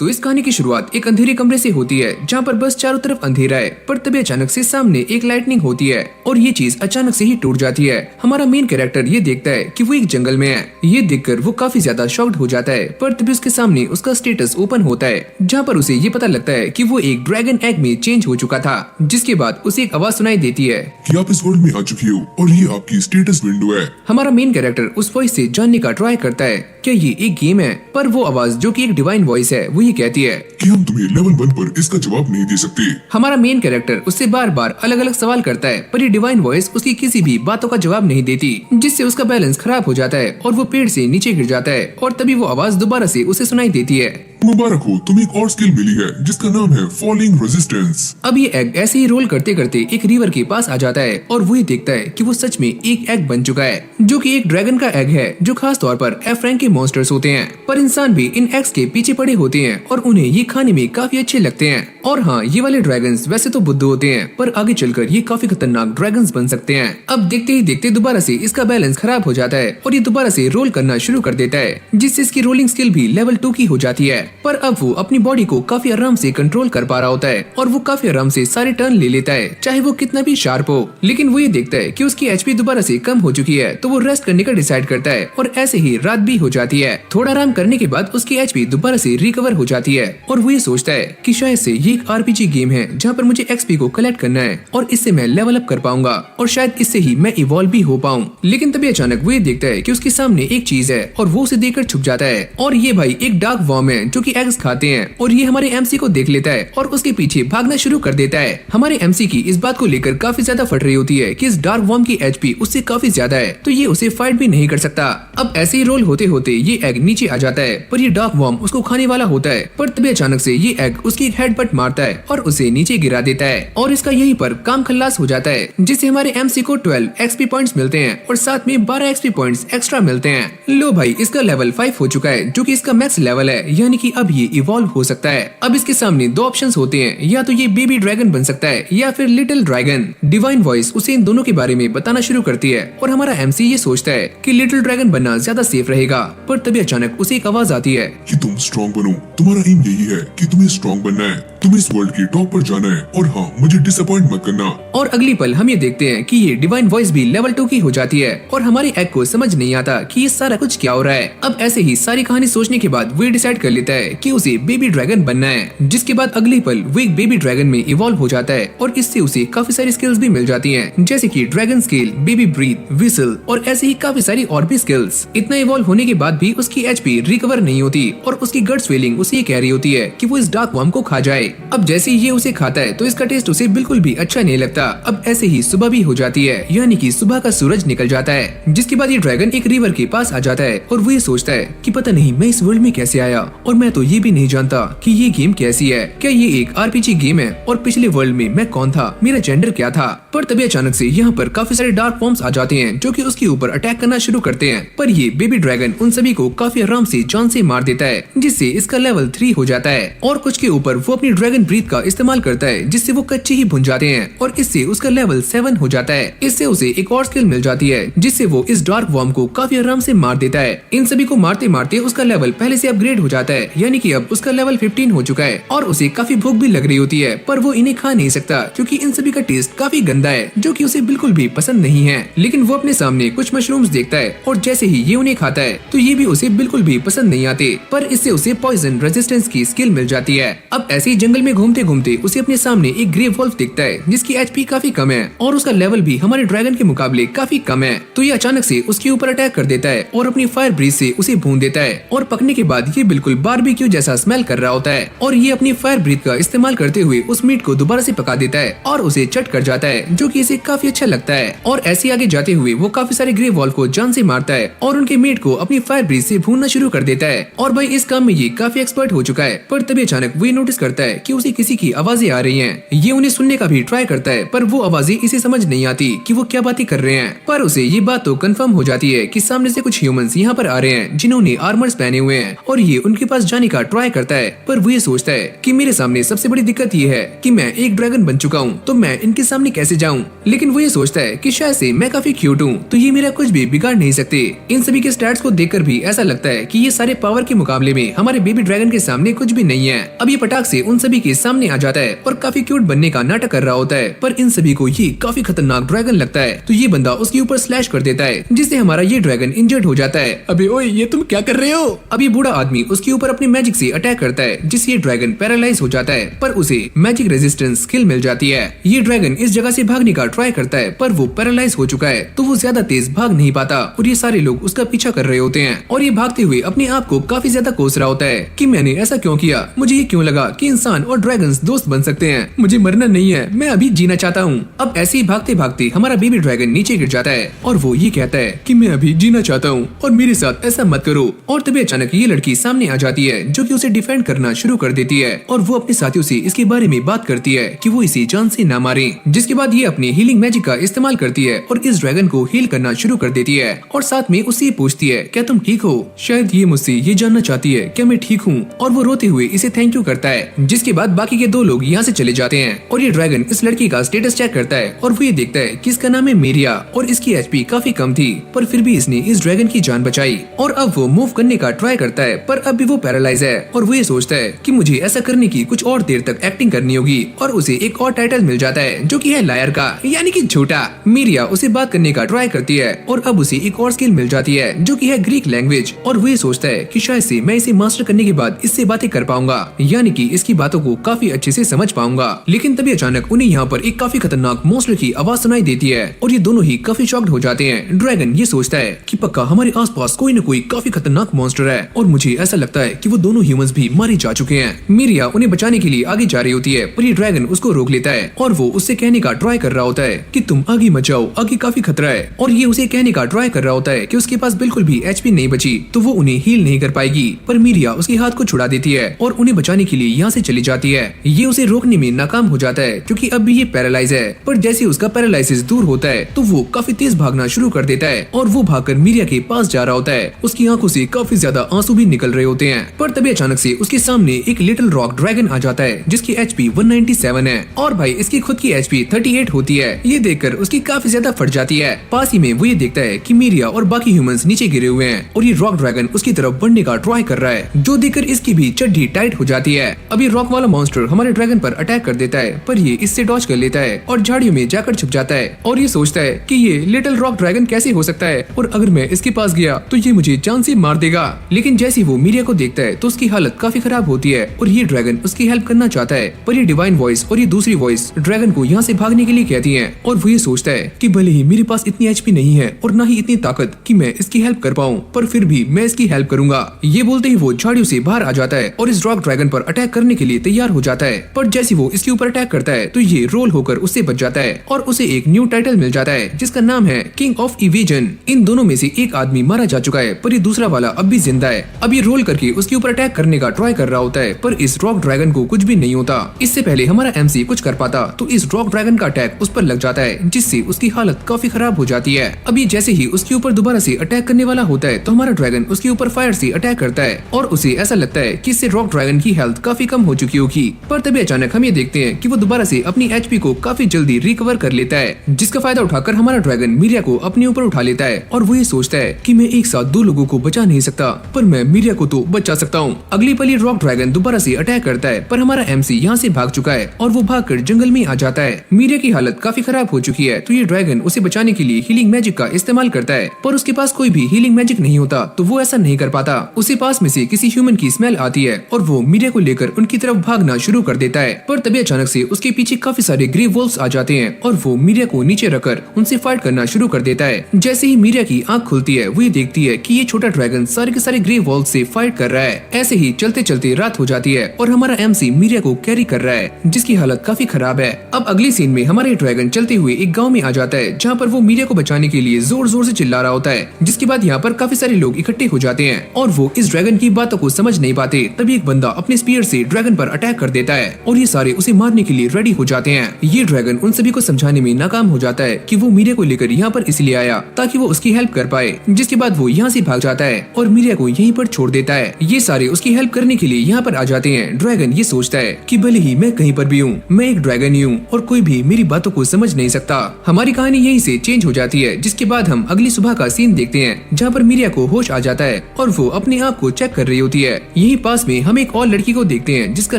तो इस कहानी की शुरुआत एक अंधेरे कमरे से होती है जहाँ पर बस चारों तरफ अंधेरा है, पर तभी अचानक से सामने एक लाइटनिंग होती है और ये चीज अचानक से ही टूट जाती है। हमारा मेन कैरेक्टर ये देखता है कि वो एक जंगल में है। ये देखकर वो काफी ज्यादा शॉक्ड हो जाता है, पर तभी उसके सामने उसका स्टेटस ओपन होता है जहाँ पर उसे ये पता लगता है कि वो एक ड्रैगन एग में चेंज हो चुका था। जिसके बाद उसे एक आवाज सुनाई देती है कि आप इस वर्ल्ड में आ चुकी हो और ये आपकी स्टेटस विंडो है। हमारा मेन कैरेक्टर उस वॉइस से जानने का ट्राई करता है क्या ये एक गेम है, पर वो आवाज जो कि एक डिवाइन वॉइस है वो ये कहती है कि हम तुम्हें लेवल 1 पर इसका जवाब नहीं दे सकते। हमारा मेन कैरेक्टर उससे बार बार अलग अलग सवाल करता है, पर ये डिवाइन वॉइस उसकी किसी भी बातों का जवाब नहीं देती, जिससे उसका बैलेंस खराब हो जाता है और वो पेड़ से नीचे गिर जाता है। और तभी वो आवाज दोबारा से उसे सुनाई देती है मुबारक हो, तुम्हें एक और स्किल मिली है जिसका नाम है फॉलिंग रेजिस्टेंस। अब ये एग ऐसे ही रोल करते करते एक रिवर के पास आ जाता है और वो ये देखता है कि वो सच में एक एग बन चुका है, जो कि एक ड्रैगन का एग है जो खास तौर पर एफ रैंक के मॉन्स्टर्स होते हैं। पर इंसान भी इन एग्स के पीछे पड़े होते हैं और उन्हें ये खाने में काफी अच्छे लगते हैं। और हाँ, ये वाले ड्रैगन्स वैसे तो बुद्धू होते हैं, पर आगे चलकर ये काफी खतरनाक ड्रैगन्स बन सकते हैं। अब देखते ही देखते दोबारा से इसका बैलेंस खराब हो जाता है और ये दोबारा से रोल करना शुरू कर देता है, जिससे इसकी रोलिंग स्किल भी लेवल 2 की हो जाती है। पर अब वो अपनी बॉडी को काफी आराम से कंट्रोल कर पा रहा होता है और वो काफी आराम से सारे टर्न ले लेता है, चाहे वो कितना भी शार्प हो। लेकिन वो ये देखता है कि उसकी एचपी दोबारा से कम हो चुकी है, तो वो रेस्ट करने का डिसाइड करता है और ऐसे ही रात भी हो जाती है। थोड़ा आराम करने के बाद उसकी एचपी दोबारा से रिकवर हो जाती है और वो ये सोचता है कि शायद से ये एक आरपीजी गेम है जहाँ पर मुझे एक्सपी को कलेक्ट करना है और इससे मैं लेवल अप कर पाऊंगा और शायद इससे ही मैं इवॉल्व भी हो पाऊं। लेकिन तभी अचानक वो ये देखता है कि उसके सामने एक चीज है और वो उसे देखकर छुप जाता है। और ये भाई एक डार्क वॉर्म है जो कि एग्स खाते हैं और ये हमारे एमसी को देख लेता है और उसके पीछे भागना शुरू कर देता है। हमारे एमसी की इस बात को लेकर काफी ज्यादा फट रही होती है कि इस डार्क वॉर्म की एचपी उससे काफी ज्यादा है, तो ये उसे फाइट भी नहीं कर सकता। अब ऐसे ही रोल होते होते ये एग नीचे आ जाता है, पर ये डार्क वॉर्म उसको खाने वाला होता है। पर तभी अचानक से ये एग उसकी एक हेडबट मारता है और उसे नीचे गिरा देता है और इसका यहीं पर काम खल्लास हो जाता है, जिससे हमारे एमसी को 12 एक्सपी पॉइंट्स मिलते हैं और साथ में 12 एक्सपी पॉइंट्स एक्स्ट्रा मिलते हैं। लो भाई, इसका लेवल 5 हो चुका है जो कि इसका मैक्स लेवल है, यानी कि अब ये इवॉल्व हो सकता है। अब इसके सामने दो ऑप्शंस होते हैं, या तो ये बेबी ड्रैगन बन सकता है या फिर लिटिल ड्रैगन। डिवाइन वॉइस उसे इन दोनों के बारे में बताना शुरू करती है और हमारा एमसी ये सोचता है कि लिटिल ड्रैगन बनना ज्यादा सेफ रहेगा। पर तभी अचानक उसे एक आवाज आती है कि तुम स्ट्रॉन्ग बनो, तुम्हारा एम यही है कि तुम्हें स्ट्रॉन्ग बनना है, तुम्हें इस वर्ल्ड के टॉप पर जाना है और हाँ, मुझे डिसअपॉइंट मत करना। और अगली पल हम ये देखते हैं कि ये डिवाइन वॉइस भी लेवल 2 की हो जाती है और हमारे एग को समझ नहीं आता कि ये सारा कुछ क्या हो रहा है। अब ऐसे ही सारी कहानी सोचने के बाद वो डिसाइड कर लेता है कि उसे बेबी ड्रैगन बनना है, जिसके बाद अगली पल वो एक बेबी ड्रैगन में इवॉल्व हो जाता है और इससे उसे काफी सारी स्किल्स भी मिल जाती हैं, जैसे कि dragon scale, baby breath, whistle और ऐसे ही काफी सारी और भी स्किल्स। इतना इवॉल्व होने के बाद भी उसकी एचपी रिकवर नहीं होती और उसकी गट स्वेलिंग उसे ये कह रही होती है कि वो इस डार्क वॉर्म को खा जाए। अब जैसे ये उसे खाता है तो इसका टेस्ट उसे बिल्कुल भी अच्छा नहीं लगता। अब ऐसे ही सुबह भी हो जाती है, यानी कि सुबह का सूरज निकल जाता है, जिसके बाद ये ड्रैगन एक रिवर के पास आ जाता है और वो ये सोचता है कि पता नहीं मैं इस वर्ल्ड में कैसे आया और मैं तो ये भी नहीं जानता कि ये गेम कैसी है, क्या ये एक आरपीजी गेम है और पिछले वर्ल्ड में मैं कौन था, मेरा जेंडर क्या था। पर तभी अचानक से यहाँ पर काफी सारे डार्क फॉर्म्स आ जाते हैं जो कि उसके ऊपर अटैक करना शुरू करते हैं, पर ये बेबी ड्रैगन उन सभी को काफी आराम से जान से मार देता है, जिससे इसका लेवल 3 हो जाता है। और कुछ के ऊपर वो अपनी ड्रैगन ब्रीथ का इस्तेमाल करता है, जिससे वो कच्चे ही भुन जाते हैं और इससे उसका लेवल 7 हो जाता है। इससे उसे एक और स्किल मिल जाती है, जिससे वो इस डार्क वॉर्म को काफी आराम से मार देता है। इन सभी को मारते मारते उसका लेवल पहले से अपग्रेड हो जाता है, यानी कि अब उसका लेवल 15 हो चुका है और उसे काफी भूख भी लग रही होती है, पर वो इन्हें खा नहीं सकता क्योंकि इन सभी का टेस्ट काफी गंदा है, जो कि उसे बिल्कुल भी पसंद नहीं है। लेकिन वो अपने सामने कुछ मशरूम्स देखता है और जैसे ही ये उन्हें खाता है तो ये भी उसे बिल्कुल भी पसंद नहीं आते, पर इससे उसे पॉइजन रेजिस्टेंस की स्किल मिल जाती है। अब ऐसे ही जंगल में घूमते घूमते उसे अपने सामने एक ग्रे वॉल्फ दिखता है, जिसकी एचपी काफी कम है और उसका लेवल भी हमारे ड्रैगन के मुकाबले काफी कम है। तो ये अचानक से उसके ऊपर अटैक कर देता है और अपनी फायर ब्रीथ से उसे भून देता है और पकने के बाद ये बिल्कुल बारबेक्यू जैसा स्मेल कर रहा होता है और ये अपनी फायर ब्रीथ का इस्तेमाल करते हुए उस मीट को दोबारा से पका देता है और उसे चट कर जाता है, जो कि इसे काफी अच्छा लगता है। और ऐसे आगे जाते हुए वो काफी सारे ग्रे वॉल्फ को जान से मारता है और उनके मीट को अपनी फायर ब्रीथ से भूनना शुरू कर देता है। और भाई इस काम में ये काफी एक्सपर्ट हो चुका है। पर तभी अचानक वो नोटिस करता है कि उसे किसी की आवाजें आ रही हैं। ये उन्हें सुनने का भी ट्राई करता है, पर वो आवाजें इसे समझ नहीं आती कि वो क्या बातें कर रहे हैं। पर उसे ये बात तो कंफर्म हो जाती है कि सामने से कुछ ह्यूमंस यहाँ पर आ रहे हैं जिन्होंने आर्मर्स पहने हुए हैं, और ये उनके पास जाने का ट्राई करता है। पर वो ये सोचता है कि मेरे सामने सबसे बड़ी दिक्कत ये है कि मैं एक ड्रैगन बन चुका हूँ, तो मैं इनके सामने कैसे जाऊँ। लेकिन वो ये सोचता है कि शायद से मैं काफी क्यूट हूँ, तो ये मेरा कुछ भी बिगाड़ नहीं सकते। इन सभी के स्टैट्स को देखकर भी ऐसा लगता है कि ये सारे पावर के मुकाबले में हमारे बेबी ड्रैगन के सामने कुछ भी नहीं है। अब ये पटाख से उन सभी के सामने आ जाता है और काफी क्यूट बनने का नाटक कर रहा होता है, पर इन सभी को ये काफी खतरनाक ड्रैगन लगता है, तो ये बंदा उसके ऊपर स्लैश कर देता है, जिससे हमारा ये ड्रैगन इंजर्ड हो जाता है। अबे ओए, ये तुम क्या कर रहे हो? अब ये बूढ़ा आदमी उसके ऊपर अपनी मैजिक से अटैक करता है, जिससे ये ड्रैगन पैरालाइज हो जाता है, पर उसे मैजिक रेजिस्टेंस स्किल मिल जाती है। ये ड्रैगन इस जगह से भागने का ट्राई करता है, पर वो पैरालाइज हो चुका है, तो वो ज्यादा तेज भाग नहीं पाता, और ये सारे लोग उसका पीछा कर रहे होते हैं, और ये भागते हुए अपने आप को काफी ज्यादा कोस रहा होता है कि मैंने ऐसा क्यों किया, मुझे ये क्यों लगा कि इंसान और ड्रैगन्स दोस्त बन सकते हैं, मुझे मरना नहीं है, मैं अभी जीना चाहता हूँ। अब ऐसे ही भागते भागते हमारा बेबी ड्रैगन नीचे गिर जाता है, और वो ये कहता है कि मैं अभी जीना चाहता हूँ और मेरे साथ ऐसा मत करो। और तभी अचानक ये लड़की सामने आ जाती है, जो कि उसे डिफेंड करना शुरू कर देती है, और वो अपने साथियों से इसके बारे में बात करती है कि वो इसे जान से ना मारे। जिसके बाद ये अपनी हीलिंग मैजिक का इस्तेमाल करती है और इस ड्रैगन को हील करना शुरू कर देती है, और साथ में उससे पूछती है क्या तुम ठीक हो। शायद ये मुझसे ये जानना चाहती है क्या मैं ठीक हूँ, और वो रोते हुए इसे थैंक यू करता है। जिसके बाद बाकी के दो लोग यहाँ से चले जाते हैं, और ये ड्रैगन इस लड़की का स्टेटस चेक करता है, और वो ये देखता है कि इसका नाम है मेरिया, और इसकी एचपी काफी कम थी, पर फिर भी इसने इस ड्रैगन की जान बचाई। और अब वो मूव करने का ट्राई करता है, पर अब भी वो पैरालाइज है, और वो ये सोचता है कि मुझे ऐसा करने की कुछ और देर तक एक्टिंग करनी होगी, और उसे एक और टाइटल मिल जाता है, जो कि है लायर का, यानी कि झूठा। मेरिया उसे बात करने का ट्राई करती है, और अब उसे एक और स्किल मिल जाती है, जो कि है ग्रीक लैंग्वेज, और वो ये सोचता है कि शायद से मैं इसे मास्टर करने के बाद इससे बातें कर पाऊंगा, यानी कि इसकी बातों को काफी अच्छे से समझ पाऊंगा। लेकिन तभी अचानक उन्हें यहाँ पर एक काफी खतरनाक मॉन्स्टर की आवाज सुनाई देती है, और ये दोनों ही काफी शॉक्ड हो जाते हैं। ड्रैगन ये सोचता है कि पक्का हमारे आसपास कोई न कोई काफी खतरनाक मॉन्स्टर है, और मुझे ऐसा लगता है कि वो दोनों ह्यूमंस भी मारे जा चुके हैं। मीरिया उन्हें बचाने के लिए आगे जा रही होती है, पर ये ड्रैगन उसको रोक लेता है, और वो उससे कहने का ट्राई कर रहा होता है कि तुम आगे मत जाओ, आगे काफी खतरा है। और ये उसे कहने का ट्राई कर रहा होता है कि उसके पास बिल्कुल भी एचपी नहीं बची, तो वो उन्हें हील नहीं कर पाएगी। पर मीरिया उसके हाथ को छुड़ा देती है और उन्हें बचाने के लिए यहाँ से चली जाती है। ये उसे रोकने में नाकाम हो जाता है, क्योंकि अब भी ये पैरालाइज है। पर जैसे उसका पैरालाइसिस दूर होता है, तो वो काफी तेज भागना शुरू कर देता है, और वो भागकर मीरिया के पास जा रहा होता है। उसकी आंखों से काफी ज्यादा आंसू भी निकल रहे होते हैं। पर तभी अचानक से उसके सामने एक लिटिल रॉक ड्रैगन आ जाता है, जिसकी एचपी 197 है, और भाई इसकी खुद की एचपी 38 होती है। ये देखकर उसकी काफी ज्यादा फट जाती है। पास ही में वो ये देखता है कि मीरिया और बाकी ह्यूमंस नीचे गिरे हुए हैं, और ये रॉक ड्रैगन उसकी तरफ बढ़ने का ट्राई कर रहा है, जो देखकर इसकी भी चड्डी टाइट हो जाती है। अभी रॉक वाला मॉन्स्टर हमारे ड्रैगन पर अटैक कर देता है, पर ये इससे डॉज कर लेता है और झाड़ियों में जाकर छुप जाता है, और ये सोचता है कि ये लिटिल रॉक ड्रैगन कैसे हो सकता है, और अगर मैं इसके पास गया तो ये मुझे जान से मार देगा। लेकिन जैसे वो मीरिया को देखता है तो उसकी हालत काफी खराब होती है, और ये ड्रैगन उसकी हेल्प करना चाहता है, पर ये डिवाइन वॉइस और ये दूसरी वॉइस ड्रैगन को यहाँ से भागने के लिए कहती है, और वो ये सोचता है कि भले ही मेरे पास इतनी एचपी नहीं है और ना ही इतनी ताकत कि मैं इसकी हेल्प कर पाऊँ, पर फिर भी मैं इसकी हेल्प करूंगा। ये बोलते ही वो झाड़ियों से बाहर आ जाता है और इस रॉक ड्रैगन पर अटैक करने के लिए तैयार हो जाता है। पर जैसे वो इसके ऊपर अटैक करता है तो ये रोल होकर उससे बच जाता है, और उसे एक न्यू टाइटल मिल जाता है, जिसका नाम है किंग ऑफ इवेजन। इन दोनों में से एक आदमी मारा जा चुका है, पर ये दूसरा वाला अब भी जिंदा है। अब ये रोल करके उसके ऊपर अटैक करने का ट्राई कर रहा होता है, पर इस रॉक ड्रैगन को कुछ भी नहीं होता। इससे पहले हमारा एमसी कुछ कर पाता तो इस रॉक ड्रैगन का अटैक उस पर लग जाता है, जिससे उसकी हालत काफी खराब हो जाती है। अभी जैसे ही उसके ऊपर दोबारा से अटैक करने वाला होता है, तो हमारा ड्रैगन उसके ऊपर फायर से अटैक करता है, और उसे ऐसा लगता है कि इससे रॉक ड्रैगन की हेल्थ काफी कम हो चुकी होगी। पर तभी अचानक हम ये देखते हैं कि वो दोबारा से अपनी एचपी को काफी जल्दी रिकवर कर लेता है, जिसका फायदा उठाकर हमारा ड्रैगन मीरिया को अपने ऊपर उठा लेता है, और वो ये सोचता है कि मैं एक साथ दो लोगों को बचा नहीं सकता, पर मैं मीरिया को तो बचा सकता हूँ। अगली पल ये रॉक ड्रैगन दोबारा से अटैक करता है, पर हमारा एमसी यहाँ से भाग चुका है, और वो भागकर जंगल में आ जाता है। मीरिया की हालत काफी खराब हो चुकी है, तो ये ड्रैगन उसे बचाने के लिए हीलिंग मैजिक का इस्तेमाल करता है, पर उसके पास कोई भी हीलिंग मैजिक नहीं होता, तो वो ऐसा नहीं कर पाता। उसे पास में से किसी ह्यूमन की स्मेल आती है, और वो मीरिया को लेकर उनकी तरफ भागना शुरू कर देता है। पर तभी अचानक से उसके पीछे काफी सारे ग्रे वोल्व्स आ जाते हैं, और वो मीरिया को नीचे रखकर उनसे फाइट करना शुरू कर देता है। जैसे ही मीरिया की आंख खुलती है, वो ये देखती है कि ये छोटा ड्रैगन सारे के सारे ग्रे वोल्व से फाइट कर रहा है। ऐसे ही चलते चलते रात हो जाती है, और हमारा एमसी मीरिया को कैरी कर रहा है, जिसकी हालत काफी खराब है। अब अगली सीन में हमारा ड्रैगन चलते हुए एक गाँव में आ जाता है, जहाँ पर वो मीरिया को बचाने के लिए जोर जोर से चिल्ला रहा होता है। जिसके बाद यहाँ पर काफी सारे लोग इकट्ठे हो जाते हैं, और वो इस ड्रैगन की बातों को समझ नहीं पाते। तभी एक बंदा अपने स्पीयर से ड्रैगन पर अटैक कर देता है और ये सारे उसे मारने के लिए रेडी हो जाते हैं। ये ड्रैगन उन सभी को समझाने में नाकाम हो जाता है कि वो मीरिया को लेकर यहाँ पर इसलिए आया ताकि वो उसकी हेल्प कर पाए, जिसके बाद वो यहाँ से भाग जाता है और मीरिया को यहीं पर छोड़ देता है। ये सारे उसकी हेल्प करने के लिए यहाँ पर आ जाते हैं। ड्रैगन ये सोचता है कि भले ही मैं कहीं पर भी हूँ, मैं एक ड्रैगन ही हूँ और कोई भी मेरी बातों को समझ नहीं सकता। हमारी कहानी यहीं से चेंज हो जाती है, जिसके बाद हम अगली सुबह का सीन देखते हैं जहाँ पर मीरिया को होश आ जाता है और वो अपने आप को चेक कर रही होती है। यहीं पास में हम एक और लड़की को देखते हैं जिसका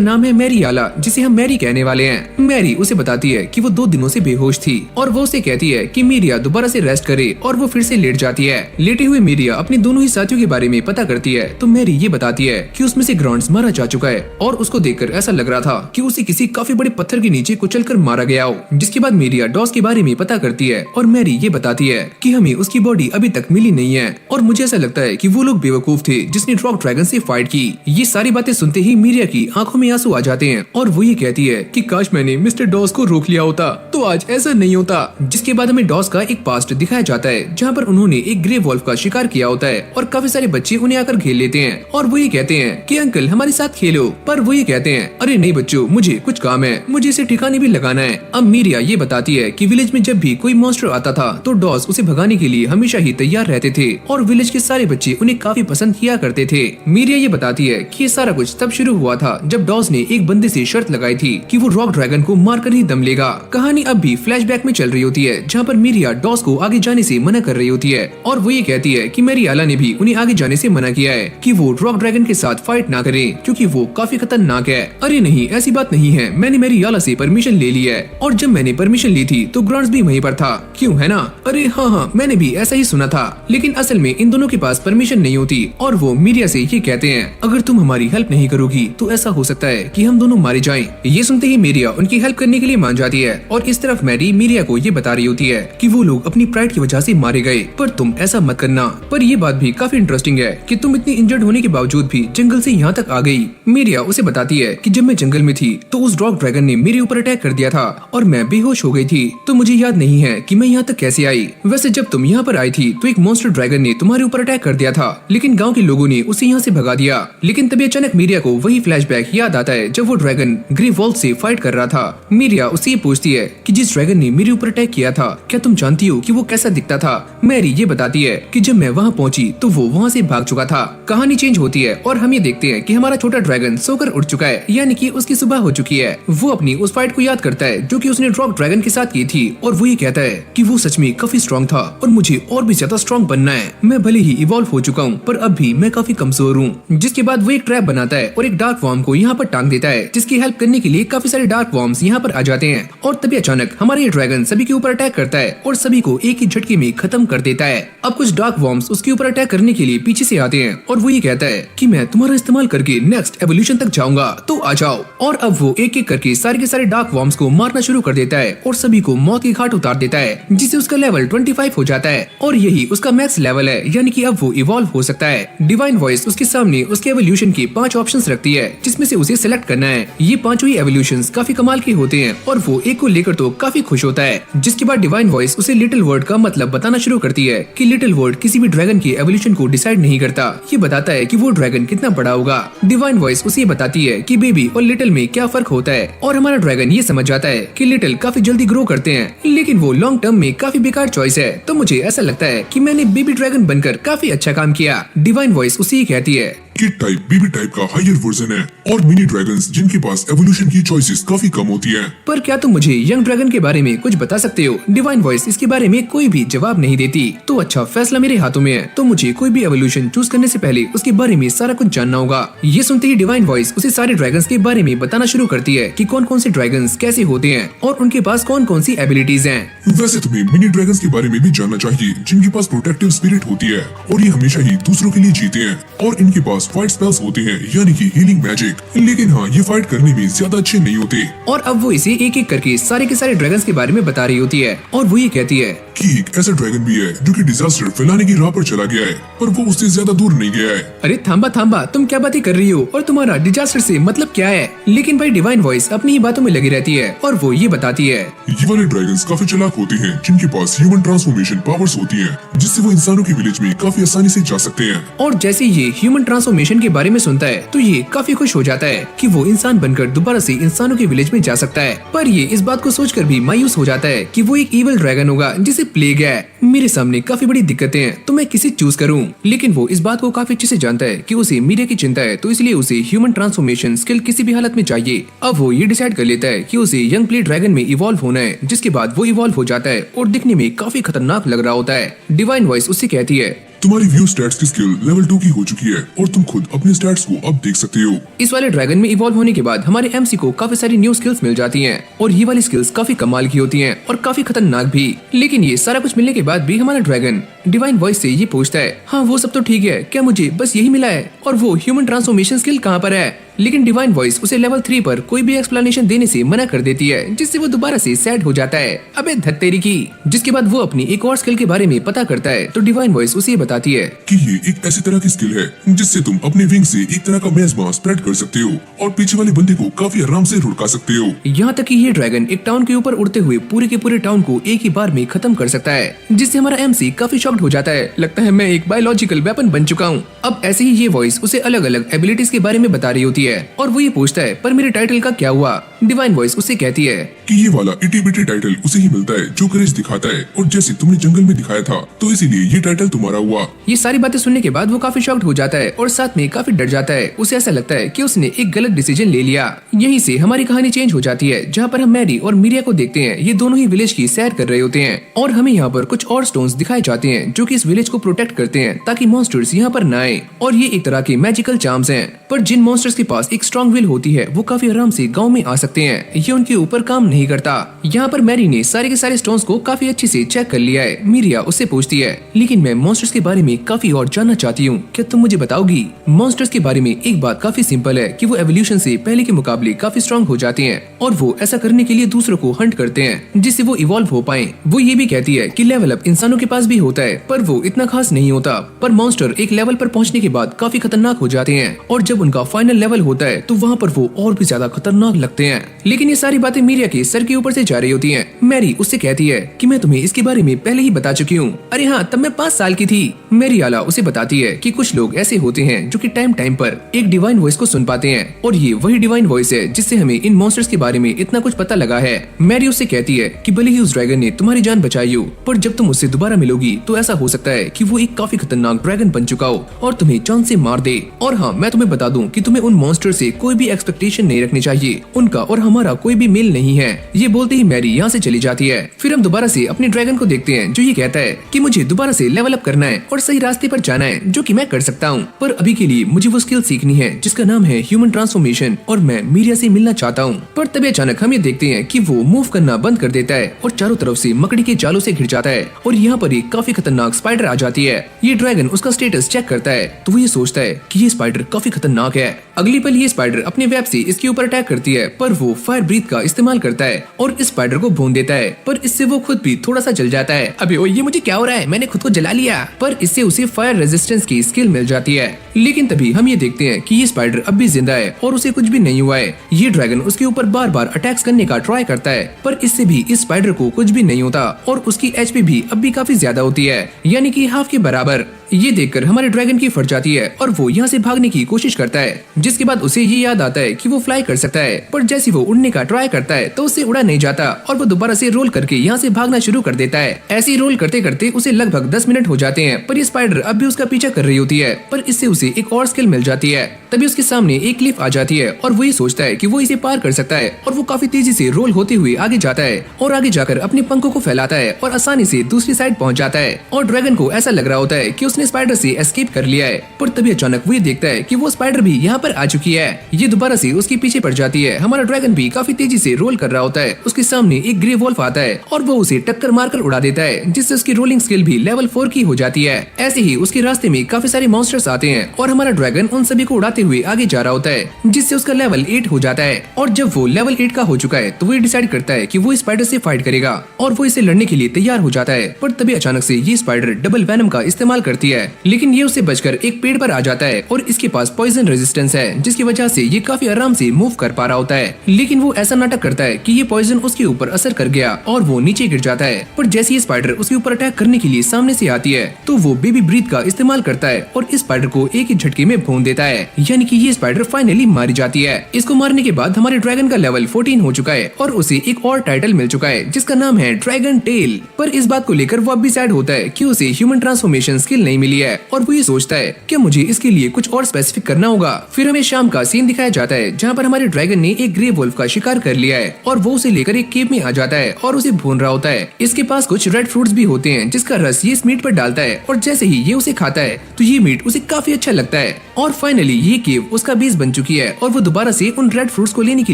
नाम है मैरी आला, जिसे हम मैरी कहने वाले हैं। मैरी उसे बताती है कि वो 2 दिनों से बेहोश थी और वो उसे कहती है कि मीरिया दोबारा से रेस्ट करे और वो फिर से लेट जाती है। लेटे हुए मीरिया अपने दोनों ही साथियों के बारे में पता करती है तो मैरी ये बताती है कि उसमें से ग्रांट्स मारा जा चुका है और उसको देखकर ऐसा लग रहा था कि उसे किसी काफी बड़े पत्थर के नीचे कुचलकर मारा गया हो। जिसके बाद मीरिया डॉस के बारे में पता करती है और मैरी ये बताती है कि हमें उसकी बॉडी अभी तक मिली नहीं है और मुझे ऐसा लगता है कि वो लोग बेवकूफ थे जिसने रॉक ड्रैगन से फाइट की। ये सारी बातें सुनते ही मीरिया की आंखों में आंसू आ जाते हैं और वो ये कहती है कि काश मैंने मिस्टर डॉस को रोक लिया होता तो आज ऐसा नहीं होता। जिसके बाद हमें डॉस का एक पास्ट दिखाया जाता है जहाँ पर उन्होंने एक ग्रे वॉल्फ का शिकार किया होता है और काफी सारे बच्चे उन्हें आकर खेल लेते हैं और वो ये कहते हैं कि अंकल हमारे साथ खेलो, पर वो ये कहते हैं अरे नहीं बच्चों, मुझे कुछ काम है, मुझे इसे ठिकाने भी लगाना है। अब मीरिया ये बताती है कि विलेज में जब भी कोई मॉन्स्टर आता था तो डॉस उसे भगाने के लिए हमेशा ही तैयार रहते थे और विलेज के सारे बच्चे उन्हें काफी पसंद किया करते थे। मीरिया ये बताती है कि ये सारा कुछ तब शुरू हुआ था जब डॉस ने एक बंदे से शर्त लगाई थी कि वो रॉक ड्रैगन को मारकर ही दम लेगा। कहानी अब भी फ्लैशबैक में चल रही होती है जहाँ पर मीरिया डॉस को आगे जाने से मना कर रही होती है और वो ये कहती है कि मैरी आला ने भी उन्हें आगे जाने से मना किया है कि वो रॉक ड्रैगन के साथ फाइट ना करें क्योंकि वो काफी खतरनाक है। अरे नहीं, ऐसी बात नहीं है, मैंने मैरी आला से परमिशन ले ली है और जब मैंने परमिशन ली थी तो ग्रांट्स भी वहीं पर था, क्यों है ना? अरे हाँ, मैंने भी ऐसा ही सुना था, लेकिन असल में इन दोनों के पास परमिशन नहीं होती और वो मीरिया से ये कहते हैं अगर तुम हमारी हेल्प नहीं करोगी तो ऐसा हो सकता है कि हम दोनों मारे जाएं। ये सुनते ही मीरिया उनकी हेल्प करने के लिए मान जाती है और इस तरफ मैरी मीरिया को ये बता रही होती है कि वो लोग अपनी प्राइड की वजह से मारे गए, पर तुम ऐसा मत करना। पर ये बात भी काफी इंटरेस्टिंग है कि तुम इतनी इंजर्ड होने के बावजूद भी जंगल से यहाँ तक आ गई। मीरिया उसे बताती है कि जब मैं जंगल में थी तो उस रॉक ड्रैगन ने मेरे ऊपर अटैक कर दिया था और मैं बेहोश हो गई थी, तो मुझे याद नहीं है कि मैं यहाँ तक कैसे आई। वैसे जब तुम यहाँ पर आई थी तो एक मॉन्स्टर ड्रैगन ने तुम्हारे ऊपर अटैक कर दिया था, लेकिन गाँव के लोगों ने उसे यहाँ से भगा दिया। लेकिन तभी अचानक मीरिया को वही फ्लैशबैक याद आता है जब वो ड्रैगन ग्रे वॉल्फ से फाइट कर रहा था। मीरिया उससे पूछती है कि जिस ड्रैगन ने मेरे ऊपर अटैक किया था क्या तुम जानती हो कि वो कैसा दिखता था? मैरी ये बताती है कि जब मैं वहाँ पहुँची तो वो वहाँ से भाग चुका था। कहानी चेंज होती है और हम ये देखते हैं कि हमारा छोटा ड्रैगन सोकर उठ चुका है, यानी कि उसकी सुबह हो चुकी है। वो अपनी उस फाइट को याद करता है जो कि उसने रॉक ड्रैगन के साथ की थी और वो ये कहता है कि वो सच में काफी स्ट्रॉन्ग था और मुझे और भी ज्यादा स्ट्रॉन्ग बनना है। मैं भले ही इवॉल्व हो चुका हूँ पर अब भी मैं काफी कमजोर हूँ। जिसके बाद वो एक ट्रैप बनाता है और एक डार्क वॉर्म को यहाँ पर टांग देता है, जिसकी हेल्प करने के लिए काफी सारे डार्क वॉर्म्स यहाँ पर आ जाते हैं और तभी अचानक हमारा ये ड्रैगन सभी के ऊपर अटैक करता है और सभी को एक ही झटके में खत्म कर देता है। अब कुछ डार्क वॉर्म्स उसके ऊपर अटैक करने के लिए पीछे से आते हैं और वो ये कहता है कि मैं तुम्हारा इस्तेमाल करके नेक्स्ट एवोल्यूशन तक जाऊंगा, तो आ जाओ। और अब वो एक एक करके सारे के सारे डार्क वॉर्म्स को मारना शुरू कर देता है और सभी को मौत की घाट उतार देता है, जिससे उसका लेवल 25 हो जाता है और यही उसका मैक्स लेवल है, यानी कि अब वो इवॉल्व हो सकता है। डिवाइन वॉइस उसके सामने उसके एवोल्यूशन के 5 ऑप्शंस रखती है जिसमें से उसे सिलेक्ट करना है। ये 5 ही एवोल्यूशंस काफी कमाल के होते हैं और वो एक को लेकर तो काफी खुश होता है। जिसके बाद डिवाइन वॉइस उसे लिटिल वर्ड का मतलब बताना शुरू करती है कि लिटिल वर्ड किसी भी ड्रैगन के एवोल्यूशन को डिसाइड नहीं करता, ये बताता है कि वो ड्रैगन कितना बड़ा होगा। डिवाइन वॉइस उसे बताती है कि बेबी और लिटिल में क्या फर्क होता है और हमारा ड्रैगन ये समझ जाता है कि लिटिल काफी जल्दी ग्रो करते हैं, लेकिन वो लॉन्ग टर्म में काफी बेकार चॉइस है। तो मुझे ऐसा लगता है कि मैंने बेबी ड्रैगन बनकर काफी अच्छा काम किया। डिवाइन वॉइस उसे ही कहती है किड टाइप बेबी टाइप का हायर वर्जन है और मिनी ड्रैगन्स जिनके पास एवोल्यूशन की चॉइसेस काफी कम होती है। पर क्या तुम मुझे यंग ड्रैगन के बारे में कुछ बता सकते हो? डिवाइन वॉइस इसके बारे में कोई भी जवाब नहीं देती। तो अच्छा, फैसला मेरे हाथों में है, तो मुझे कोई भी एवोल्यूशन चूज करने से पहले उसके बारे में सारा कुछ जानना होगा। ये सुनते ही डिवाइन वॉइस उसे सारे ड्रैगन्स के बारे में बताना शुरू करती है कि कौन कौन से ड्रैगन्स कैसे होते हैं और उनके पास कौन कौन सी एबिलिटीज हैं। वैसे तुम्हें मिनी ड्रैगन्स के बारे में भी जानना चाहिए जिनके पास प्रोटेक्टिव स्पिरिट होती है और ये हमेशा ही दूसरों के लिए जीते हैं और इनके पास फाइट स्पेल्स होते हैं, यानी कि हीलिंग मैजिक, लेकिन हाँ ये फाइट करने में ज्यादा अच्छे नहीं होते। और अब वो इसे एक एक करके सारे के सारे ड्रैगन्स के बारे में बता रही होती है और वो ये कहती है कि एक ऐसा ड्रैगन भी है जो कि डिजास्टर फैलाने की राह पर चला गया है, पर वो उससे ज्यादा दूर नहीं गया है। अरे थांबा, तुम क्या बातें कर रही हो और तुम्हारा डिजास्टर से मतलब क्या है? लेकिन भाई डिवाइन वॉइस अपनी ही बातों में लगी रहती है और वो ये बताती है ये वाले ड्रैगन्स काफी चालाक होते हैं, जिनके पास ह्यूमन ट्रांसफॉर्मेशन पावर्स होती हैं, जिससे वो इंसानों की विलेज में काफी आसानी से जा सकते हैं। और जैसे ये ह्यूमन ट्रांसफॉर्मेशन के बारे में सुनता है तो ये काफी खुश हो जाता है कि वो इंसान बनकर दोबारा से इंसानों के विलेज में जा सकता है। पर ये इस बात को सोचकर भी मायूस हो जाता है कि वो एक इविल ड्रैगन होगा जिसे प्लेग है। मेरे सामने काफी बड़ी दिक्कतें हैं, तो मैं किसे चूज करूं? लेकिन वो इस बात को काफी अच्छे से जानता है कि उसे मीडिया की चिंता है, तो इसलिए उसे ह्यूमन ट्रांसफॉर्मेशन स्किल किसी भी हालत में चाहिए। अब वो ये डिसाइड कर लेता है कि उसे यंग प्ले ड्रैगन में इवॉल्व होना है, जिसके बाद वो इवॉल्व हो जाता है और दिखने में काफी खतरनाक लग रहा होता है। डिवाइन वॉइस उससे कहती है तुम्हारी व्यू स्टैट्स की स्किल लेवल 2 की हो चुकी है और तुम खुद अपने स्टैट्स को अब देख सकते हो। इस वाले ड्रैगन में इवॉल्व होने के बाद हमारे एमसी को काफी सारी न्यू स्किल्स मिल जाती हैं और ये वाली स्किल्स काफी कमाल की होती हैं और काफी खतरनाक भी। लेकिन ये सारा कुछ मिलने के बाद भी हमारा ड्रैगन डिवाइन वॉइस से ये पूछता है, हाँ वो सब तो ठीक है, क्या मुझे बस यही मिला है और वो ह्यूमन ट्रांसफॉर्मेशन स्किल कहाँ पर है? लेकिन डिवाइन वॉइस उसे लेवल 3 पर कोई भी एक्सप्लेनेशन देने से मना कर देती है, जिससे वो दोबारा से सैड हो जाता है। अबे धत्तेरी की। जिसके बाद वो अपनी एक और स्किल के बारे में पता करता है तो डिवाइन वॉइस उसे बताती है कि ये एक ऐसी तरह की स्किल है जिससे तुम अपने विंग से एक तरह का मेजमा स्प्रेड कर सकते हो और पीछे वाले बंदे को काफी आराम से रुड़का सकते हो। यहाँ तक कि ये ड्रैगन एक टाउन के ऊपर उड़ते हुए पूरे के पूरे टाउन को एक ही बार में खत्म कर सकता है, जिससे हमारा एमसी काफी शॉक्ड हो जाता है। लगता है मैं एक बायोलॉजिकल वेपन बन चुका हूँ। अब ऐसे ही ये वॉइस उसे अलग अलग एबिलिटीज के बारे में बता रही होती है और वो ये पूछता है, पर मेरे टाइटल का क्या हुआ? डिवाइन वॉइस उससे कहती है कि ये वाला इटी बिटी टाइटल उसे ही मिलता है जो करेज दिखाता है, और जैसे तुमने जंगल में दिखाया था तो इसीलिए ये टाइटल तुम्हारा हुआ। ये सारी बातें सुनने के बाद वो काफी शॉक्ड हो जाता है और साथ में काफी डर जाता है। उसे ऐसा लगता है कि उसने एक गलत डिसीजन ले लिया। यहीं से हमारी कहानी चेंज हो जाती है, जहाँ पर हम मैरी और मीरिया को देखते हैं। ये दोनों ही विलेज की सैर कर रहे होते हैं और हमें यहाँ पर कुछ और स्टोन्स दिखाए जाते हैं जो कि इस विलेज को प्रोटेक्ट करते हैं ताकि मॉन्स्टर्स यहाँ पर न आए। और ये एक तरह के मैजिकल चार्म्स हैं, पर जिन मॉन्स्टर्स के पास एक स्ट्रॉन्ग विल होती है वो काफी आराम से गाँव में आ सकते हैं। ये उनके ऊपर काम नहीं करता। यहाँ पर मैरी ने सारे के सारे स्टोन्स को काफी अच्छे से चेक कर लिया है। मीरिया उससे पूछती है, लेकिन मैं मॉन्स्टर्स के बारे में काफी और जानना चाहती हूँ, क्या तुम मुझे बताओगी? मॉन्स्टर्स के बारे में एक बात काफी सिंपल है कि वो एवोल्यूशन से पहले के मुकाबले काफी स्ट्रॉन्ग हो जाते हैं और वो ऐसा करने के लिए दूसरों को हंट करते हैं जिससे वो इवॉल्व हो पाए। वो ये भी कहती है कि लेवल अप इंसानों के पास भी होता है, पर वो इतना खास नहीं होता। पर मॉन्स्टर एक लेवल पर पहुँचने के बाद काफी खतरनाक हो जाते हैं और जब उनका फाइनल लेवल होता है तो वहाँ पर वो और भी ज्यादा खतरनाक लगते हैं। लेकिन ये सारी बातें मीरिया के सर के ऊपर से जा रही होती हैं। मैरी उससे कहती है कि मैं तुम्हें इसके बारे में पहले ही बता चुकी हूँ। अरे हाँ, तब मैं 5 साल की थी। मैरी आला उसे बताती है कि कुछ लोग ऐसे होते हैं जो कि टाइम टाइम पर एक डिवाइन वॉइस को सुन पाते हैं और ये वही डिवाइन वॉइस है जिससे हमें इन मॉन्स्टर्स के बारे में इतना कुछ पता लगा है। मैरी उससे कहती है कि भले ही उस ड्रैगन ने तुम्हारी जान बचाई हो, पर जब तुम उससे दोबारा मिलोगी तो ऐसा हो सकता है कि वो एक काफी खतरनाक ड्रैगन बन चुका हो और तुम्हें जान से मार दे। और हाँ, मैं तुम्हें बता दूं कि तुम्हें उन मॉन्स्टर से कोई भी एक्सपेक्टेशन नहीं रखनी चाहिए। उनका और हमारा कोई भी मेल नहीं है। ये बोलते ही मैरी यहाँ से चली जाती है। फिर हम दोबारा से अपने ड्रैगन को देखते हैं जो ये कहता है कि मुझे दोबारा से लेवल अप करना है और सही रास्ते पर जाना है, जो कि मैं कर सकता हूँ। पर अभी के लिए मुझे वो स्किल सीखनी है जिसका नाम है ह्यूमन ट्रांसफॉर्मेशन और मैं मीरिया से मिलना चाहता हूँ। पर तभी अचानक हम ये देखते हैं कि वो मूव करना बंद कर देता है और चारों तरफ से मकड़ी के जालों से घिर जाता है और यहाँ पर एक काफी खतरनाक स्पाइडर आ जाती है। ये ड्रैगन उसका स्टेटस चेक करता है तो वो ये सोचता है कि ये स्पाइडर काफी खतरनाक है। अगली पल ये स्पाइडर अपने वेब से इसके ऊपर अटैक करती है, पर वो फायर ब्रीथ का इस्तेमाल करता है और इस स्पाइडर को भून देता है, पर इससे वो खुद भी थोड़ा सा जल जाता है। अबे ओ, ये मुझे क्या हो रहा है? मैंने खुद को जला लिया। पर इससे उसे फायर रेजिस्टेंस की स्किल मिल जाती है। लेकिन तभी हम ये देखते हैं कि ये स्पाइडर अब भी जिंदा है और उसे कुछ भी नहीं हुआ है। ये ड्रैगन उसके ऊपर बार बार अटैक्स करने का ट्राई करता है, पर इससे भी इस स्पाइडर को कुछ भी नहीं होता और उसकी एचपी भी अब भी काफी ज्यादा होती है, यानी कि हाफ के बराबर। ये देखकर हमारे ड्रैगन की फट जाती है और वो यहाँ से भागने की कोशिश करता है, जिसके बाद उसे ये याद आता है कि वो फ्लाई कर सकता है। पर जैसे वो उड़ने का ट्राई करता है तो उससे उड़ा नहीं जाता और वो दोबारा से रोल करके यहाँ से भागना शुरू कर देता है। ऐसे ही रोल करते करते उसे लगभग 10 मिनट हो जाते हैं, पर ये स्पाइडर अब भी उसका पीछा कर रही होती है। पर इससे उसे एक और स्किल मिल जाती है। तभी उसके सामने एक क्लिफ आ जाती है और वो ये सोचता है कि वो इसे पार कर सकता है और वो काफी तेजी से रोल होते हुए आगे जाता है और आगे जाकर अपने पंखों को फैलाता है और आसानी से दूसरी साइड पहुंच जाता है। और ड्रैगन को ऐसा लग रहा होता है कि उसने स्पाइडर से एस्केप कर लिया है, पर तभी अचानक वो ये देखता है कि वो स्पाइडर भी यहाँ पर आ चुकी है। ये दोबारा से उसके पीछे पड़ जाती है। हमारा ड्रैगन भी काफी तेजी से रोल कर रहा होता है। उसके सामने एक ग्रे वोल्फ आता है और वो उसे टक्कर मारकर उड़ा देता है, जिससे उसकी रोलिंग स्किल भी लेवल 4 की हो जाती है। ऐसे ही उसके रास्ते में काफी सारे मॉन्स्टर्स आते हैं और हमारा ड्रैगन उन सभी को उड़ाते बढ़ाते हुए आगे जा रहा होता है, जिससे उसका लेवल 8 हो जाता है। और जब वो लेवल 8 का हो चुका है तो वो डिसाइड करता है कि वो स्पाइडर से फाइट करेगा और वो इसे लड़ने के लिए तैयार हो जाता है। पर तभी अचानक से ये स्पाइडर डबल वेनम का इस्तेमाल करती है, लेकिन ये उससे बचकर एक पेड़ पर आ जाता है और इसके पास पॉइजन रेजिस्टेंस है, जिसकी वजह से ये काफी आराम से मूव कर पा रहा होता है। लेकिन वो ऐसा नाटक करता है कि ये पॉइजन उसके ऊपर असर कर गया और वो नीचे गिर जाता है। पर जैसे ये स्पाइडर उसके ऊपर अटैक करने के लिए सामने से आती है तो वो बेबी ब्रीथ का इस्तेमाल करता है और इस स्पाइडर को एक ही झटके में भून देता है, यानी कि ये स्पाइडर फाइनली मारी जाती है। इसको मारने के बाद हमारे ड्रैगन का लेवल 14 हो चुका है और उसे एक और टाइटल मिल चुका है जिसका नाम है ड्रैगन टेल। पर इस बात को लेकर वो अब भी सैड होता है कि उसे ह्यूमन ट्रांसफॉर्मेशन स्किल नहीं मिली है और वो ये सोचता है कि मुझे इसके लिए कुछ और स्पेसिफिक करना होगा। फिर हमें शाम का सीन दिखाया जाता है जहाँ पर हमारे ड्रैगन ने एक ग्रे वुल्फ का शिकार कर लिया है और वो उसे लेकर एक केव में आ जाता है और उसे भून रहा होता है। इसके पास कुछ रेड फ्रूट्स भी होते हैं जिसका रस ये इस मीट पर डालता है और जैसे ही ये उसे खाता है तो ये मीट उसे काफी अच्छा लगता है और फाइनली ये केव उसका बेस बन चुकी है और वो दोबारा से उन रेड फ्रूट्स को लेने के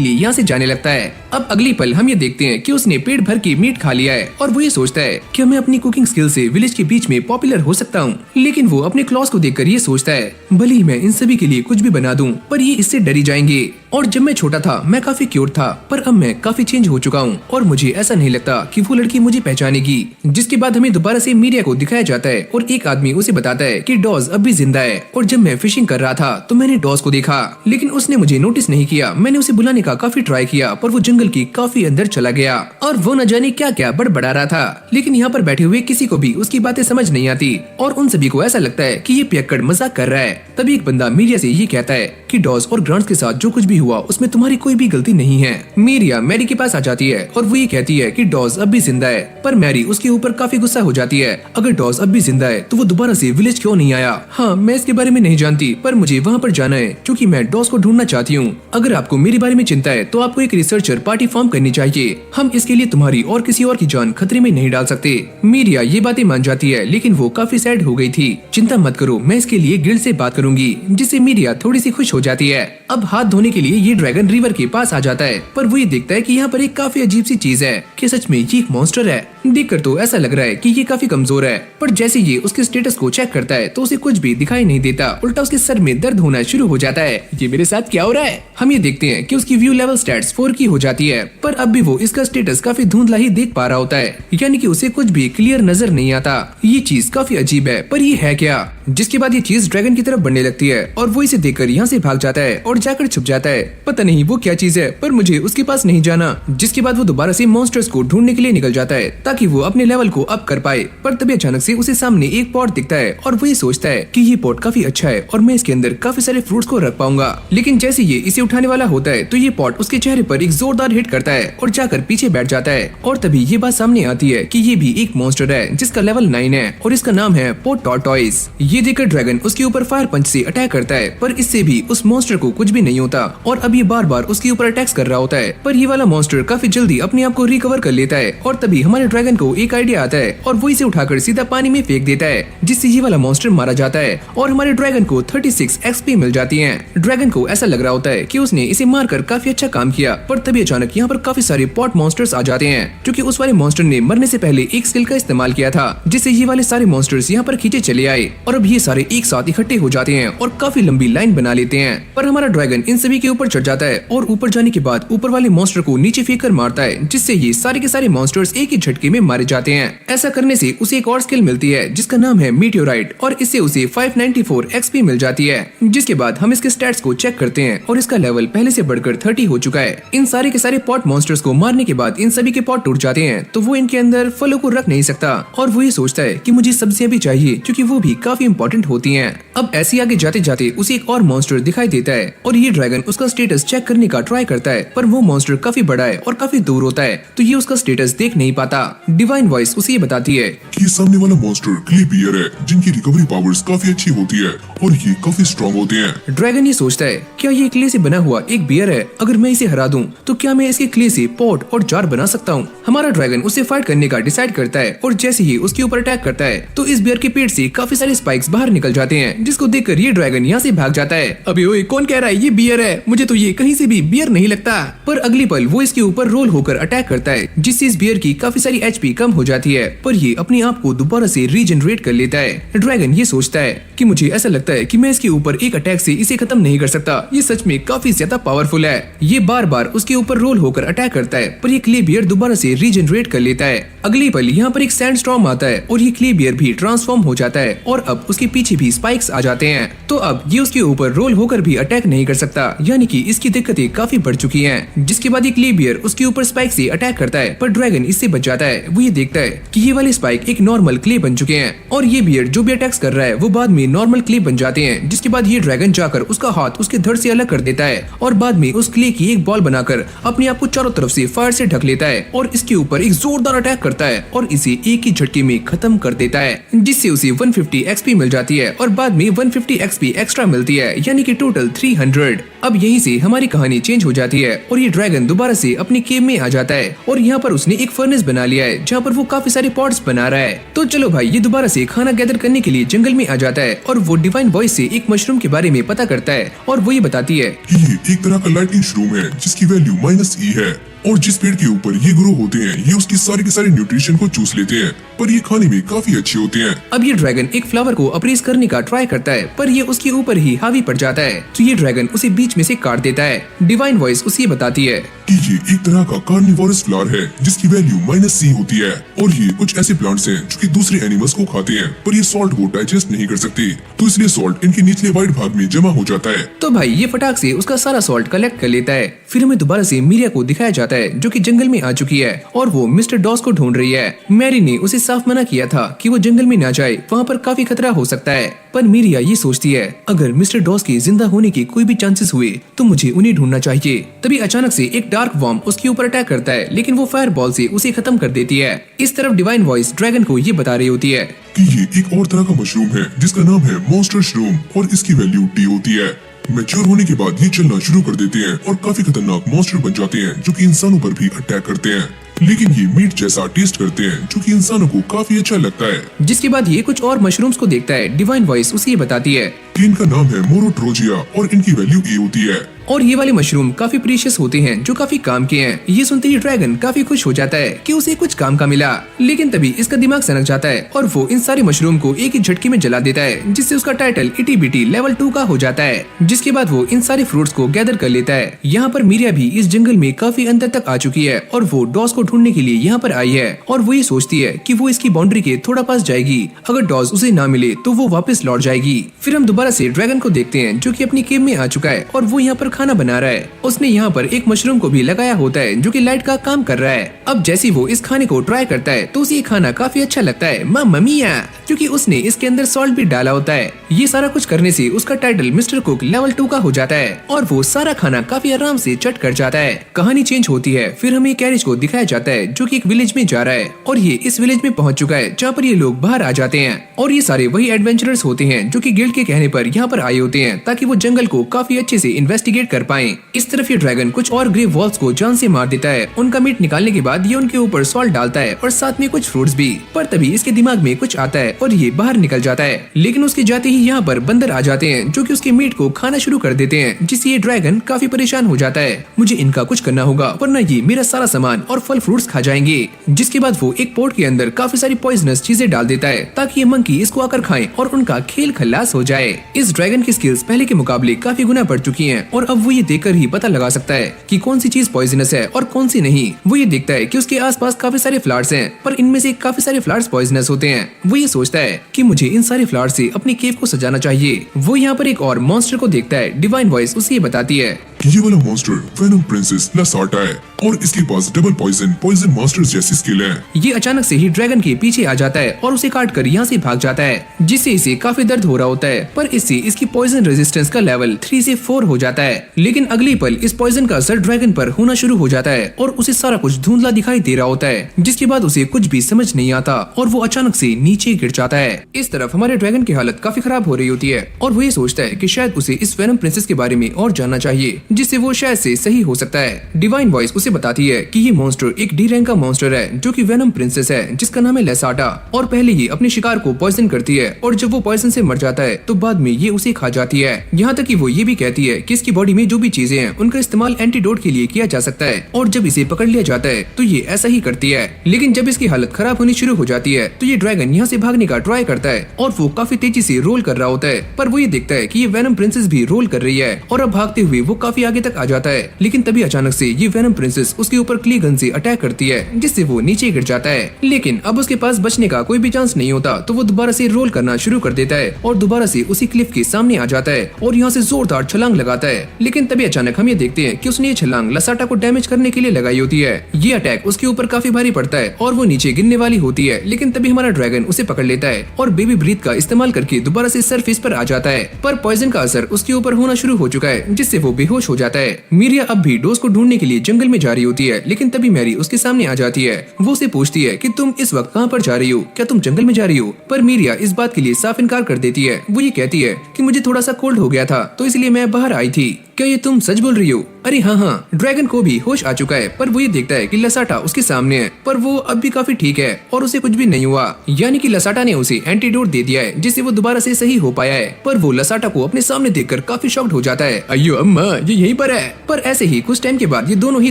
लिए यहाँ से जाने लगता है। अब अगली पल हम ये देखते हैं कि उसने पेट भर के मीट खा लिया है और वो ये सोचता है कि मैं अपनी कुकिंग स्किल से विलेज के बीच में पॉपुलर हो सकता हूँ। लेकिन वो अपने क्लॉज को देखकर ये सोचता है भले ही मैं इन सभी के लिए कुछ भी बना दूं पर ये इससे डरी जाएंगे। और जब मैं छोटा था मैं काफी क्यूट था पर अब मैं काफी चेंज हो चुका हूँ और मुझे ऐसा नहीं लगता कि वो लड़की मुझे पहचानेगी। जिसके बाद हमें दोबारा से मीडिया को दिखाया जाता है और एक आदमी उसे बताता है कि डॉज अब भी जिंदा है और जब मैं फिशिंग कर रहा था तो मैंने डॉज को देखा लेकिन उसने मुझे नोटिस नहीं किया। मैंने उसे बुलाने का काफी ट्राई किया पर वो जंगल की काफी अंदर चला गया और वो न जाने क्या क्या बड़बड़ा रहा था। लेकिन यहाँ पर बैठे हुए किसी को भी उसकी बातें समझ नहीं आती और उन सभी को ऐसा लगता है कि ये पियक्कड़ मजाक कर रहा है। तभी एक बंदा मीडिया से ये कहता है कि डॉज और ग्रांट्स के साथ जो कुछ भी हुआ उसमें तुम्हारी कोई भी गलती नहीं है। मीरिया मैरी के पास आ जाती है और वो ये कहती है कि डॉज अब भी जिंदा है पर मैरी उसके ऊपर काफी गुस्सा हो जाती है। अगर डॉज अब भी जिंदा है तो वो दोबारा से विलेज क्यों नहीं आया? हाँ मैं इसके बारे में नहीं जानती पर मुझे वहाँ पर जाना है क्योंकि मैं डॉज को ढूंढना चाहती हूँ। अगर आपको मेरे बारे में चिंता है तो आपको एक रिसर्चर पार्टी फॉर्म करनी चाहिए। हम इसके लिए तुम्हारी और किसी और की जान खतरे में नहीं डाल सकते। मीरिया ये बातें मान जाती है लेकिन वो काफी सैड हो गई थी। चिंता मत करो मैं इसके लिए गिल्ड से बात करूंगी, जिससे मीरिया थोड़ी सी खुश हो जाती है। अब हाथ धोने के लिए ये ड्रैगन रिवर के पास आ जाता है पर वो ये देखता है कि यहाँ पर एक काफी अजीब सी चीज है कि सच में ये एक मॉन्स्टर है। देखकर तो ऐसा लग रहा है कि ये काफी कमजोर है पर जैसे ये उसके स्टेटस को चेक करता है तो उसे कुछ भी दिखाई नहीं देता, उल्टा उसके सर में दर्द होना शुरू हो जाता है। ये मेरे साथ क्या हो रहा है? हम ये देखते हैं कि उसकी व्यू लेवल स्टैट्स 4 की हो जाती है पर अब भी वो इसका स्टेटस काफी धुंधला ही देख पा रहा होता है, यानी कि उसे कुछ भी क्लियर नजर नहीं आता। ये चीज काफी अजीब है पर ये है क्या? जिसके बाद ये चीज ड्रैगन की तरफ बढ़ने लगती है और वो इसे देखकर यहाँ से भाग जाता है और जाकर छुप जाता है। पता नहीं वो क्या चीज है पर मुझे उसके पास नहीं जाना। जिसके बाद वो दोबारा से मॉन्स्टर्स को ढूंढने के लिए निकल जाता है ताकि वो अपने लेवल को अप कर पाए। पर तभी अचानक से उसे सामने एक पॉट दिखता है और वो ये सोचता है कि ये पॉट काफी अच्छा है और मैं इसके अंदर काफी सारे फ्रूट्स को रख पाऊंगा। लेकिन जैसे ये इसे उठाने वाला होता है तो ये पॉट उसके चेहरे पर एक जोरदार हिट करता है और जाकर पीछे बैठ जाता है। और तभी ये बात सामने आती है कि ये भी एक मॉन्स्टर है जिसका लेवल 9 है और इसका नाम है पोट टॉर्टॉइस। ये देखकर ड्रैगन उसके ऊपर फायर पंच से अटैक करता है पर इससे भी उस मॉन्स्टर को कुछ भी नहीं होता और अब ये बार बार उसके ऊपर अटैक्स कर रहा होता है। पर ये वाला मॉन्स्टर काफी जल्दी अपने आप को रिकवर कर लेता है और तभी हमारे ड्रैगन को एक आइडिया आता है और वो इसे उठाकर सीधा पानी में फेंक देता है, जिससे ये वाला मॉन्स्टर मारा जाता है और हमारे ड्रैगन को 36 XP मिल जाती है। ड्रैगन को ऐसा लग रहा होता है कि उसने इसे मारकर काफी अच्छा काम किया पर तभी अचानक यहाँ पर काफी सारे पॉट मॉन्स्टर्स आ जाते हैं क्योंकि उस वाले मॉन्स्टर ने मरने से पहले एक स्किल का इस्तेमाल किया था, जिससे ये वाले सारे मॉन्स्टर्स यहाँ पर खींचे चले आए और अब ये सारे एक साथ इकट्ठे हो जाते हैं और काफी लंबी लाइन बना लेते हैं। पर हमारा ड्रैगन इन सभी के ऊपर चढ़ जाता है और ऊपर जाने के बाद ऊपर वाले मॉन्स्टर को नीचे फेंक कर मारता है, जिससे ये सारे के सारे मॉन्स्टर्स एक ही झटके में मारे जाते हैं। ऐसा करने से उसे एक और स्किल मिलती है जिसका नाम है मीटियोराइट और इससे उसे 594 XP मिल जाती है। जिसके बाद हम इसके स्टैट्स को चेक करते हैं और इसका लेवल पहले से बढ़कर 30 हो चुका है। इन सारे के सारे पॉट मॉन्स्टर्स को मारने के बाद इन सभी के पॉट टूट जाते हैं तो वो इनके अंदर फलों को रख नहीं सकता और वो ये सोचता है कि मुझे सब्जियां भी चाहिए क्योंकि वो भी काफी इंपॉर्टेंट होती हैं। अब ऐसे आगे जाते जाते उसे एक और मॉन्स्टर दिखाई देता है और ये ड्रैगन उसका स्टेटस चेक करने का ट्राई करता है पर वो मॉन्स्टर काफी बड़ा है और काफी दूर होता है तो ये उसका स्टेटस देख नहीं पाता। डिवाइन वॉइस उसे ये बताती है कि ये सामने वाला मॉन्स्टर क्ले बियर है जिनकी रिकवरी पावर्स काफी अच्छी होती है और ये काफी स्ट्रॉन्ग होते हैं। ड्रैगन ये सोचता है क्या ये क्ले से बना हुआ एक बियर है? अगर मैं इसे हरा दूं तो क्या मैं इसके क्ले से पॉट और जार बना सकता हूँ? हमारा ड्रैगन उसे फाइट करने का डिसाइड करता है और जैसे ही उसके ऊपर अटैक करता है तो इस बियर के पेट से काफी सारे स्पाइक्स स्पाइक्स बाहर निकल जाते हैं, जिसको देखकर ये ड्रैगन यहाँ से भाग जाता है। अबे ओए, कौन कह रहा है ये बियर है? मुझे तो ये कहीं से भी बियर नहीं लगता। पर अगली पल वो इसके ऊपर रोल होकर अटैक करता है, जिससे इस बियर की काफी सारी एचपी कम हो जाती है, पर ये अपने आप को दोबारा से रीजनरेट कर लेता है। ड्रैगन ये सोचता है कि मुझे ऐसा लगता है कि मैं इसके ऊपर एक अटैक से इसे खत्म नहीं कर सकता, ये सच में काफी ज्यादा पावरफुल है। ये बार बार उसके ऊपर रोल होकर अटैक करता है, पर ये क्ले बियर दोबारा से रीजनरेट कर लेता है। अगली पल यहाँ पर एक सैंडस्टॉर्म आता है और ये क्ले बियर भी ट्रांसफॉर्म हो जाता है और अब उसके पीछे भी स्पाइक्स आ जाते हैं। तो अब ये उसके ऊपर रोल होकर भी अटैक नहीं कर सकता, यानी कि इसकी दिक्कतें काफी बढ़ चुकी हैं। जिसके बाद ये क्ले बियर उसके ऊपर स्पाइक से अटैक करता है, पर ड्रैगन इससे बच जाता है। वो ये देखता है कि ये वाले स्पाइक एक नॉर्मल क्ले बन चुके हैं और ये बियर जो भी अटैक्स कर रहा है वो बाद में नॉर्मल क्ले बन जाते हैं। जिसके बाद ये ड्रैगन जाकर उसका हाथ उसके धड़ से अलग कर देता है और बाद में उस क्ले की एक बॉल बनाकर अपने आप को चारों तरफ से फायर से ढक लेता है और इसके ऊपर एक जोरदार अटैक करता है और इसे एक ही झटके में खत्म कर देता है, जिससे उसे 150 एक्सपी मिल जाती है और बाद में 150 एक्सपी एक्स्ट्रा मिलती है, यानी कि टोटल 300। अब यहीं से हमारी कहानी चेंज हो जाती है और ये ड्रैगन दोबारा से अपनी केव में आ जाता है और यहाँ पर उसने एक फर्नेस बना लिया है जहाँ पर वो काफी सारे पॉट्स बना रहा है। तो चलो भाई, ये दोबारा से खाना गैदर करने के लिए जंगल में आ जाता है और वो डिवाइन वॉइस से एक मशरूम के बारे में पता करता है और वो ये बताती है कि ये एक तरह का लाइटनिंग शरूम है जिसकी वैल्यू -E है और जिस पेड़ के ऊपर ये ग्रो होते हैं ये उसकी सारे के सारे न्यूट्रिशन को चूस लेते हैं, पर ये खाने में काफी अच्छे होते हैं। अब ये ड्रैगन एक फ्लावर को अप्रेस करने का ट्राई करता है, पर ये उसके ऊपर ही हावी पड़ जाता है, तो ये ड्रैगन उसे बीच में से काट देता है। डिवाइन वॉइस उसे बताती है कि ये एक तरह का कार्निवोरस फ्लावर है जिसकी वैल्यू -C होती है और ये कुछ ऐसे प्लांट्स हैं जो कि दूसरे एनिमल्स को खाते हैं, पर ये सॉल्ट को डाइजेस्ट नहीं कर सकते, तो इसलिए सॉल्ट इनके निचले वाइट भाग में जमा हो जाता है। तो भाई ये फटाक से उसका सारा सॉल्ट कलेक्ट कर लेता है। फिर हमें दोबारा से मीरिया को दिखाया जाता है जो कि जंगल में आ चुकी है और वो मिस्टर डॉस को ढूंढ रही है। मैरी ने उसे साफ मना किया था कि वो जंगल में ना जाए, वहाँ पर काफी खतरा हो सकता है, पर मीरिया ये सोचती है अगर मिस्टर डॉस के जिंदा होने के कोई भी चांसेस हुए तो मुझे उन्हें ढूंढना चाहिए। तभी अचानक से एक डार्क वॉर्म उसके ऊपर अटैक करता है, लेकिन वो फायर बॉल से उसे खत्म कर देती है। इस तरफ डिवाइन वॉइस ड्रैगन को ये बता रही होती है कि ये एक और तरह का मशरूम है जिसका नाम है मॉन्स्टर शरूम और इसकी वैल्यू T होती है। मैच्योर होने के बाद ये चलना शुरू कर देते हैं और काफी खतरनाक मॉन्स्टर बन जाते हैं जो कि इंसानों पर भी अटैक करते हैं, लेकिन ये मीट जैसा टेस्ट करते हैं जो कि इंसानों को काफी अच्छा लगता है। जिसके बाद ये कुछ और मशरूम्स को देखता है। डिवाइन वॉइस उसे ये बताती है कि इनका नाम है मोरोट्रोजिया और इनकी वैल्यू E होती है और ये वाले मशरूम काफी प्रीशियस होते हैं जो काफी काम के हैं। ये सुनते ही ड्रैगन काफी खुश हो जाता है कि उसे कुछ काम का मिला, लेकिन तभी इसका दिमाग सनक जाता है और वो इन सारे मशरूम को एक ही झटके में जला देता है, जिससे उसका टाइटल इटी बिटी लेवल 2 का हो जाता है। जिसके बाद वो इन सारे फ्रूट्स को गैदर कर लेता है। यहाँ पर मीरिया भी इस जंगल में काफी अंदर तक आ चुकी है और वो डॉस को ढूंढने के लिए यहाँ पर आई है और वो ये सोचती है कि वो इसकी बाउंड्री के थोड़ा पास जाएगी। अगर डॉस उसे ना मिले तो वो वापस लौट जाएगी। फिर हम दोबारा से ड्रैगन को देखते हैं जो कि अपनी केव में आ चुका है और वो यहाँ पर खाना बना रहा है। उसने यहाँ पर एक मशरूम को भी लगाया होता है जो कि लाइट का काम कर रहा है। अब जैसे वो इस खाने को ट्राई करता है तो उसे ये खाना काफी अच्छा लगता है, मम्मा मिया, क्योंकि उसने इसके अंदर सॉल्ट भी डाला होता है। ये सारा कुछ करने से उसका टाइटल मिस्टर कुक लेवल 2 का हो जाता है और वो सारा खाना काफी आराम से चट कर जाता है। कहानी चेंज होती है। फिर हमें कैरेज को दिखाया जाता है जो कि एक विलेज में जा रहा है और ये इस विलेज में पहुंच चुका है जहाँ पर ये लोग बाहर आ जाते हैं और ये सारे वही एडवेंचरर्स होते हैं जो कि गिल्ड के कहने पर यहाँ पर आए होते हैं ताकि वो जंगल को काफी अच्छे से इन्वेस्टिगेट कर पाएं। इस तरफ ये ड्रैगन कुछ और ग्रेव वॉल्स को जान से मार देता है। उनका मीट निकालने के बाद ये उनके ऊपर सॉल्ट डालता है और साथ में कुछ फ्रूट्स भी, पर तभी इसके दिमाग में कुछ आता है और ये बाहर निकल जाता है। लेकिन उसके जाते ही यहाँ पर बंदर आ जाते हैं जो कि उसके मीट को खाना शुरू कर देते हैं, जिससे ये ड्रैगन काफी परेशान हो जाता है। मुझे इनका कुछ करना होगा वरना ये मेरा सारा सामान और फल फ्रूट्स खा जाएंगे। जिसके बाद वो एक पोट के अंदर काफी सारी पॉइजनस चीजें डाल देता है ताकि ये मंकी इसको आकर खाएं और उनका खेल खल्लास हो जाए। इस ड्रैगन की स्किल्स पहले के मुकाबले काफी गुना बढ़ चुकी हैं और अब वो ये देखकर ही पता लगा सकता है कि कौन सी चीज पॉइजनस है और कौन सी नहीं। वो ये देखता है कि उसके आसपास काफी सारे फ्लावर्स हैं, पर इनमें से काफी सारे फ्लावर्स पॉइजनस होते हैं। वो ये सोचता है कि मुझे इन सारे फ्लावर्स से अपनी केव को सजाना चाहिए। वो यहाँ पर एक और मॉन्स्टर को देखता है। डिवाइन वॉइस उसे ये बताती है कि ये वाला मॉन्स्टर वेनम प्रिंसेस लासार्टा है और इसके पास डबल पॉइजन मास्टर जैसी स्किल है। ये अचानक से ही ड्रैगन के पीछे आ जाता है और उसे काट कर यहाँ से भाग जाता है, जिससे इसे काफी दर्द हो रहा होता है, पर इससे इसकी पॉइजन रेजिस्टेंस का लेवल 3 से 4 हो जाता है। लेकिन अगली पल इस पॉइजन का असर ड्रैगन पर होना शुरू हो जाता है और उसे सारा कुछ धुंधला दिखाई दे रहा होता है, जिसके बाद उसे कुछ भी समझ नहीं आता और वो अचानक से नीचे गिर जाता है। इस तरफ हमारे ड्रैगन की हालत काफी खराब हो रही होती है और वो ये सोचता है कि शायद उसे इस वेनम प्रिंसेस के बारे में और जानना चाहिए, जिससे वो शायद से सही हो सकता है। डिवाइन वॉइस उसे बताती है कि ये मॉन्स्टर एक डी रैंक का मॉन्स्टर है जो कि वेनम प्रिंसेस है, जिसका नाम है लेसाटा, और पहले ही अपने शिकार को पॉइजन करती है और जब वो पॉइजन से मर जाता है तो बाद में ये उसे खा जाती है। यहाँ तक कि वो ये भी कहती है कि इसकी बॉडी में जो भी चीजें हैं उनका इस्तेमाल एंटीडोट के लिए किया जा सकता है, और जब इसे पकड़ लिया जाता है तो ये ऐसा ही करती है। लेकिन जब इसकी हालत खराब होनी शुरू हो जाती है तो ये ड्रैगन यहाँ से भागने का ट्राई करता है और वो काफी तेजी से रोल कर रहा होता है, पर वो ये देखता है कि ये वेनम प्रिंसेस भी रोल कर रही है और अब भागते हुए वो काफी आगे तक आ जाता है। लेकिन तभी अचानक से ये वेनम प्रिंसेस उसके ऊपर क्ली गन से अटैक करती है, जिससे वो नीचे गिर जाता है। लेकिन अब उसके पास बचने का कोई भी चांस नहीं होता, तो वो दोबारा से रोल करना शुरू कर देता है और दोबारा से उसी क्लिफ के सामने आ जाता है और यहाँ से जोरदार छलांग लगाता है। लेकिन तभी अचानक हम ये देखते हैं कि उसने ये छलांग लसाटा को डैमेज करने के लिए लगाई होती है। ये अटैक उसके ऊपर काफी भारी पड़ता है और वो नीचे गिरने वाली होती है, लेकिन तभी हमारा ड्रैगन उसे पकड़ लेता है और बेबी ब्रीथ का इस्तेमाल करके दोबारा से सरफेस पर आ जाता है। पर पॉइजन का असर उसके ऊपर होना शुरू हो चुका है, जिससे वो बेहोश हो जाता है। मीरिया अब भी डोज को ढूंढने के लिए जंगल में जा रही होती है, लेकिन तभी मैरी उसके सामने आ जाती है। वो उसे पूछती है कि तुम इस वक्त कहाँ पर जा रही हो, क्या तुम जंगल में जा रही हो? पर मीरिया इस बात के लिए साफ इनकार कर देती है। वो ये कहती है कि मुझे थोड़ा सा कोल्ड हो गया था तो इसलिए मैं बाहर आई थी। क्या ये तुम सच बोल रही हो? अरे हाँ, ड्रैगन को भी होश आ चुका है, पर वो ये देखता है कि लसाटा उसके सामने है, पर वो अब भी काफी ठीक है और उसे कुछ भी नहीं हुआ। यानी कि लसाटा ने उसे एंटीडोट दे दिया है, जिससे वो दोबारा से सही हो पाया है। पर वो लसाटा को अपने सामने देखकर काफी शॉक्ड हो जाता है। अयो अम्मा, ये यहीं पर है। पर ऐसे ही कुछ टाइम के बाद ये दोनों ही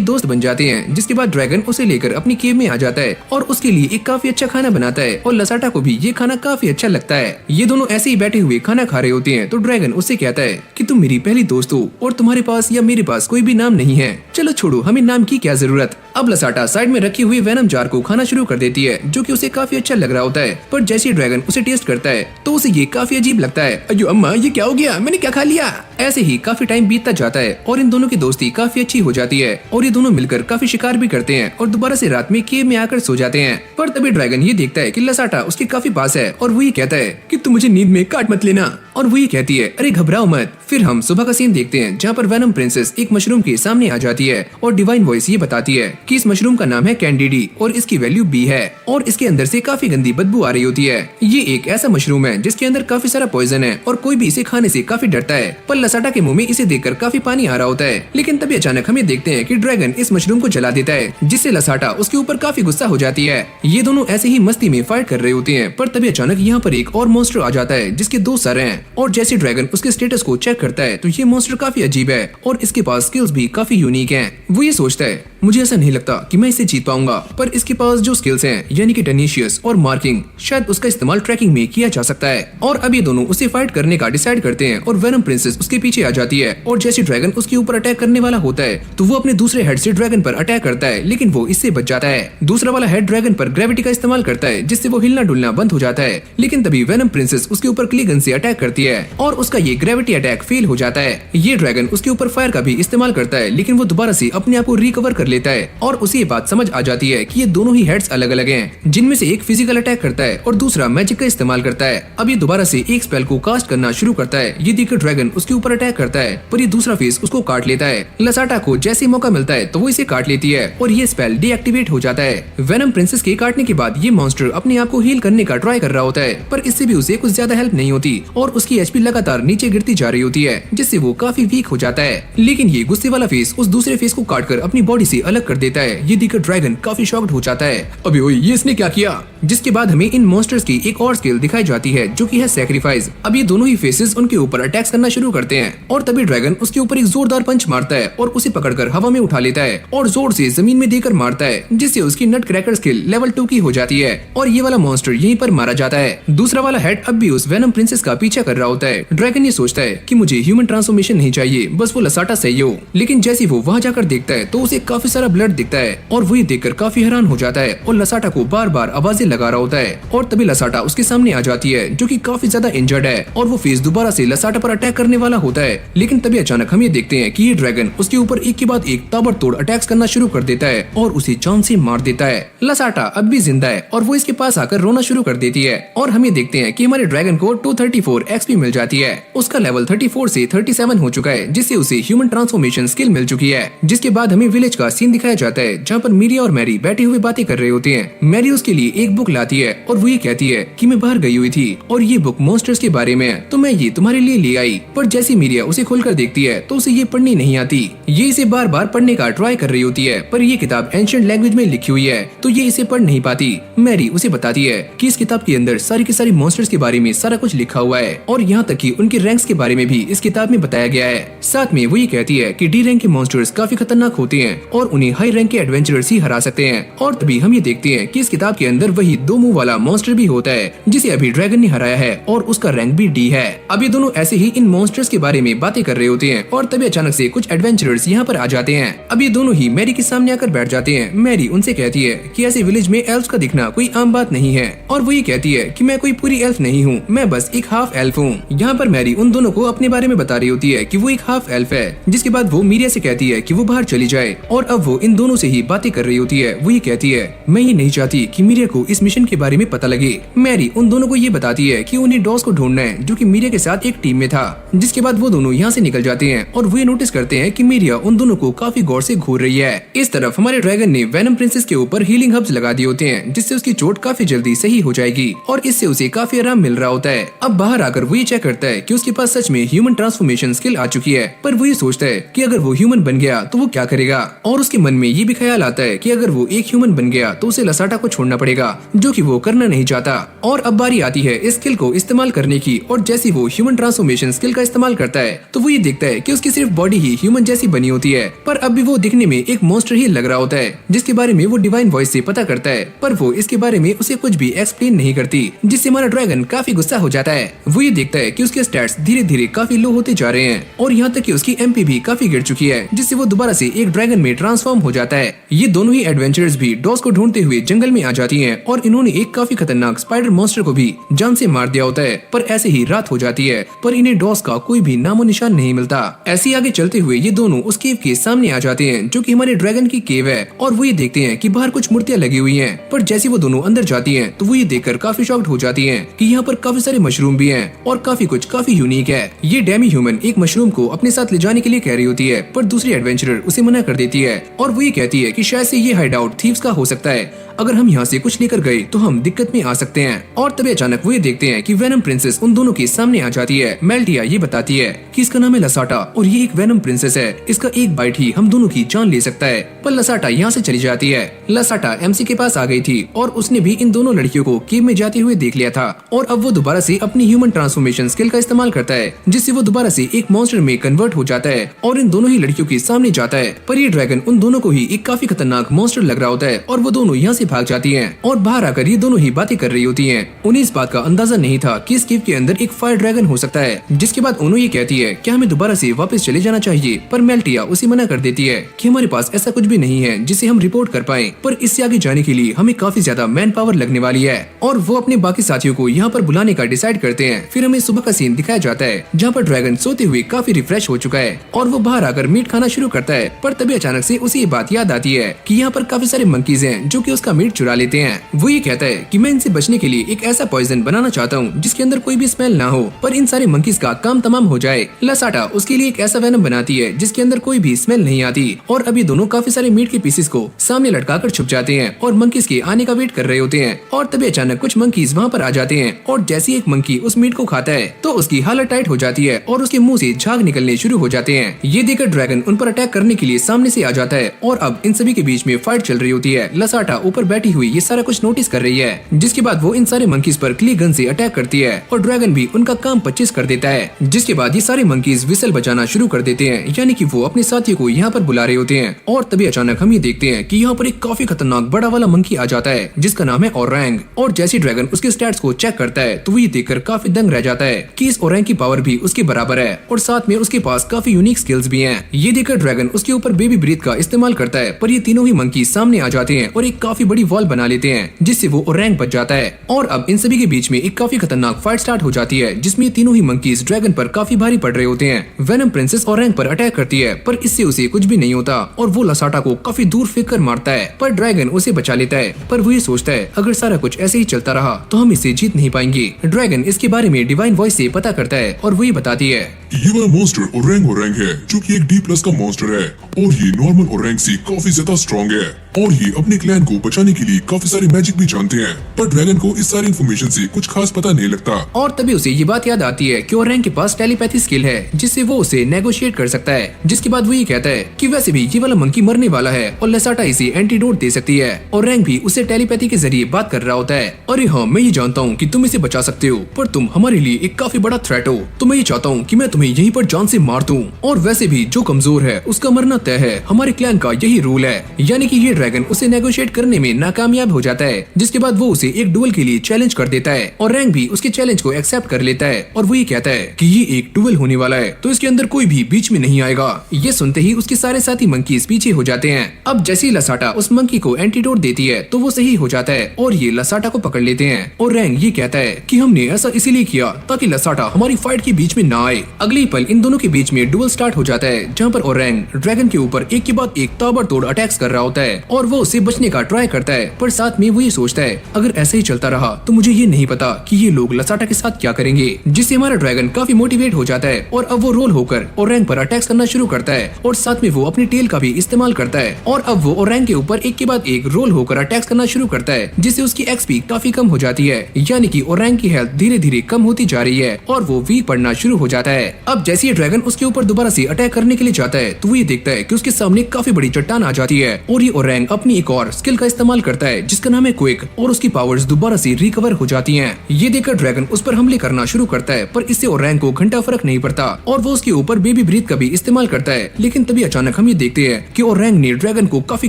दोस्त बन जाते हैं, जिसके बाद ड्रैगन उसे लेकर अपनी केव में आ जाता है और उसके लिए एक काफी अच्छा खाना बनाता है और लसाटा को भी ये खाना काफी अच्छा लगता है। ये दोनों ऐसे ही बैठे हुए खाना खा रहे होते हैं तो ड्रैगन उससे कहता है कि तुम मेरी पहली दोस्त हो और तुम्हारे पास या मेरे पास कोई भी नाम नहीं है। चलो छोड़ो, हमें नाम की क्या जरूरत। अब लसाटा साइड में रखी हुई वेनम जार को खाना शुरू कर देती है, जो कि उसे काफी अच्छा लग रहा होता है। पर जैसे ड्रैगन उसे टेस्ट करता है तो उसे ये काफी अजीब लगता है। अयो अम्मा, ये क्या हो गया? मैंने क्या खा लिया? ऐसे ही काफी टाइम बीतता जाता है और इन दोनों की दोस्ती काफी अच्छी हो जाती है और ये दोनों मिलकर काफी शिकार भी करते हैं और दोबारा से रात में केव में आकर सो जाते हैं। पर तभी ड्रैगन ये देखता है कि लसाटा उसके काफी पास है और वो ये कहता है कि तुम मुझे नींद में काट मत लेना, और वो ये कहती है अरे घबराओ मत। फिर हम सुबह का सीन देखते हैं जहाँ पर वेनम प्रिंसेस एक मशरूम के सामने आ जाती है और डिवाइन वॉइस ये बताती है कि इस मशरूम का नाम है कैंडिडी और इसकी वैल्यू B है और इसके अंदर से काफी गंदी बदबू आ रही होती है। ये एक ऐसा मशरूम है जिसके अंदर काफी सारा पॉइजन है और कोई भी इसे खाने से काफी डरता है। पर लसाटा के मुंह में इसे देखकर काफी पानी आ रहा होता है। लेकिन तभी अचानक हम ये देखते हैं कि ड्रैगन इस मशरूम को जला देता है, जिससे लसाटा उसके ऊपर काफी गुस्सा हो जाती है। ये दोनों ऐसे ही मस्ती में फाइट कर रहे होते हैं, पर तभी अचानक यहाँ पर एक और मॉन्स्टर आ जाता है जिसके 2 सर हैं और जैसे ड्रैगन उसके स्टेटस को चेक करता है तो ये मॉन्स्टर काफी अजीब है और इसके पास स्किल्स भी काफी यूनिक हैं। वो ये सोचता है मुझे ऐसा नहीं लगता कि मैं इसे जीत पाऊंगा, पर इसके पास जो स्किल्स हैं यानी कि टेनिशियस और मार्किंग, शायद उसका इस्तेमाल ट्रैकिंग में किया जा सकता है। और अब ये दोनों उसे फाइट करने का डिसाइड करते हैं और वेनम प्रिंसेस उसके पीछे आ जाती है और जैसे ड्रैगन उसके ऊपर अटैक करने वाला होता है तो वो अपने दूसरे हेड से ड्रैगन पर अटैक करता है, लेकिन वो इससे बच जाता है। दूसरा वाला हेड ड्रैगन पर ग्रेविटी का इस्तेमाल करता है, जिससे वो हिलना डुलना बंद हो जाता है। लेकिन तभी वेनम प्रिंसेस उसके ऊपर क्ली गन से अटैक करती है और उसका ये ग्रेविटी अटैक फेल हो जाता है। ये ड्रैगन उसके ऊपर फायर का भी इस्तेमाल करता है, लेकिन वो दोबारा से अपने आप को रिकवर कर लेता है और उसे ये बात समझ आ जाती है कि ये दोनों ही हेड्स अलग अलग हैं, जिनमें से एक फिजिकल अटैक करता है और दूसरा मैजिक का इस्तेमाल करता है। अब ये दोबारा से एक स्पेल को कास्ट करना शुरू करता है। ये देखकर ड्रैगन उसके ऊपर अटैक करता है, पर ये दूसरा फेस उसको काट लेता है। लसाटा को जैसे ही मौका मिलता है तो वो इसे काट लेती है और ये स्पेल डीएक्टिवेट हो जाता है। वेनम प्रिंसेस के काटने के बाद ये मॉन्स्टर अपने आप को हील करने का ट्राई कर रहा होता है, पर इससे भी उसे कुछ ज्यादा हेल्प नहीं होती और उसकी एचपी लगातार नीचे गिरती जा रही होती है, जिससे वो काफी वीक हो जाता है। लेकिन ये गुस्से वाला फेस उस दूसरे फेस को काटकर अपनी बॉडी से अलग कर देता है। ये देखकर ड्रैगन काफी शॉक्ड हो जाता है। अबे ओए, ये इसने क्या किया? जिसके बाद हमें इन मॉन्स्टर्स की एक और स्किल दिखाई जाती है जो कि है सैक्रिफाइस। अब ये दोनों ही फेसेस उनके ऊपर अटैक्स करना शुरू करते हैं और तभी ड्रैगन उसके ऊपर एक जोरदार पंच मारता है और उसे पकड़कर हवा में उठा लेता है और जोर से जमीन में देकर मारता है, जिससे उसकी नट क्रैकर स्किल लेवल 2 की हो जाती है और ये वाला मॉन्स्टर यहीं पर मारा जाता है। दूसरा वाला हेड अब भी उस वेनम प्रिंसेस का पीछा कर रहा होता है। ड्रैगन ये सोचता है कि मुझे ह्यूमन ट्रांसफॉर्मेशन नहीं चाहिए, बस वो लसाटा सही हो। लेकिन जैसे वो वहाँ जाकर देखता है तो उसे काफी सारा ब्लड दिखता है और वो ये देखकर काफी हैरान हो जाता है और लसाटा को बार बार आवाजें लगा रहा होता है और तभी लसाटा उसके सामने आ जाती है, जो कि काफी ज्यादा इंजर्ड है और वो फेस दोबारा से लसाटा पर अटैक करने वाला होता है। लेकिन तभी अचानक हम ये देखते हैं कि ये ड्रैगन उसके ऊपर एक के बाद एक ताबड़तोड़ अटैक्स करना शुरू कर देता है और उसे जान से मार देता है। लसाटा अब भी जिंदा है और वो इसके पास आकर रोना शुरू कर देती है और हम ये देखते हैं कि हमारे ड्रैगन को 234 एक्सपी मिल जाती है। उसका लेवल 34 से 37 हो चुका है, जिससे उसे ह्यूमन ट्रांसफॉर्मेशन स्किल मिल चुकी है। जिसके बाद हमें विलेज का सीन दिखाया जाता है जहाँ पर मीरिया और मैरी बैठे हुए बातें कर रहे होते हैं। मैरी उसके लिए एक बुक लाती है और वो ये कहती है कि मैं बाहर गई हुई थी और ये बुक मॉन्स्टर्स के बारे में है, तो मैं ये तुम्हारे लिए ले आई। पर जैसी मीरिया उसे खोलकर देखती है तो उसे ये पढ़नी नहीं आती। ये इसे बार बार पढ़ने का ट्राई कर रही होती है, पर ये किताब एंशिएंट लैंग्वेज में लिखी हुई है तो ये इसे पढ़ नहीं पाती। मैरी उसे बताती है कि इस किताब के अंदर सारी के सारी मॉन्स्टर्स के बारे में सारा कुछ लिखा हुआ है और यहाँ तक कि उनके रैंक्स के बारे में भी इस किताब में बताया गया है। साथ में वो ये कहती है कि डी रैंक के मॉन्स्टर्स काफी खतरनाक होते हैं और उन्हें हाई रैंक के एडवेंचरर्स ही हरा सकते हैं। और तभी हम ये देखते हैं कि इस किताब के अंदर वही 2 मुंह वाला मॉन्स्टर भी होता है जिसे अभी ड्रैगन ने हराया है और उसका रैंक भी डी है। अब ये दोनों ऐसे ही इन मॉन्स्टर्स के बारे में बातें कर रहे होते हैं और तभी अचानक से कुछ एडवेंचरर्स यहाँ पर आ जाते हैं। अब ये दोनों ही मैरी के सामने आकर बैठ जाते हैं। मैरी उनसे कहती है कि ऐसे विलेज में एल्फ्स का दिखना कोई आम बात नहीं है और वो ये कहती है कि मैं कोई पूरी एल्फ नहीं हूँ, मैं बस एक हाफ एल्फ हूँ। यहाँ पर मैरी उन दोनों को अपने बारे में बता रही होती है कि वो एक हाफ एल्फ है, जिसके बाद वो मीरिया से कहती है कि वो बाहर चली जाए और अब वो इन दोनों से ही बातें कर रही होती है। वो ये कहती है मैं ये नहीं चाहती कि मीरिया को इस मिशन के बारे में पता लगे। मैरी उन दोनों को ये बताती है कि उन्हें डॉस को ढूंढना है जो कि मीरिया के साथ एक टीम में था। जिसके बाद वो दोनों यहाँ से निकल जाते हैं और वो ये नोटिस करते हैं कि मीरिया उन दोनों को काफी गौर से घूर रही है। इस तरफ हमारे ड्रैगन ने वेनम प्रिंसेस के ऊपर हीलिंग हर्ब्स लगा दिए होते हैं जिससे उसकी चोट काफी जल्दी सही हो जाएगी और इससे उसे काफी आराम मिल रहा होता है। अब बाहर आकर वो ये चेक करता है कि उसके पास सच में ह्यूमन ट्रांसफॉर्मेशन स्किल आ चुकी है, पर वो ये सोचता है कि अगर वो ह्यूमन बन गया तो वो क्या करेगा और उसके मन में ये भी ख्याल आता है कि अगर वो एक ह्यूमन बन गया तो उसे लसाटा को छोड़ना पड़ेगा, जो कि वो करना नहीं चाहता। और अब बारी आती है इस स्किल को इस्तेमाल करने की और जैसे वो ह्यूमन ट्रांसफॉर्मेशन स्किल का इस्तेमाल करता है तो वो ये देखता है कि उसकी सिर्फ बॉडी ही ह्यूमन जैसी बनी होती है, पर अब भी वो दिखने में एक मॉन्स्टर ही लग रहा होता है जिसके बारे में वो डिवाइन वॉइस से पता करता है, पर वो इसके बारे में उसे कुछ भी एक्सप्लेन नहीं करती, जिससे हमारा ड्रैगन काफी गुस्सा हो जाता है। वो ये देखता है कि उसके स्टैट्स धीरे धीरे काफी लो होते जा रहे हैं और यहाँ तक कि उसकी एमपी भी काफी गिर चुकी है, जिससे वो दोबारा से एक ड्रैगन में ट्रांसफॉर्म हो जाता है। ये दोनों ही एडवेंचरर्स भी डॉस को ढूंढते हुए जंगल में आ जाती हैं और इन्होंने एक काफी खतरनाक स्पाइडर मॉन्स्टर को भी जान से मार दिया होता है, पर ऐसे ही रात हो जाती है पर इन्हें डॉस का कोई भी नामो निशान नहीं मिलता। ऐसे आगे चलते हुए ये दोनों उस केव के सामने आ जाते हैं जो कि हमारे ड्रैगन की केव है और वो ये देखते हैं कि बाहर कुछ मूर्तियां लगी हुई हैं, पर जैसे वो दोनों अंदर जाती हैं तो वो ये देखकर काफी शॉक्ड हो जाती हैं कि यहाँ पर काफी सारे मशरूम भी हैं और काफी यूनिक है। ये डेमी ह्यूमन एक मशरूम को अपने साथ ले जाने के लिए कह रही होती है, पर दूसरी एडवेंचरर उसे मना कर देती है और वो ये कहती है कि शायद से ये हाइड आउट थीव्स का हो सकता है, अगर हम यहाँ से कुछ लेकर गए तो हम दिक्कत में आ सकते हैं। और तभी अचानक वो ये देखते हैं कि वेनम प्रिंसेस उन दोनों के सामने आ जाती है। मेल्टिया ये बताती है कि इसका नाम है लसाटा और ये एक वेनम प्रिंसेस है, इसका एक बाइट ही हम दोनों की जान ले सकता है। पर लसाटा यहाँ से चली जाती है। लसाटा एमसी के पास आ गई थी और उसने भी इन दोनों लड़कियों को केव में जाते हुए देख लिया था और अब वो दोबारा से अपनी ह्यूमन ट्रांसफॉर्मेशन स्किल का इस्तेमाल करता है, जिससे वो दोबारा से एक मॉन्स्टर में कन्वर्ट हो जाता है और इन दोनों ही लड़कियों के सामने जाता है। पर ये ड्रैगन उन दोनों को ही एक काफी खतरनाक मॉन्स्टर लग रहा होता है और वो दोनों यहाँ से भाग जाती है और बाहर आकर ये दोनों ही बातें कर रही होती हैं। उन्हें इस बात का अंदाजा नहीं था कि इस केव के अंदर एक फायर ड्रैगन हो सकता है, जिसके बाद उन्होंने ये कहती है कि हमें दोबारा से वापस चले जाना चाहिए, पर मेल्टिया उसे मना कर देती है कि हमारे पास ऐसा कुछ भी नहीं है जिसे हम रिपोर्ट कर पाएं, पर इससे आगे जाने के लिए हमें काफी ज्यादा मैन पावर लगने वाली है। और वो अपने बाकी साथियों को यहाँ पर बुलाने का डिसाइड करते हैं। फिर हमें सुबह का सीन दिखाया जाता है जहाँ पर ड्रैगन सोते हुए काफी रिफ्रेश हो चुका है और वो बाहर आकर मीट खाना शुरू करता है, पर तभी अचानक से उसे ये बात याद आती है कि यहाँ पर काफी सारे मंकीज हैं जो कि उसका मीट चुरा लेते हैं। वो ये कहता है कि मैं इनसे बचने के लिए एक ऐसा पॉइजन बनाना चाहता हूँ जिसके अंदर कोई भी स्मेल ना हो, पर इन सारे मंकीज का काम तमाम हो जाए। लसाटा उसके लिए एक ऐसा वेनम बनाती है जिसके अंदर कोई भी स्मेल नहीं आती और अभी दोनों काफी सारे मीट के पीसेस को सामने लटका कर छुप जाते हैं और मंकीज के आने का वेट कर रहे होते हैं। और तभी अचानक कुछ मंकीज वहाँ पर आ जाते हैं और जैसे एक मंकी उस मीट को खाता है तो उसकी हालत टाइट हो जाती है और उसके मुंह से झाग निकलने शुरू हो जाते हैं। ये देखकर ड्रैगन उन पर अटैक करने के लिए सामने से आ जाता है और अब इन सभी के बीच में फाइट चल रही होती है। लसाटा ऊपर बैठी हुई ये सारा कुछ नोटिस कर रही है, जिसके बाद वो इन सारे मंकीज पर क्ली गन से अटैक करती है और ड्रैगन भी उनका काम 25 कर देता है। जिसके बाद ये सारे मंकीज विसल बजाना शुरू कर देते हैं, यानी कि वो अपने साथियों को यहाँ पर बुला रहे होते हैं। और तभी अचानक हम ये देखते हैं कि यहाँ पर एक काफी खतरनाक बड़ा वाला मंकी आ जाता है जिसका नाम है ओरैंग। और जैसे ड्रैगन उसके स्टैट्स को चेक करता है तो वो ये देखकर काफी दंग रह जाता है कि इस ओरैंग की पावर भी उसके बराबर है और साथ में उसके पास काफी यूनिक स्किल्स भी हैं। ये देखकर ड्रैगन उसके ऊपर बेबी ब्रीथ का इस्तेमाल करता है, पर ये तीनों ही मंकी सामने आ जाते हैं और एक काफी बड़ी वॉल बना लेते हैं जिससे वो ओरैंग बच जाता है। और अब इन सभी के बीच में एक काफी खतरनाक फाइट स्टार्ट हो जाती है जिसमें तीनों ही मंकीज ड्रैगन पर काफी भारी पड़ रहे होते हैं। वेनम प्रिंसेस ओरैंग पर अटैक करती है, पर इससे उसे कुछ भी नहीं होता और वो लसाटा को काफी दूर फेंक कर मारता है, पर ड्रैगन उसे बचा लेता है। पर वो ये सोचता है अगर सारा कुछ ऐसे ही चलता रहा तो हम इसे जीत नहीं पाएंगे। ड्रैगन इसके बारे में डिवाइन वॉइस से पता करता है और वो ये बताती है ये वाला मॉन्स्टर ओरंग है जो कि एक D+ का मॉन्स्टर है और ये नॉर्मल ओरंग से काफी ज्यादा स्ट्रॉन्ग है और ये अपने क्लैन को बचाने के लिए काफी सारे मैजिक भी जानते हैं, पर ड्रैगन को इस सारी इन्फॉर्मेशन से कुछ खास पता नहीं लगता। और तभी उसे ये बात याद आती है कि ओरंग के पास टेलीपैथी स्किल है जिससे वो उसे नेगोशिएट कर सकता है, जिसके बाद वो ये कहता है कि वैसे भी ये वाला मंकी मरने वाला है और लसाटा इसे एंटीडोट दे सकती है। ओरंग भी उससे टेलीपैथी के जरिए बात कर रहा होता है। अरे हाँ, मैं ये जानता हूँ कि तुम इसे बचा सकते हो, पर तुम हमारे लिए एक काफी बड़ा थ्रेट हो, तो मैं ये चाहता हूँ कि मैं तुम्हें यहीं पर जान से मार दूं। और वैसे भी जो कमजोर है उसका मरना तय है, हमारे क्लैन का यही रूल है। यानी कि ये ड्रैगन उसे नेगोशिएट करने में नाकामयाब हो जाता है, जिसके बाद वो उसे एक डुएल के लिए चैलेंज कर देता है और रैंक भी उसके चैलेंज को एक्सेप्ट कर लेता है और वो ये कहता है कि ये एक डुएल होने वाला है तो इसके अंदर कोई भी बीच में नहीं आएगा। ये सुनते ही उसके सारे साथी मंकीज पीछे हो जाते हैं। अब जैसे ही लसाटा उस मंकी को एंटीडोट देती है तो वो सही हो जाता है और ये लसाटा को पकड़ लेते हैं और रैंक ये कहता है कि हमने ऐसा इसीलिए किया ताकि लसाटा हमारी फाइट के बीच में ना आए। अगले पल इन दोनों के बीच में डुएल स्टार्ट हो जाता है, जहाँ पर ओरंग ड्रैगन के ऊपर एक के बाद एक ताबड़तोड़ अटैक्स कर रहा होता है और वो उससे बचने का ट्राई करता है, पर साथ में वो ये सोचता है अगर ऐसे ही चलता रहा तो मुझे ये नहीं पता कि ये लोग लसाटा के साथ क्या करेंगे। जिससे हमारा ड्रैगन काफी मोटिवेट हो जाता है और अब वो रोल होकर ओरंग पर अटैक्स करना शुरू करता है और साथ में वो अपनी टेल का भी इस्तेमाल करता है और अब वो ओरंग के ऊपर एक के बाद एक रोल होकर अटैक्स करना शुरू करता है, जिससे उसकी एक्सपी काफी कम हो जाती है। यानी कि ओरंग की हेल्थ धीरे धीरे कम होती जा रही है और वो वीक पड़ना शुरू हो जाता है। अब जैसे ही ड्रैगन उसके ऊपर दोबारा से अटैक करने के लिए जाता है तो वो ये देखता है कि उसके सामने काफी बड़ी चट्टान आ जाती है और ये ओरंग अपनी एक और स्किल का इस्तेमाल करता है जिसका नाम है क्विक और उसकी पावर्स दोबारा से रिकवर हो जाती हैं। ये देखकर ड्रैगन उस पर हमले करना शुरू करता है, पर इससे ओरंग को घंटा फर्क नहीं पड़ता और वो उसके ऊपर बेबी ब्रीथ का भी इस्तेमाल करता है। लेकिन तभी अचानक हम ये देखते हैं कि ओरंग ने ड्रैगन को काफी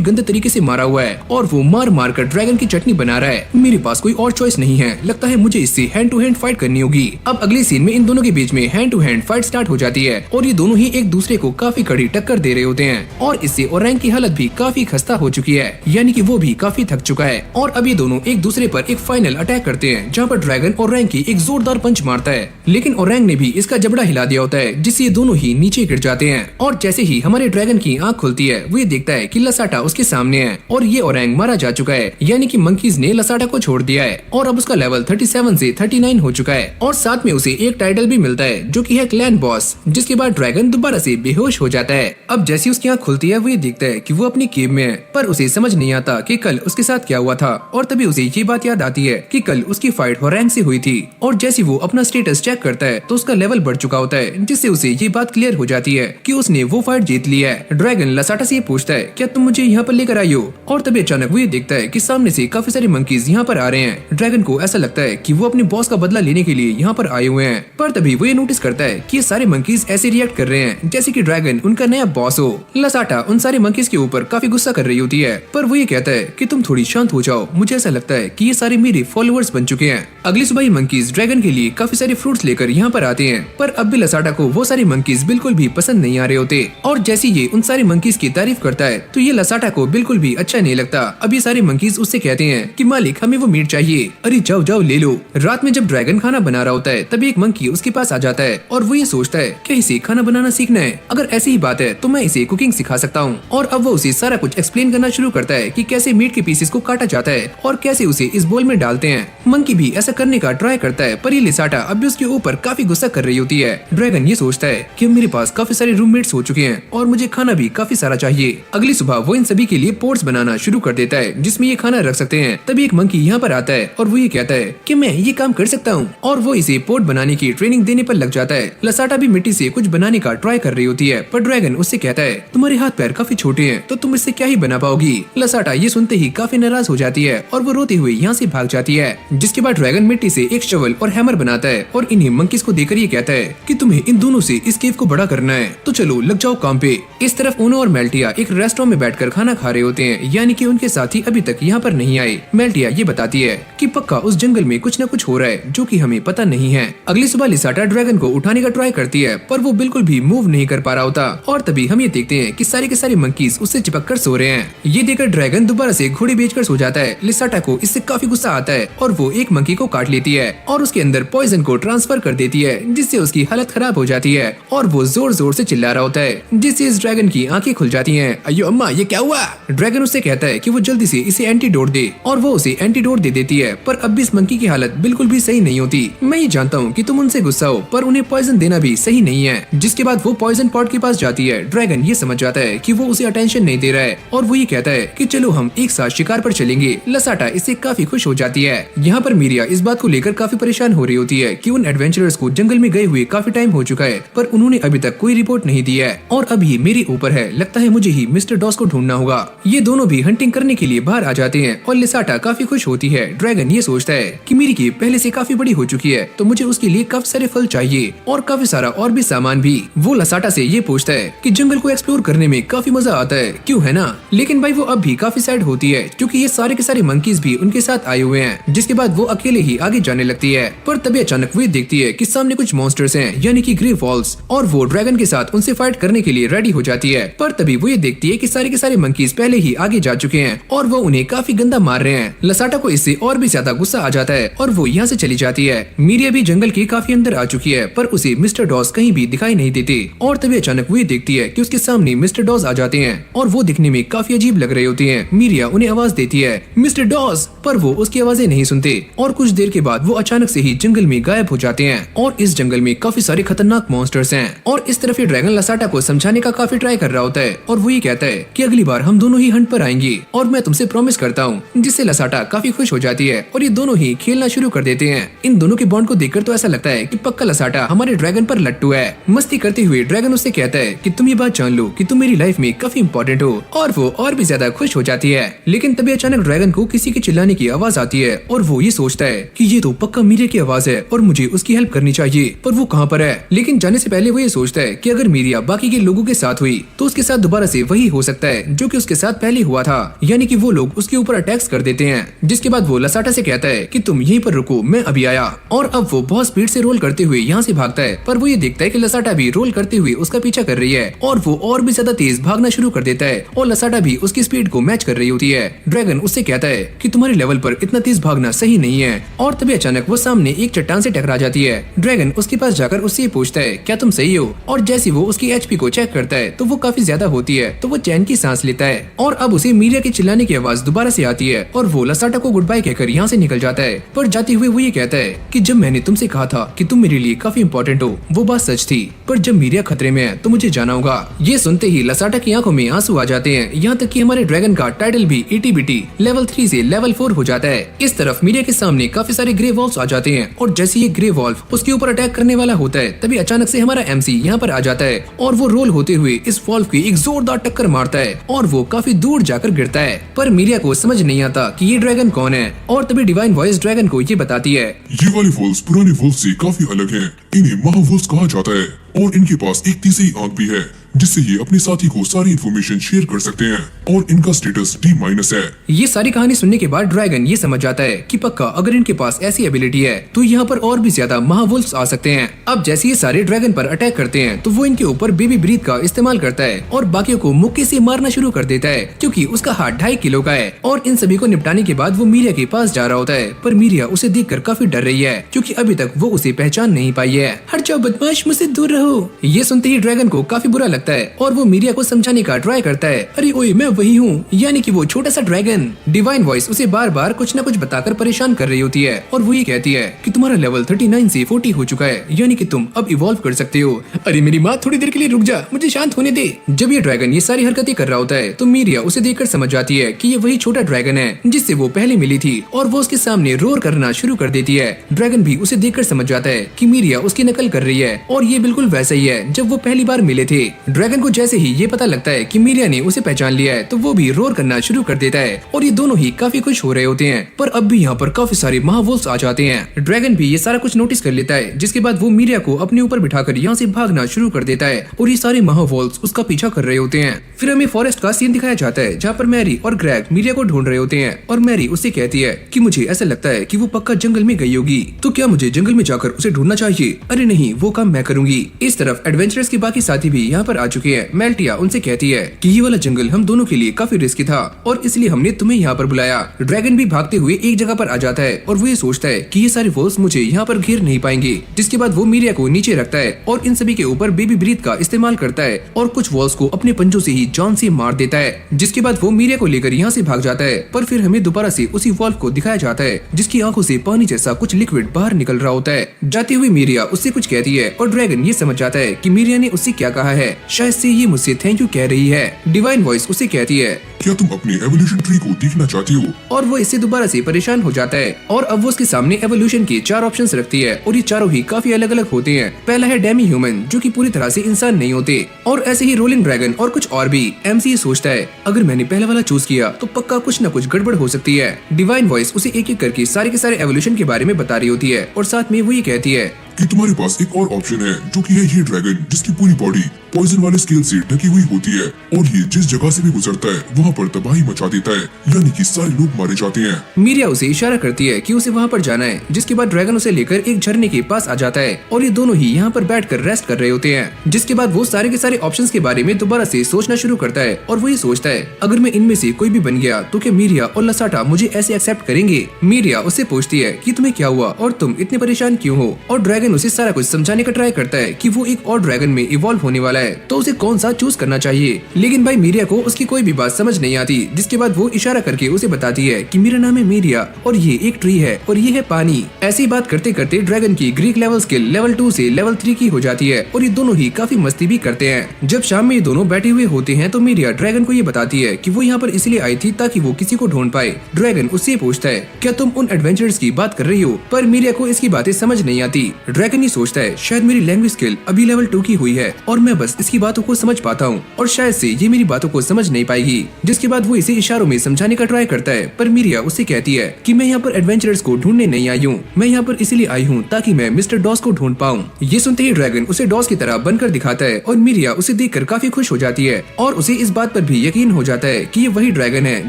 गंदे तरीके से मारा हुआ है और वो मार मार कर ड्रैगन की चटनी बना रहा है। मेरे पास कोई और चॉइस नहीं है, लगता है मुझे इससे हैंड टू हैंड फाइट करनी होगी। अब अगले सीन में इन दोनों के बीच में hand to hand fight start हो जाती है और ये दोनों ही एक दूसरे को काफी कड़ी टक्कर दे रहे होते हैं और इससे ओरंग की हालत भी काफी खस्ता हो चुकी है, यानी कि वो भी काफी थक चुका है। और अब ये दोनों एक दूसरे पर एक फाइनल अटैक करते हैं जहाँ पर ड्रैगन ओरंग की एक जोरदार पंच मारता है, लेकिन ओरंग ने भी इसका जबड़ा हिला दिया होता है जिससे ये दोनों ही नीचे गिर जाते हैं। और जैसे ही हमारे ड्रैगन की आंख खुलती है वो ये देखता है कि लसाटा उसके सामने है और ये ओरंग मारा जा चुका है, यानी कि मंकीज ने लसाटा को छोड़ दिया है और अब उसका लेवल 37 से 39 हो चुका है और साथ में उसे एक टाइटल भी मिलता है जो कि है क्लैन बॉस। जिसके बाद ड्रैगन दोबारा से बेहोश हो जाता है। अब जैसी उसकी आंख खुलती है वो ये देखता है कि वो अपनी केव में है, पर उसे समझ नहीं आता कि कल उसके साथ क्या हुआ था और तभी उसे ये बात याद आती है कि कल उसकी फाइट ओरंग से हुई थी और जैसे वो अपना स्टेटस चेक करता है तो उसका लेवल बढ़ चुका होता है, जिससे उसे ये बात क्लियर हो जाती है कि उसने वो फाइट जीत ली है। ड्रैगन लसाटा से पूछता है क्या तुम मुझे यहाँ पर लेकर आई हो, और तभी अचानक वो ये देखता है कि सामने से काफी सारे मंकीज यहाँ पर आ रहे हैं। ड्रैगन को ऐसा लगता है कि वो अपने बॉस का बदला लेने के लिए यहाँ पर आए हुए हैं, पर तभी वो ये नोटिस करता है कि ये सारे मंकीज ऐसे रिएक्ट कर रहे हैं जैसे कि ड्रैगन उनका नया बॉस हो। लसाटा उन सारे मंकीज के ऊपर काफी गुस्सा कर रही होती है, पर वो ये कहता है कि तुम थोड़ी शांत हो जाओ, मुझे ऐसा लगता है कि ये सारे मेरे फॉलोअर्स बन चुके हैं। अगली सुबह ही मंकीज ड्रैगन के लिए काफी सारे फ्रूट्स लेकर यहाँ पर आते हैं, पर अब भी लसाटा को वो सारे मंकीज बिल्कुल भी पसंद नहीं आ रहे होते और जैसे ये उन सारे मंकीज की तारीफ करता है तो ये लसाटा को बिल्कुल भी अच्छा नहीं लगता। अब ये सारे मंकीज उससे कहते हैं कि मालिक हमें वो मीट चाहिए। अरे जाओ जाओ ले लो। रात में जब ड्रैगन खाना बना रहा होता है तभी एक मंकी उसके पास आ जाता है और वो ये सोचता है कि इसे खाना बनाना सीखना है, अगर ऐसी ही बात है तो मैं इसे कुकिंग सिखा सकता हूँ। और अब वो उसे सारा कुछ एक्सप्लेन करना शुरू करता है कि कैसे मीट के पीसेस को काटा जाता है और कैसे उसे इस बोल में डालते हैं। मंकी भी ऐसा करने का ट्राई करता है, पर ये लसाटा अब भी उसके ऊपर काफी गुस्सा कर रही होती है। ड्रैगन ये सोचता है कि मेरे पास काफी सारे रूममेट्स हो चुके हैं और मुझे खाना भी काफी सारा चाहिए। अगली सुबह वो इन सभी के लिए पोट्स बनाना शुरू कर देता है जिसमें ये खाना रख सकते हैं। तभी एक मंकी यहाँ पर आता है और वो ये कहता है कि मैं ये काम कर सकता हूँ और वो इसे पोट बनाने की ट्रेनिंग देने पर लग जाता है। लसाटा भी मिट्टी से कुछ बनाने का ट्राई कर रही होती है, पर ड्रैगन उससे कहता है तुम्हारे हाथ पैर काफी छोटे हैं तो तुम इससे क्या ही बना पाओगी। लसाटा ये सुनते ही काफी नाराज हो जाती है और वो रोती हुई यहाँ से भाग जाती है। जिसके बाद ड्रैगन मिट्टी से एक शवल और हैमर बनाता है और इन्हें मंकीज को देकर ये कहता है कि तुम्हें इन दोनों से इस केव को बड़ा करना है तो चलो लग जाओ काम पे। इस तरफ ऊनो और मेल्टिया एक रेस्टोरेंट में बैठकर खाना खा रहे होते हैं, यानी कि उनके साथी अभी तक यहाँ पर नहीं आए। मेल्टिया ये बताती है कि पक्का उस जंगल में कुछ न कुछ हो रहा है जो कि हमें पता नहीं है। अगली सुबह लिसाटा ड्रैगन को उठाने का ट्राई करती है, पर वो बिल्कुल भी मूव नहीं कर पा रहा होता और तभी हम ये देखते हैं कि सारे के सारे मंकीज उससे चिपक कर सो रहे हैं। ये देखकर ड्रैगन दोबारा से घोड़े बेचकर सो जाता है। लिसाटा को इससे काफी गुस्सा आता है और वो वो एक मंकी को काट लेती है और उसके अंदर पॉइजन को ट्रांसफर कर देती है, जिससे उसकी हालत खराब हो जाती है और वो जोर जोर से चिल्ला रहा होता है, जिससे इस ड्रैगन की आंखें खुल जाती हैं। अयो अम्मा, ये क्या हुआ? ड्रैगन उससे कहता है कि वो जल्दी से इसे एंटीडोट दे और वो उसे एंटीडोट दे देती है। पर अब भी इस मंकी की हालत बिल्कुल भी सही नहीं होती। मैं ये जानता हूँ कि तुम उनसे गुस्सा हो, पर उन्हें पॉइजन देना भी सही नहीं है। जिसके बाद वो पॉइजन पॉट के पास जाती है। ड्रैगन ये समझ जाता है कि वो उसे अटेंशन नहीं दे रहा है और वो ये कहता है कि चलो हम एक साथ शिकार पर चलेंगे। लसाटा इससे काफी खुश हो जाती है। यहाँ पर मीरिया इस बात को लेकर काफी परेशान हो रही होती है कि उन एडवेंचरर्स को जंगल में गए हुए काफी टाइम हो चुका है, पर उन्होंने अभी तक कोई रिपोर्ट नहीं दी है और अब ये मेरे ऊपर है। लगता है मुझे ही मिस्टर डॉस को ढूंढना होगा। ये दोनों भी हंटिंग करने के लिए बाहर आ जाते हैं और लिसाटा काफी खुश होती है। ड्रैगन ये सोचता है कि मेरी की पहले से काफी बड़ी हो चुकी है, तो मुझे उसके लिए काफी सारे फल चाहिए और काफी सारा और भी सामान भी। वो लसाटा से ये पूछता है कि जंगल को एक्सप्लोर करने में काफी मजा आता है, क्यों है ना? लेकिन भाई वो अब भी काफी सैड होती है क्योंकि ये सारे के सारे मंकीज भी उनके साथ आए हुए हैं। जिसके बाद वो अकेले ही आगे जाने लगती है, पर तभी अचानक वो देखती है कि सामने कुछ मॉन्स्टर्स हैं, यानी कि ग्रे वॉल्स, और वो ड्रैगन के साथ उनसे फाइट करने के लिए रेडी हो जाती है। पर तभी वो ये देखती है कि सारे के सारे मंकीज पहले ही आगे जा चुके हैं और वो उन्हें काफी गंदा मार रहे हैं। लसाटा को इससे और भी ज्यादा गुस्सा आ जाता है और वो यहाँ से चली जाती है। मीरिया भी जंगल के काफी अंदर आ चुकी है, पर उसे मिस्टर डॉस कहीं भी दिखाई नहीं देते और तभी अचानक वो ये देखती है कि उसके सामने मिस्टर डॉस आ जाते हैं और वो दिखने में काफी अजीब लग रहे होते हैं। मीरिया उन्हें आवाज देती है, मिस्टर डॉस, पर वो उसकी आवाजें नहीं सुनते और कुछ देर के बाद वो अचानक से ही जंगल में गायब हो जाते हैं। और इस जंगल में काफी सारे खतरनाक मॉन्स्टर्स हैं और इस तरफ ये ड्रैगन लसाटा को समझाने का काफी ट्राई कर रहा होता है और वो ये कहता है कि अगली बार हम दोनों ही हंट पर आएंगे और मैं तुमसे प्रॉमिस करता हूँ, जिससे लसाटा काफी खुश हो जाती है और ये दोनों ही खेलना शुरू कर देते हैं। इन दोनों के बॉन्ड को देखकर तो ऐसा लगता है कि पक्का लसाटा हमारे ड्रैगन पर लट्टू है। मस्ती करते हुए ड्रैगन उससे कहता है कि तुम ये बात जान लो कि तुम मेरी लाइफ में काफी इंपॉर्टेंट हो और वो और भी ज्यादा खुश हो जाती है। लेकिन तभी अचानक ड्रैगन को किसी के चिल्लाने की आवाज आती है और वो ये सोचता है कि ये तो पक्का मीरिया की आवाज है और मुझे उसकी हेल्प करनी चाहिए, पर वो कहाँ पर है? लेकिन जाने से पहले वो ये सोचता है कि अगर मीरिया बाकी के लोगों के साथ हुई तो उसके साथ दोबारा से वही हो सकता है जो कि उसके साथ पहले हुआ था, यानी कि वो लोग उसके ऊपर अटैक्स कर देते हैं। जिसके बाद वो लसाटा से कहता है कि तुम यहीं पर रुको, मैं अभी आया। और अब वो बहुत स्पीड से रोल करते हुए यहाँ से भागता है, पर वो ये देखता है कि लसाटा भी रोल करते हुए उसका पीछा कर रही है और वो और भी ज्यादा तेज भागना शुरू कर देता है और लसाटा भी उसकी स्पीड को मैच कर रही होती है। ड्रैगन उससे कहता है कि तुम्हारे लेवल पर इतना तेज भागना सही नहीं है और तभी अचानक वो सामने एक चट्टान से टकरा जाती है। ड्रैगन उसके पास जाकर उससे पूछता है क्या तुम सही हो, और जैसे वो उसकी एचपी को चेक करता है तो वो काफी ज्यादा होती है, तो वो चैन की सांस लेता है और अब उसे मीरिया के चिल्लाने की आवाज दोबारा से आती है और वो लसाटा को गुड बाय कहकर यहाँ से निकल जाता है। पर जाते हुए वो ये कहता है कि जब मैंने तुमसे कहा था कि तुम मेरे लिए काफी इंपॉर्टेंट हो, वो बात सच थी, पर जब मीरिया खतरे में है तो मुझे जाना होगा। ये सुनते ही लसाटा की आंखों में आंसू आ जाते हैं, यहाँ तक कि हमारे ड्रैगन का टाइटल भी इटी-बिटी लेवल 3 से लेवल 4 हो जाता है। इस तरफ मीरिया के सामने काफी सारे ग्रे वॉल्व्स आ जाते हैं और जैसे ये ग्रे वॉल्व उसके ऊपर अटैक करने वाला होता है तभी अचानक से हमारा एमसी यहाँ पर आ जाता है और वो रोल होते हुए इस वॉल्व की एक जोरदार टक्कर मारता है और वो काफी दूर जाकर गिरता है। पर मीरिया को समझ नहीं आता कि ये ड्रैगन कौन है और तभी डिवाइन वॉइस ड्रैगन को ये बताती है, ये वाली वॉल्व्स पुराने वॉल्व्स से काफी अलग हैं। इन्हें महावॉल्व्स कहा जाता है और इनके पास एक तीसरी आंख भी है जिससे ये अपने साथी को सारी इन्फॉर्मेशन शेयर कर सकते हैं और इनका स्टेटस D- है। ये सारी कहानी सुनने के बाद ड्रैगन ये समझ जाता है कि पक्का अगर इनके पास ऐसी एबिलिटी है तो यहाँ पर और भी ज्यादा महावुल्फ्स आ सकते हैं। अब जैसे ये सारे ड्रैगन पर अटैक करते हैं तो वो इनके ऊपर बेबी ब्रीथ का इस्तेमाल करता है और बाकियों को मुक्के से मारना शुरू कर देता है क्योंकि उसका हाथ 2.5 किलो का है। और इन सभी को निपटाने के बाद वो मीरिया के पास जा रहा होता है, पर मीरिया उसे देखकर काफी डर रही है क्योंकि अभी तक वो उसे पहचान नहीं पाई है। हट जाओ बदमाश, मुझसे दूर रहो। ये सुनते ही ड्रैगन को काफी बुरा लगता है और वो मीरिया को समझाने का ट्राई करता है, अरे ओए मैं वही हूँ, यानी कि वो छोटा सा ड्रैगन। डिवाइन वॉइस उसे बार बार कुछ न कुछ बताकर परेशान कर रही होती है और वो ये कहती है कि तुम्हारा लेवल 39 से 40 हो चुका है, यानी कि तुम अब इवॉल्व कर सकते हो। अरे मेरी माँ, थोड़ी देर के लिए रुक जा, मुझे शांत होने दे। जब ये ड्रैगन ये सारी हरकतें कर रहा होता है तो मीरिया उसे देखकर समझ जाती है कि ये वही छोटा ड्रैगन है जिससे वो पहले मिली थी और वो उसके सामने रोर करना शुरू कर देती है। ड्रैगन भी उसे देखकर समझ जाता है कि मीरिया उसकी नकल कर रही है और ये बिल्कुल वैसा ही है जब वो पहली बार मिले थे। ड्रैगन को जैसे ही ये पता लगता है कि मीरिया ने उसे पहचान लिया है तो वो भी रोर करना शुरू कर देता है और ये दोनों ही काफी खुश हो रहे होते हैं। पर अब भी यहाँ पर काफी सारे महावुल्फ्स आ जाते हैं। ड्रैगन भी ये सारा कुछ नोटिस कर लेता है, जिसके बाद वो मीरिया को अपने ऊपर बिठाकर यहाँ से भागना शुरू कर देता है और ये सारे महावुल्फ्स उसका पीछा कर रहे होते हैं। फिर हमें फॉरेस्ट का सीन दिखाया जाता है जहाँ पर मैरी और ग्रेग मीरिया को ढूंढ रहे होते हैं और मैरी उससे कहती है कि मुझे ऐसा लगता है कि वो पक्का जंगल में गई होगी, तो क्या मुझे जंगल में जाकर उसे ढूंढना चाहिए? अरे नहीं, वो काम मैं करूंगी। इस तरफ एडवेंचरर्स के बाकी साथी भी यहाँ पर आ चुके हैं। मेल्टिया उनसे कहती है कि ये वाला जंगल हम दोनों के लिए काफी रिस्की था और इसलिए हमने तुम्हें यहाँ पर बुलाया। ड्रैगन भी भागते हुए एक जगह पर आ जाता है और वो ये सोचता है कि ये सारे वॉल्स मुझे यहाँ पर घेर नहीं पाएंगे। जिसके बाद वो मीरिया को नीचे रखता है और इन सभी के ऊपर बेबी ब्रीथ का इस्तेमाल करता है और कुछ वॉल्स को अपने पंजों से ही जान से मार देता है। जिसके बाद वो मीरिया को लेकर यहाँ से भाग जाता है, पर फिर हमें दोबारा से उसी वॉल्व को दिखाया जाता है जिसकी आंखों से पानी जैसा कुछ लिक्विड बाहर निकल रहा होता है। जाती हुई मीरिया उससे कुछ कहती है और ड्रैगन ये समझ जाता है कि मीरिया ने उससे क्या कहा है, शायद से ये मुझसे थैंक यू कह रही है। डिवाइन वॉइस उसे कहती है क्या तुम अपनी एवोल्यूशन ट्री को देखना चाहती हो? और वो इससे दोबारा से परेशान हो जाता है और अब वो उसके सामने एवोल्यूशन के 4 ऑप्शंस रखती है और ये चारों ही काफी अलग अलग होते हैं। पहला है डेमी ह्यूमन जो कि पूरी तरह से इंसान नहीं होते, और ऐसे ही रोलिंग ड्रैगन और कुछ और भी। एमसी सोचता है अगर मैंने पहला वाला चूज किया तो पक्का कुछ न कुछ गड़बड़ हो सकती है। डिवाइन वॉइस उसे एक एक करके सारे के सारे एवोल्यूशन के बारे में बता रही होती है और साथ में वो ये कहती है कि तुम्हारे पास एक और ऑप्शन है जो कि है ये ड्रैगन जिसकी पूरी बॉडी पॉइजन वाले स्केल से ढकी हुई होती है और ये जिस जगह से भी गुजरता है वहाँ पर तबाही मचा देता है, यानी कि सारे लोग मारे जाते हैं। मीरिया उसे इशारा करती है कि उसे वहाँ पर जाना है। जिसके बाद ड्रैगन उसे लेकर एक झरने के पास आ जाता है और ये दोनों ही यहाँ पर बैठकर रेस्ट कर रहे होते हैं। जिसके बाद वो सारे के सारे ऑप्शंस के बारे में दोबारा से सोचना शुरू करता है और वो ये सोचता है अगर मैं इनमें से कोई भी बन गया तो क्या मीरिया और लसाटा मुझे ऐसे एक्सेप्ट करेंगे। मीरिया उससे पूछती है कि तुम्हें क्या हुआ और तुम इतने परेशान क्यों हो, और ड्रैगन उसे सारा कुछ समझाने का ट्राई करता है कि वो एक और ड्रैगन में इवॉल्व होने वाला है तो उसे कौन सा चूज करना चाहिए। लेकिन भाई मीरिया को उसकी कोई भी बात समझ नहीं आती। जिसके बाद वो इशारा करके उसे बताती है कि मेरा नाम है मीरिया और ये एक ट्री है और ये है पानी। ऐसी बात करते करते ड्रैगन की ग्रीक लेवल स्किल लेवल 2 से लेवल 3 की हो जाती है और ये दोनों ही काफी मस्ती भी करते हैं। जब शाम में ये दोनों बैठे हुए होते हैं तो मीरिया ड्रैगन को ये बताती है कि वो यहाँ पर इसलिए आई थी ताकि वो किसी को ढूंढ पाए। ड्रैगन उससे पूछता है क्या तुम उन एडवेंचर्स की बात कर रही हो, पर मीरिया को इसकी बातें समझ नहीं आती। ड्रैगन ये सोचता है शायद मेरी लैंग्वेज स्किल अभी लेवल 2 की हुई है और मैं बस इसकी बातों को समझ पाता हूँ और शायद से ये मेरी बातों को समझ नहीं पाएगी। जिसके बाद वो इसे इशारों में समझाने का ट्राई करता है, पर मीरिया उससे कहती है कि मैं यहाँ पर एडवेंचरर्स को ढूंढने नहीं आई हूँ, मैं यहाँ पर इसलिए आई हूँ ताकि मैं मिस्टर डॉस को ढूंढ पाऊँ। ये सुनते ही ड्रैगन उसे डॉस की तरह बनकर दिखाता है और मीरिया उसे देखकर काफी खुश हो जाती है और उसे इस बात पर भी यकीन हो जाता है कि ये वही ड्रैगन है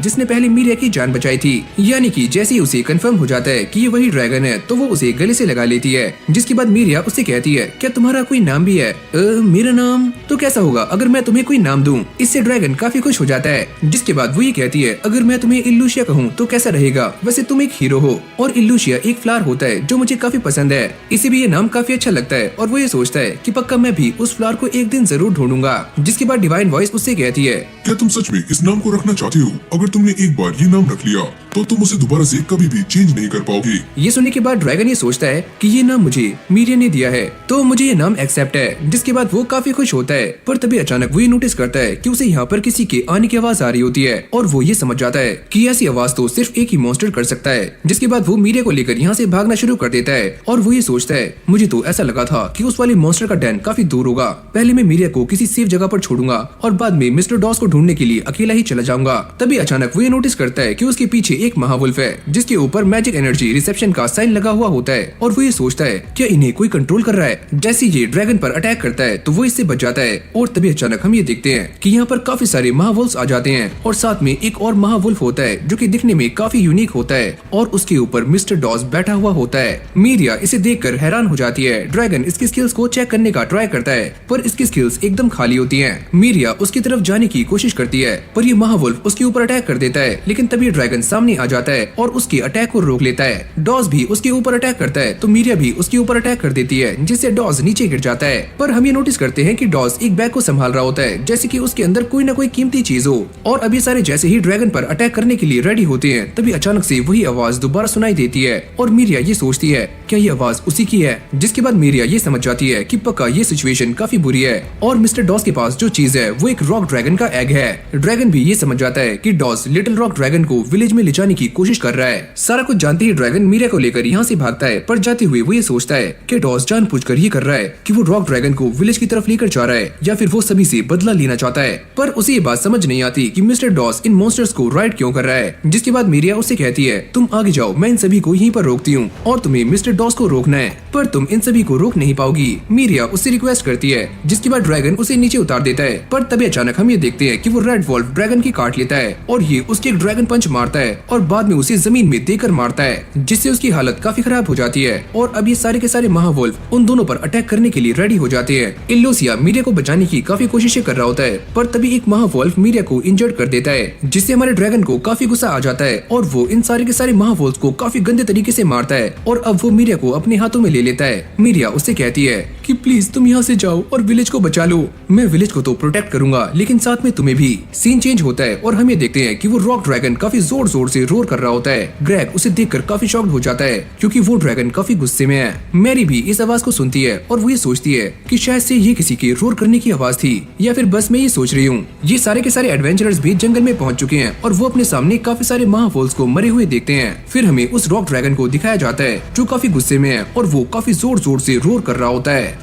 जिसने पहले मीरिया की जान बचाई थी। यानी कि जैसे ही उसे कंफर्म हो जाता है कि ये वही ड्रैगन है तो वो उसे गले से लगा लेती है। जिसके बाद मीरिया उससे कहती है क्या तुम्हारा कोई नाम भी है? मेरा नाम तो कैसा होगा अगर मैं तुम्हें कोई नाम दूं। इससे ड्रैगन काफी खुश हो जाता है। जिसके बाद वो ये कहती है अगर मैं तुम्हें इल्लूशिया कहूँ तो कैसा रहेगा? वैसे तुम एक हीरो हो और इल्लूशिया एक फ्लावर होता है जो मुझे काफी पसंद है, इसे भी ये नाम काफी अच्छा लगता है और वो ये सोचता है कि पक्का मैं भी उस फ्लावर को एक दिन जरूर ढूंढूंगा। जिसके बाद डिवाइन वॉइस उससे कहती है क्या तुम सच में इस नाम को रखना चाहती हो? अगर तुमने एक बार ये नाम रख लिया तो तुम उसे दोबारा से कभी भी चेंज नहीं कर पाओगे। ये सुनने के बाद ड्रैगन ये सोचता है कि ये नाम मुझे मीरिया ने दिया है तो मुझे ये नाम एक्सेप्ट है। जिसके बाद वो काफी खुश होता है, पर तभी अचानक वो ये नोटिस करता है कि उसे यहाँ पर किसी के आने की आवाज आ रही होती है और वो ये समझ जाता है कि ऐसी आवाज तो सिर्फ एक ही मॉन्स्टर कर सकता है। जिसके बाद वो मीरिया को लेकर यहाँ से भागना शुरू कर देता है और वो ये सोचता है मुझे तो ऐसा लगा था कि उस वाले मॉन्स्टर का डैन काफी दूर होगा, पहले मैं मीरिया को किसी सेफ जगह पर छोड़ूंगा और बाद में मिस्टर डॉस को ढूंढने के लिए अकेला ही चला जाऊंगा। तभी अचानक वो ये नोटिस करता है कि उसके पीछे एक महावुल्फ है जिसके ऊपर मैजिक एनर्जी रिसेप्शन का साइन लगा हुआ होता है और वो ये सोचता है क्या इन्हें कोई कंट्रोल कर रहा है। जैसे ये ड्रैगन पर अटैक करता है तो वो इससे बच जाता है और तभी अचानक हम ये देखते हैं कि यहाँ पर काफी सारे महावुल्फ आ जाते हैं और साथ में एक और महावुल्फ होता है जो कि दिखने में काफी यूनिक होता है और उसके ऊपर मिस्टर डॉस बैठा हुआ होता है। मीरिया इसे देखकर हैरान हो जाती है। ड्रैगन इसकी स्किल्स को चेक करने का ट्राई करता है पर इसकी स्किल्स एकदम खाली होती हैं। मीरिया उसकी तरफ जाने की कोशिश करती है पर ये महावुल्फ उसके ऊपर अटैक कर देता है, लेकिन तभी ड्रैगन सामने आ जाता है और उसके अटैक को रोक लेता है। डॉस भी उसके ऊपर अटैक करता है तो मीरिया भी उसके ऊपर अटैक कर देती है जिससे डॉस नीचे गिर जाता है। पर हम ये नोटिस करते हैं कि डॉस एक बैग को संभाल रहा होता है जैसे कि उसके अंदर कोई ना कोई कीमती चीज हो और अभी सारे जैसे ही ड्रैगन पर अटैक करने के लिए रेडी होते हैं तभी अचानक से वही आवाज दोबारा सुनाई देती है और मीरिया ये सोचती है क्या ये आवाज उसी की है। जिसके बाद मीरिया ये समझ जाती है कि पक्का ये सिचुएशन काफी बुरी है और मिस्टर डॉस के पास जो चीज है वो एक रॉक ड्रैगन का एग है। ड्रैगन भी ये समझ जाता है कि डॉस लिटिल रॉक ड्रैगन को विलेज में ले जाने की कोशिश कर रहा है। सारा कुछ जानते ही ड्रैगन मीरिया को लेकर यहाँ से भागता है, पर जाते हुए वो ये सोचता है कि डॉस जानबूझकर ये कर रहा है कि वो रॉक ड्रैगन को विलेज की तरफ लेकर जा रहा है या फिर वो सभी से बदला लेना चाहता है। पर उसे ये बात समझ नहीं आती कि मिस्टर डॉस इन मॉन्स्टर्स को राइड क्यों कर रहा है। जिसके बाद मीरिया उससे कहती है तुम आगे जाओ, मैं इन सभी को यहीं पर रोकती हूँ और तुम्हें मिस्टर डॉस को रोकना है, पर तुम इन सभी को रोक नहीं पाओगी। मीरिया उससे रिक्वेस्ट करती है जिसके बाद ड्रैगन उसे नीचे उतार देता है, पर तभी अचानक हम ये देखते हैं कि वो रेड वॉल्फ ड्रैगन की काट लेता है और ये उसके एक ड्रैगन पंच मारता है और बाद में उसे जमीन में देकर मारता है, जिससे उसकी हालत काफी खराब हो जाती है। और अब ये सारे के सारे महावुल्फ उन दोनों पर अटैक करने के लिए रेडी हो जाते हैं। इल्लोसिया मीरिया को बचाने की काफी कोशिशें कर रहा होता है, पर तभी एक महावुल्फ मीरिया को इंजर्ड कर देता है, जिससे हमारे ड्रैगन को काफी गुस्सा आ जाता है और वो इन सारे के सारे महावुल्फ को काफी गंदे तरीके से मारता है। और अब वो मीरिया को अपने हाथों में ले लेता है। मीरिया उससे कहती है कि प्लीज तुम यहाँ से जाओ और विलेज को बचा लो। मैं विलेज को तो प्रोटेक्ट करूंगा, लेकिन साथ में तुम्हें भी। सीन चेंज होता है और हम ये देखते हैं कि वो रॉक ड्रैगन काफी जोर जोर से रोर कर रहा होता है। ग्रेग उसे देखकर काफी शॉक्ड हो जाता है, क्योंकि वो ड्रैगन काफी गुस्से में है। मैरी भी इस आवाज को सुनती है और वो ये सोचती है कि शायद से ये किसी के रोर करने की आवाज थी, या फिर बस मैं ये सोच रही हूँ। ये सारे के सारे एडवेंचरर्स भी जंगल में पहुंच चुके हैं और वो अपने सामने काफी सारे महावुल्फ्स को मरे हुए देखते हैं। फिर हमें उस रॉक ड्रैगन को दिखाया जाता है जो काफी गुस्से में है और वो काफी जोर जोर से रोर कर रहा होता है।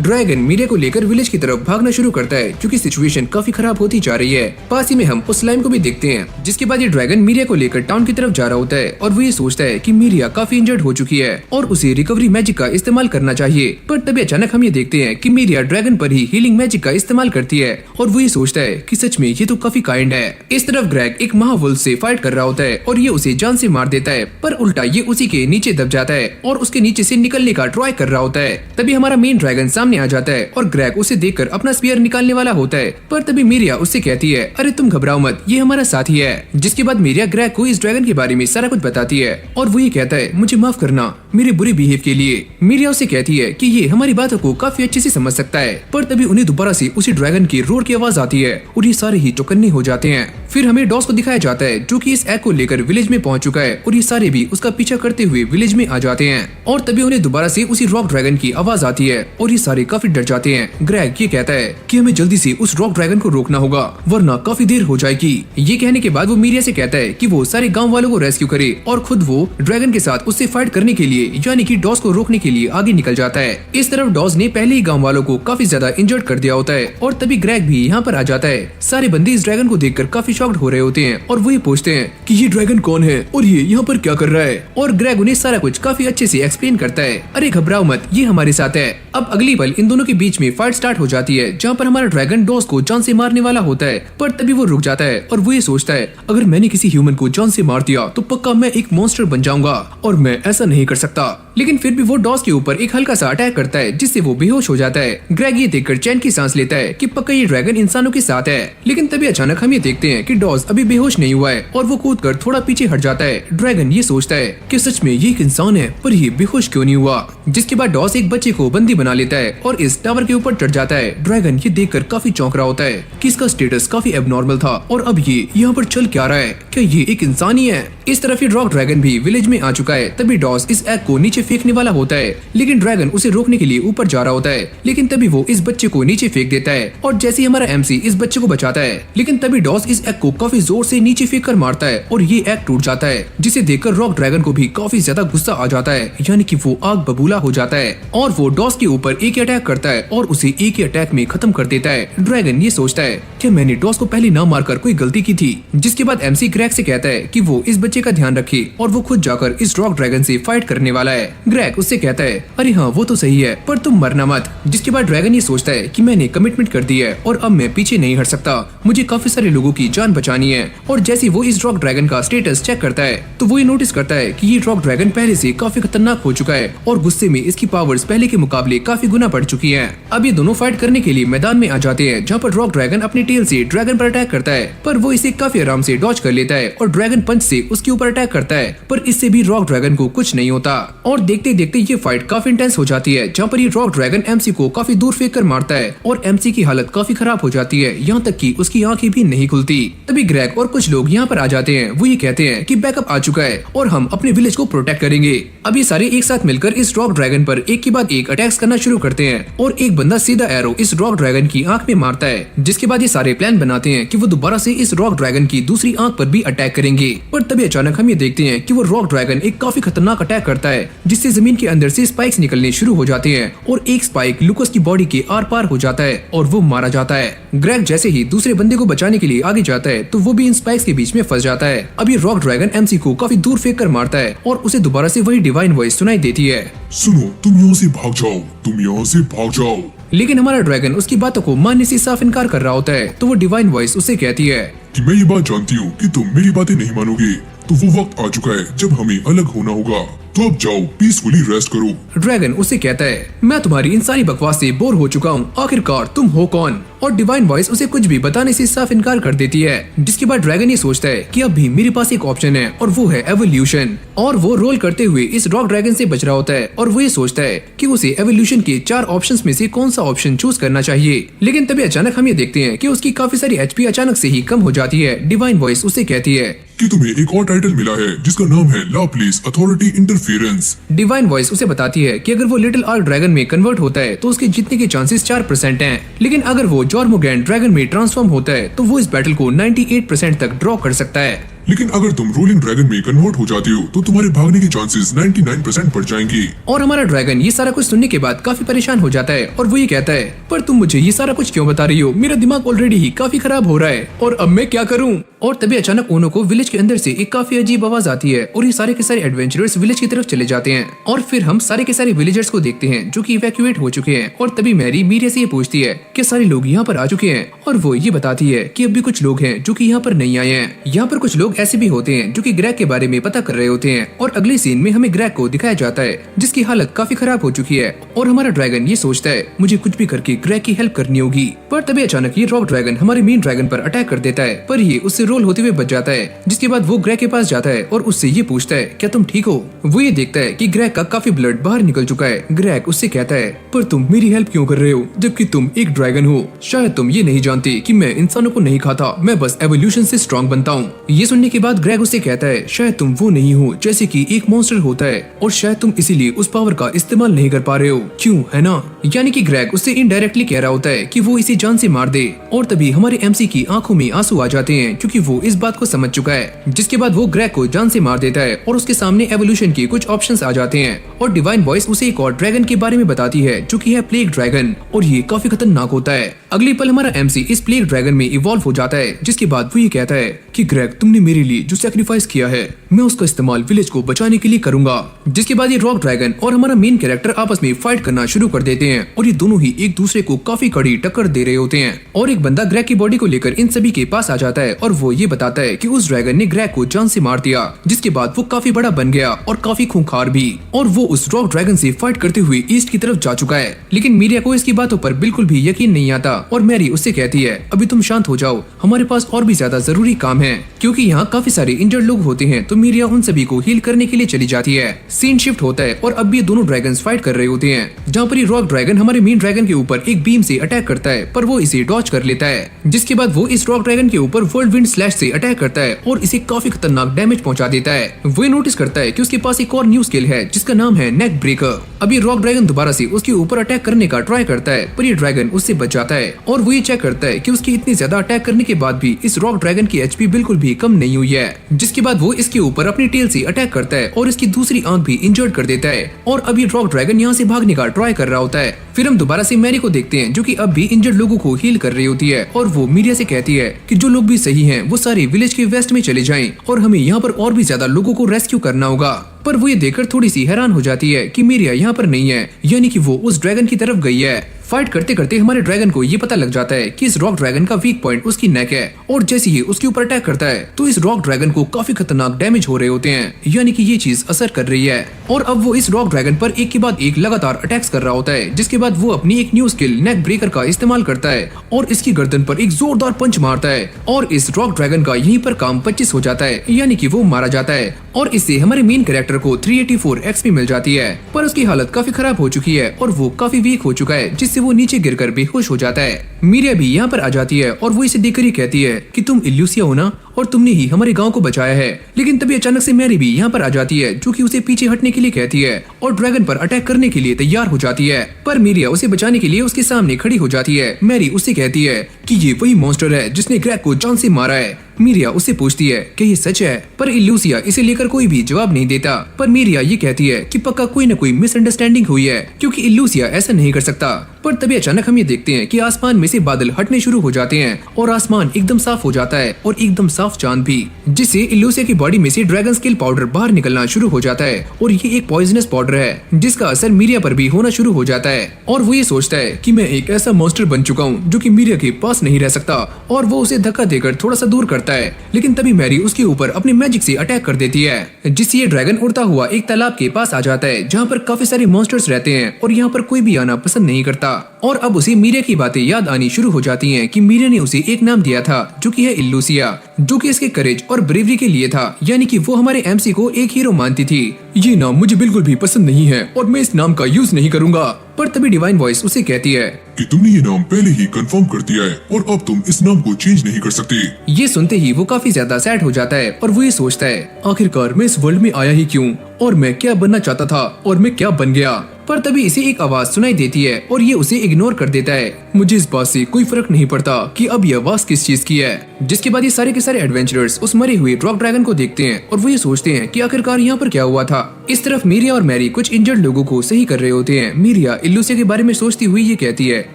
ड्रैगन मीरिया को लेकर विलेज की तरफ भागना शुरू करता है, क्योंकि सिचुएशन काफी खराब होती जा रही है। पास ही में हम उस स्लाइम को भी देखते हैं, जिसके बाद ये ड्रैगन मीरिया को लेकर टाउन की तरफ जा रहा होता है और वो ये सोचता है कि मीरिया काफी इंजर्ड हो चुकी है और उसे रिकवरी मैजिक का इस्तेमाल करना चाहिए। पर तभी अचानक हम ये देखते हैं कि मीरिया ड्रैगन पर ही हीलिंग मैजिक का इस्तेमाल करती है और वो ये सोचता है कि सच में ये तो काफी काइंड है। इस तरफ ग्रेग एक महावुल्फ से फाइट कर रहा होता है और ये उसे जान से मार देता है, पर उल्टा ये उसी के नीचे दब जाता है और उसके नीचे से निकलने का ट्राई कर रहा होता है। तभी हमारा मेन ड्रैगन सामने आ जाता है और ग्रेग उसे देखकर अपना स्पीयर निकालने वाला होता है, पर तभी मीरिया उससे कहती है अरे तुम घबराओ मत, ये हमारा साथी है। जिसके बाद मीरिया ग्रेग को इस ड्रैगन के बारे में सारा कुछ बताती है और वो ये कहता है मुझे माफ करना मेरे बुरे बिहेव के लिए। मीरिया उसे कहती है कि ये हमारी बातों को काफी अच्छे से समझ सकता है, पर तभी उन्हें दोबारा से उसी ड्रैगन की रोर की आवाज आती है और ये सारे ही चौकन्ने हो जाते हैं। फिर हमें डॉस को दिखाया जाता है जो कि इस एग को लेकर विलेज में पहुंच चुका है और ये सारे भी उसका पीछा करते हुए विलेज में आ जाते हैं और तभी उन्हें दोबारा से उसी रॉक ड्रैगन की आवाज आती है और ये सारे काफी डर जाते हैं। ग्रेग ये कहता है कि हमें जल्दी से उस रॉक ड्रैगन को रोकना होगा वरना काफी देर हो जाएगी। ये कहने के बाद वो मीरिया से कहता है कि वो सारे गांव वालों को रेस्क्यू करे और खुद वो ड्रैगन के साथ उससे फाइट करने के लिए यानी कि डॉस को रोकने के लिए आगे निकल जाता है। इस तरफ डॉस ने पहले ही गांव वालों को काफी ज्यादा इंजर्ड कर दिया होता है और तभी ग्रेग भी यहाँ पर आ जाता है। सारे बंदे इस ड्रैगन को देखकर काफी शॉक्ड हो रहे होते हैं और वो ये पूछते हैं कि ये ड्रैगन कौन है और ये यहाँ पर क्या कर रहा है, और ग्रेग उन्हें सारा कुछ काफी अच्छे से एक्सप्लेन करता है। अरे घबराओ मत, ये हमारे साथ है। अब अगली पल इन दोनों के बीच में फाइट स्टार्ट हो जाती है, जहाँ पर हमारा ड्रैगन डॉस को जान से मारने वाला होता है, पर तभी वो रुक जाता है और वो ये सोचता है अगर मैंने किसी ह्यूमन को जान से मार दिया तो पक्का मैं एक मॉन्स्टर बन जाऊंगा और मैं ऐसा नहीं कर सकता। लेकिन फिर भी वो डॉस के ऊपर एक हल्का सा अटैक करता है जिससे वो बेहोश हो जाता है। ग्रेग ये देखकर चैन की सांस लेता है कि पक्का ये ड्रैगन इंसानों के साथ है। लेकिन तभी अचानक हम ये देखते हैं कि डॉस अभी बेहोश नहीं हुआ है और वो कूदकर थोड़ा पीछे हट जाता है। ड्रैगन ये सोचता है कि सच में ये एक इंसान है, पर ये बेहोश क्यों नहीं हुआ। जिसके बाद डॉस एक बच्चे को बंदी बना लेता है और इस टावर के ऊपर चढ़ जाता है। ड्रैगन ये देखकर काफी चौंक रहा होता है कि इसका स्टेटस काफी एबनॉर्मल था और अब ये यहाँ पर चल क्या रहा है, क्या ये एक इंसान ही है। इस तरफ ये रॉक ड्रैगन भी विलेज में आ चुका है। तभी डॉस इस एग को नीचे फेंकने वाला होता है, लेकिन ड्रैगन उसे रोकने के लिए ऊपर जा रहा होता है। लेकिन तभी वो इस बच्चे को नीचे फेंक देता है और जैसे ही हमारा एमसी इस बच्चे को बचाता है, लेकिन तभी डॉस इस एग को काफी जोर से नीचे फेंक कर मारता है और ये एग टूट जाता है, जिसे देखकर रॉक ड्रैगन को भी काफी ज्यादा गुस्सा आ जाता है, यानी कि वो आग बबूला हो जाता है और वो डॉस के ऊपर एक ही अटैक करता है और उसे एक ही अटैक में खत्म कर देता है। ड्रैगन ये सोचता है कि मैंने डॉस को पहले ना मारकर कोई गलती की थी। जिसके बाद एमसी ग्रेग से कहता है कि वो इस बच्चे का ध्यान रखे और वो खुद जाकर इस रॉक ड्रैगन से फाइट करने वाला है। ग्रेग उससे कहता है अरे हाँ वो तो सही है, पर तुम मरना मत। जिसके बाद ड्रैगन ये सोचता है कि मैंने कमिटमेंट कर दी है और अब मैं पीछे नहीं हट सकता, मुझे काफी सारे लोगों की जान बचानी है। और जैसे वो इस रॉक ड्रैगन का स्टेटस चेक करता है तो वो ये नोटिस करता है कि ये रॉक ड्रैगन पहले से काफी खतरनाक हो चुका है और गुस्से में इसकी पावर्स पहले के मुकाबले काफी गुना बढ़ चुकी है। अब ये दोनों फाइट करने के लिए मैदान में आ जाते हैं, जहाँ पर रॉक ड्रैगन अपनी टेल से ड्रैगन पर अटैक करता है, पर वो इसे काफी आराम से डॉज कर लेता है और ड्रैगन पंच से उसके ऊपर अटैक करता है, पर इससे भी रॉक ड्रैगन को कुछ नहीं होता। और देखते देखते ये फाइट काफी इंटेंस हो जाती है, जहाँ पर ये रॉक ड्रैगन एमसी को काफी दूर फेंक कर मारता है और एमसी की हालत काफी खराब हो जाती है, यहाँ तक कि उसकी आंखें भी नहीं खुलती। तभी ग्रेग और कुछ लोग यहाँ पर आ जाते हैं। वो ये कहते हैं कि बैकअप आ चुका है और हम अपने विलेज को प्रोटेक्ट करेंगे। अब ये सारे एक साथ मिलकर इस रॉक ड्रैगन पर एक के बाद एक अटैक्स करना शुरू करते हैं और एक बंदा सीधा एरो इस रॉक ड्रैगन की आंख में मारता है। जिसके बाद ये सारे प्लान बनाते हैं कि वो दोबारा से इस रॉक ड्रैगन की दूसरी आंख पर भी अटैक करेंगे। पर तभी अचानक हम ये देखते हैं कि वो रॉक ड्रैगन एक काफी खतरनाक अटैक करता है, जिससे जमीन के अंदर से स्पाइक्स निकलने शुरू हो जाते हैं और एक स्पाइक लुकस की बॉडी के आर पार हो जाता है और वो मारा जाता है। ग्रेग जैसे ही दूसरे बंदे को बचाने के लिए आगे जाता है तो वो भी इन स्पाइक्स के बीच में फंस जाता है। अब ये रॉक ड्रैगन एमसी को काफी दूर फेंक कर मारता है और उसे दोबारा से वही डिवाइन वॉइस सुनाई देती है, सुनो तुम यहाँ से भाग जाओ, तुम यहाँ से भाग जाओ। लेकिन हमारा ड्रैगन उसकी बातों को मानने से साफ इनकार कर रहा होता है। तो वो डिवाइन वॉइस उसे कहती है कि मैं ये बात जानती हूँ कि तुम मेरी बातें नहीं मानोगे, तो वो वक्त आ चुका है जब हमें अलग होना होगा। तो अब जाओ, पीसफुली रेस्ट करो। ड्रैगन उसे कहता है मैं तुम्हारी इन सारी बकवास से बोर हो चुका हूँ, आखिरकार तुम हो कौन? और डिवाइन वॉइस उसे कुछ भी बताने से साफ इनकार कर देती है। जिसके बाद ड्रैगन ये सोचता है कि अब भी मेरे पास एक ऑप्शन है और वो है एवोल्यूशन। और वो रोल करते हुए इस रॉक ड्रैगन से बच रहा होता है और वो ये सोचता है कि उसे एवोल्यूशन के 4 ऑप्शंस में से कौन सा ऑप्शन चूज करना चाहिए। लेकिन तभी अचानक हम ये देखते हैं कि उसकी काफी सारी एचपी अचानक से ही कम हो जाती है। डिवाइन वॉइस उसे कहती है कि तुम्हें एक और टाइटल मिला है जिसका नाम है law police authority interference. Divine voice उसे बताती है कि अगर वो लिटिल आर्क ड्रैगन में कन्वर्ट होता है तो उसके जीतने के चांसेस 4% हैं। लेकिन अगर वो जॉर्मोगैन ड्रैगन में ट्रांसफॉर्म होता है तो वो इस बैटल को 98% तक ड्रॉ कर सकता है। लेकिन अगर तुम रोलिंग ड्रैगन में कन्वर्ट हो जाते हो तो तुम्हारे भागने के चांसेस 99% बढ़ जाएंगे। और हमारा ड्रैगन ये सारा कुछ सुनने के बाद काफी परेशान हो जाता है और वो ये कहता है पर तुम मुझे ये सारा कुछ क्यों बता रही हो? मेरा दिमाग ऑलरेडी ही काफी खराब हो रहा है और अब मैं क्या करूं? और तभी अचानक ओनो को विलेज के अंदर से एक काफी अजीब आवाज आती है और ये सारे के सारे एडवेंचरर्स विलेज की तरफ चले जाते हैं। और फिर हम सारे के सारे विलेजर्स को देखते हैं जो कि इवैक्यूएट हो चुके हैं। और तभी मैरी मीरिया से ये पूछती है कि सारे लोग यहाँ पर आ चुके हैं और वो ये बताती है कि अब भी कुछ लोग हैं जो कि यहाँ पर नहीं आए हैं। यहाँ पर कुछ लोग ऐसे भी होते हैं जो कि ग्रेग के बारे में पता कर रहे होते हैं। और अगले सीन में हमें ग्रेग को दिखाया जाता है जिसकी हालत काफी खराब हो चुकी है। और हमारा ड्रैगन ये सोचता है मुझे कुछ भी करके ग्रेग की हेल्प करनी होगी। पर तभी अचानक ये रॉक ड्रैगन हमारे मेन ड्रैगन पर अटैक कर देता है, पर ये उससे रोल होते हुए बच जाता है। जिसके बाद वो ग्रेग के पास जाता है और उससे ये पूछता है क्या तुम ठीक हो? वो ये देखता है कि ग्रेग का काफी ब्लड बाहर निकल चुका है। ग्रेग उससे कहता है पर तुम मेरी हेल्प क्यों कर रहे हो जबकि तुम एक ड्रैगन हो? शायद तुम ये नहीं जानते कि मैं इंसानों को नहीं खाता, मैं बस एवोल्यूशन से स्ट्रॉन्ग बनता हूँ। ये सुनने के बाद ग्रेग उससे कहता है शायद तुम वो नहीं हो जैसे कि एक मॉन्स्टर होता है और शायद तुम इसीलिए उस पावर का इस्तेमाल नहीं कर पा रहे हो, क्यों है ना? यानी कि ग्रेग उससे इनडायरेक्टली कह रहा होता है कि वो इसे जान से मार दे। और तभी हमारे एमसी की आंखों में आंसू आ जाते हैं क्योंकि वो इस बात को समझ चुका है। जिसके बाद वो ग्रेग को जान से मार देता है और उसके सामने एवोल्यूशन के कुछ ऑप्शंस आ जाते हैं। और डिवाइन वॉइस उसे एक और ड्रैगन के बारे में बताती है जो कि है प्लेग ड्रैगन और ये काफी खतरनाक होता है। अगली पल हमारा एमसी इस प्लेग ड्रैगन में इवॉल्व हो जाता है। जिसके बाद वो ये कहता है कि ग्रेग तुमने मेरे लिए जो सैक्रिफाइस किया है मैं उसका इस्तेमाल विलेज को बचाने के लिए करूंगा। जिसके बाद ये रॉक ड्रैगन और हमारा मेन कैरेक्टर आपस में फाइट करना शुरू कर देते हैं और ये दोनों ही एक दूसरे को काफी कड़ी टक्कर दे रहे होते हैं। और एक बंदा ग्रेग की बॉडी को लेकर इन सभी के पास आ जाता है और वो ये बताता है कि उस ड्रैगन ने ग्रेग को जान से मार दिया। जिसके बाद वो काफी बड़ा बन गया और काफी खूंखार भी, और वो उस रॉक ड्रैगन से फाइट करते हुए ईस्ट की तरफ जा चुका है। लेकिन मीरिया को इसकी बातों पर बिल्कुल भी यकीन नहीं आता और मैरी उससे कहती है अभी तुम शांत हो जाओ, हमारे पास और भी ज्यादा जरूरी काम है। क्योंकि यहाँ काफी सारे इंजर्ड लोग होते हैं तो मीरिया उन सभी को हील करने के लिए चली जाती है। सीन शिफ्ट होता है और अब ये दोनों ड्रैगन्स फाइट कर रहे होते हैं जहाँ पर ये रॉक ड्रैगन हमारे मेन ड्रैगन के ऊपर एक बीम से अटैक करता है पर वो इसे डॉज कर लेता है। जिसके बाद वो इस रॉक ड्रैगन के ऊपर वर्ल्ड विंड स्लैश से अटैक करता है और इसे काफी खतरनाक डैमेज पहुंचा देता है। वो नोटिस करता है कि उसके पास एक और न्यू स्किल है जिसका नाम है नेक ब्रेकर। अब ये रॉक ड्रैगन दोबारा से उसके ऊपर अटैक करने का ट्राई करता है पर ये ड्रैगन उससे बच जाता है। और वो ये चेक करता है कि उसकी इतनी ज्यादा अटैक करने के बाद भी इस रॉक ड्रैगन की एचपी बिल्कुल भी कम नहीं हुई है। जिसके बाद वो इसके ऊपर अपनी टेल से अटैक करता है और इसकी दूसरी आंख भी इंजर्ड कर देता है। और अब ये रॉक ड्रैगन यहाँ से भागने का ट्राई कर रहा होता है। फिर हम दोबारा से मैरी को देखते हैं जो कि अब भी इंजर्ड लोगों को हील कर रही होती है और वो मीडिया से कहती है कि जो लोग भी सही हैं वो सारे विलेज के वेस्ट में चले जाएं और हमें यहाँ पर और भी ज्यादा लोगों को रेस्क्यू करना होगा। पर वो ये देखकर थोड़ी सी हैरान हो जाती है कि मीरिया यहाँ पर नहीं है, यानी कि वो उस ड्रैगन की तरफ गई है। फाइट करते करते हमारे ड्रैगन को ये पता लग जाता है कि इस रॉक ड्रैगन का वीक पॉइंट उसकी नेक है और जैसे ही उसके ऊपर अटैक करता है तो इस रॉक ड्रैगन को काफी खतरनाक डैमेज हो रहे होते हैं, यानी कि ये चीज असर कर रही है। और अब वो इस रॉक ड्रैगन पर एक के बाद एक लगातार अटैक्स कर रहा होता है। जिसके बाद वो अपनी एक न्यू स्किल नेक ब्रेकर का इस्तेमाल करता है और इसकी गर्दन पर एक जोरदार पंच मारता है और इस रॉक ड्रैगन का यहीं पर काम 25 हो जाता है, यानी कि वो मारा जाता है। और इससे हमारे मेन कैरेक्टर को 384 एक्सपी मिल जाती है। पर उसकी हालत काफी खराब हो चुकी है और वो काफी वीक हो चुका है जिससे वो नीचे गिरकर बेहोश हो जाता है। मीरिया भी यहाँ पर आ जाती है और वो इसे देखकर ही कहती है कि तुम इल्यूसिया हो ना और तुमने ही हमारे गांव को बचाया है। लेकिन तभी अचानक से मैरी भी यहाँ पर आ जाती है जो कि उसे पीछे हटने के लिए कहती है और ड्रैगन पर अटैक करने के लिए तैयार हो जाती है। पर मीरिया उसे बचाने के लिए उसके सामने खड़ी हो जाती है। मैरी उससे कहती है कि ये वही मॉन्स्टर है जिसने ग्रेग को जान से मारा है। मीरिया उससे पूछती है कि ये सच है, पर इल्यूसिया इसे लेकर कोई भी जवाब नहीं देता। पर मीरिया ये कहती है कि पक्का कोई न कोई मिसअंडरस्टैंडिंग हुई है क्योंकि इल्यूसिया ऐसा नहीं कर सकता। पर तभी अचानक हम ये देखते हैं कि आसमान में से बादल हटने शुरू हो जाते हैं और आसमान एकदम साफ हो जाता है और एकदम साफ चांद भी। जिससे इल्यूसिया की बॉडी में से ड्रैगन स्किल पाउडर बाहर निकलना शुरू हो जाता है और ये एक पॉइजनस पाउडर है जिसका असर मीरिया पर भी होना शुरू हो जाता है और वो ये सोचता है कि मैं एक ऐसा मॉन्स्टर बन चुका हूँ जो कि मीरिया के पास नहीं रह सकता और वो उसे धक्का देकर थोड़ा सा दूर करता है। लेकिन तभी मैरी उसके ऊपर अपने मैजिक से अटैक कर देती है जिससे ये ड्रैगन उड़ता हुआ एक तालाब के पास आ जाता है जहाँ पर काफी सारे मॉन्स्टर्स रहते हैं और यहाँ पर कोई भी आना पसंद नहीं करता। और अब उसे मीरिया की बातें याद आनी शुरू हो जाती हैं कि मीरिया ने उसे एक नाम दिया था जो कि है इल्यूसिया, जो कि इसके करेज और ब्रेवरी के लिए था, यानी कि वो हमारे एमसी को एक हीरो मानती थी। ये नाम मुझे बिल्कुल भी पसंद नहीं है और मैं इस नाम का यूज नहीं करूंगा। पर तभी डिवाइन वॉइस उसे कहती है कि तुमने ये नाम पहले ही कंफर्म कर दिया है और अब तुम इस नाम को चेंज नहीं कर सकते। ये सुनते ही वो काफी ज्यादा सैड हो जाता है और वो ये सोचता है आखिरकार मैं इस वर्ल्ड में आया ही क्यों और मैं क्या बनना चाहता था और मैं क्या बन गया। पर तभी इसे एक आवाज सुनाई देती है और ये उसे इग्नोर कर देता है। मुझे इस बात से कोई फर्क नहीं पड़ता कि अब ये आवाज किस चीज की है। जिसके बाद ये सारे के सारे एडवेंचरर्स उस मरे हुए रॉक ड्रैगन को देखते हैं और वो ये सोचते हैं कि आखिरकार यहाँ पर क्या हुआ था। इस तरफ मीरिया और मैरी कुछ इंजर्ड लोगों को सही कर रहे होते हैं। मीरिया इल्यूसिया के बारे में सोचती हुई ये कहती है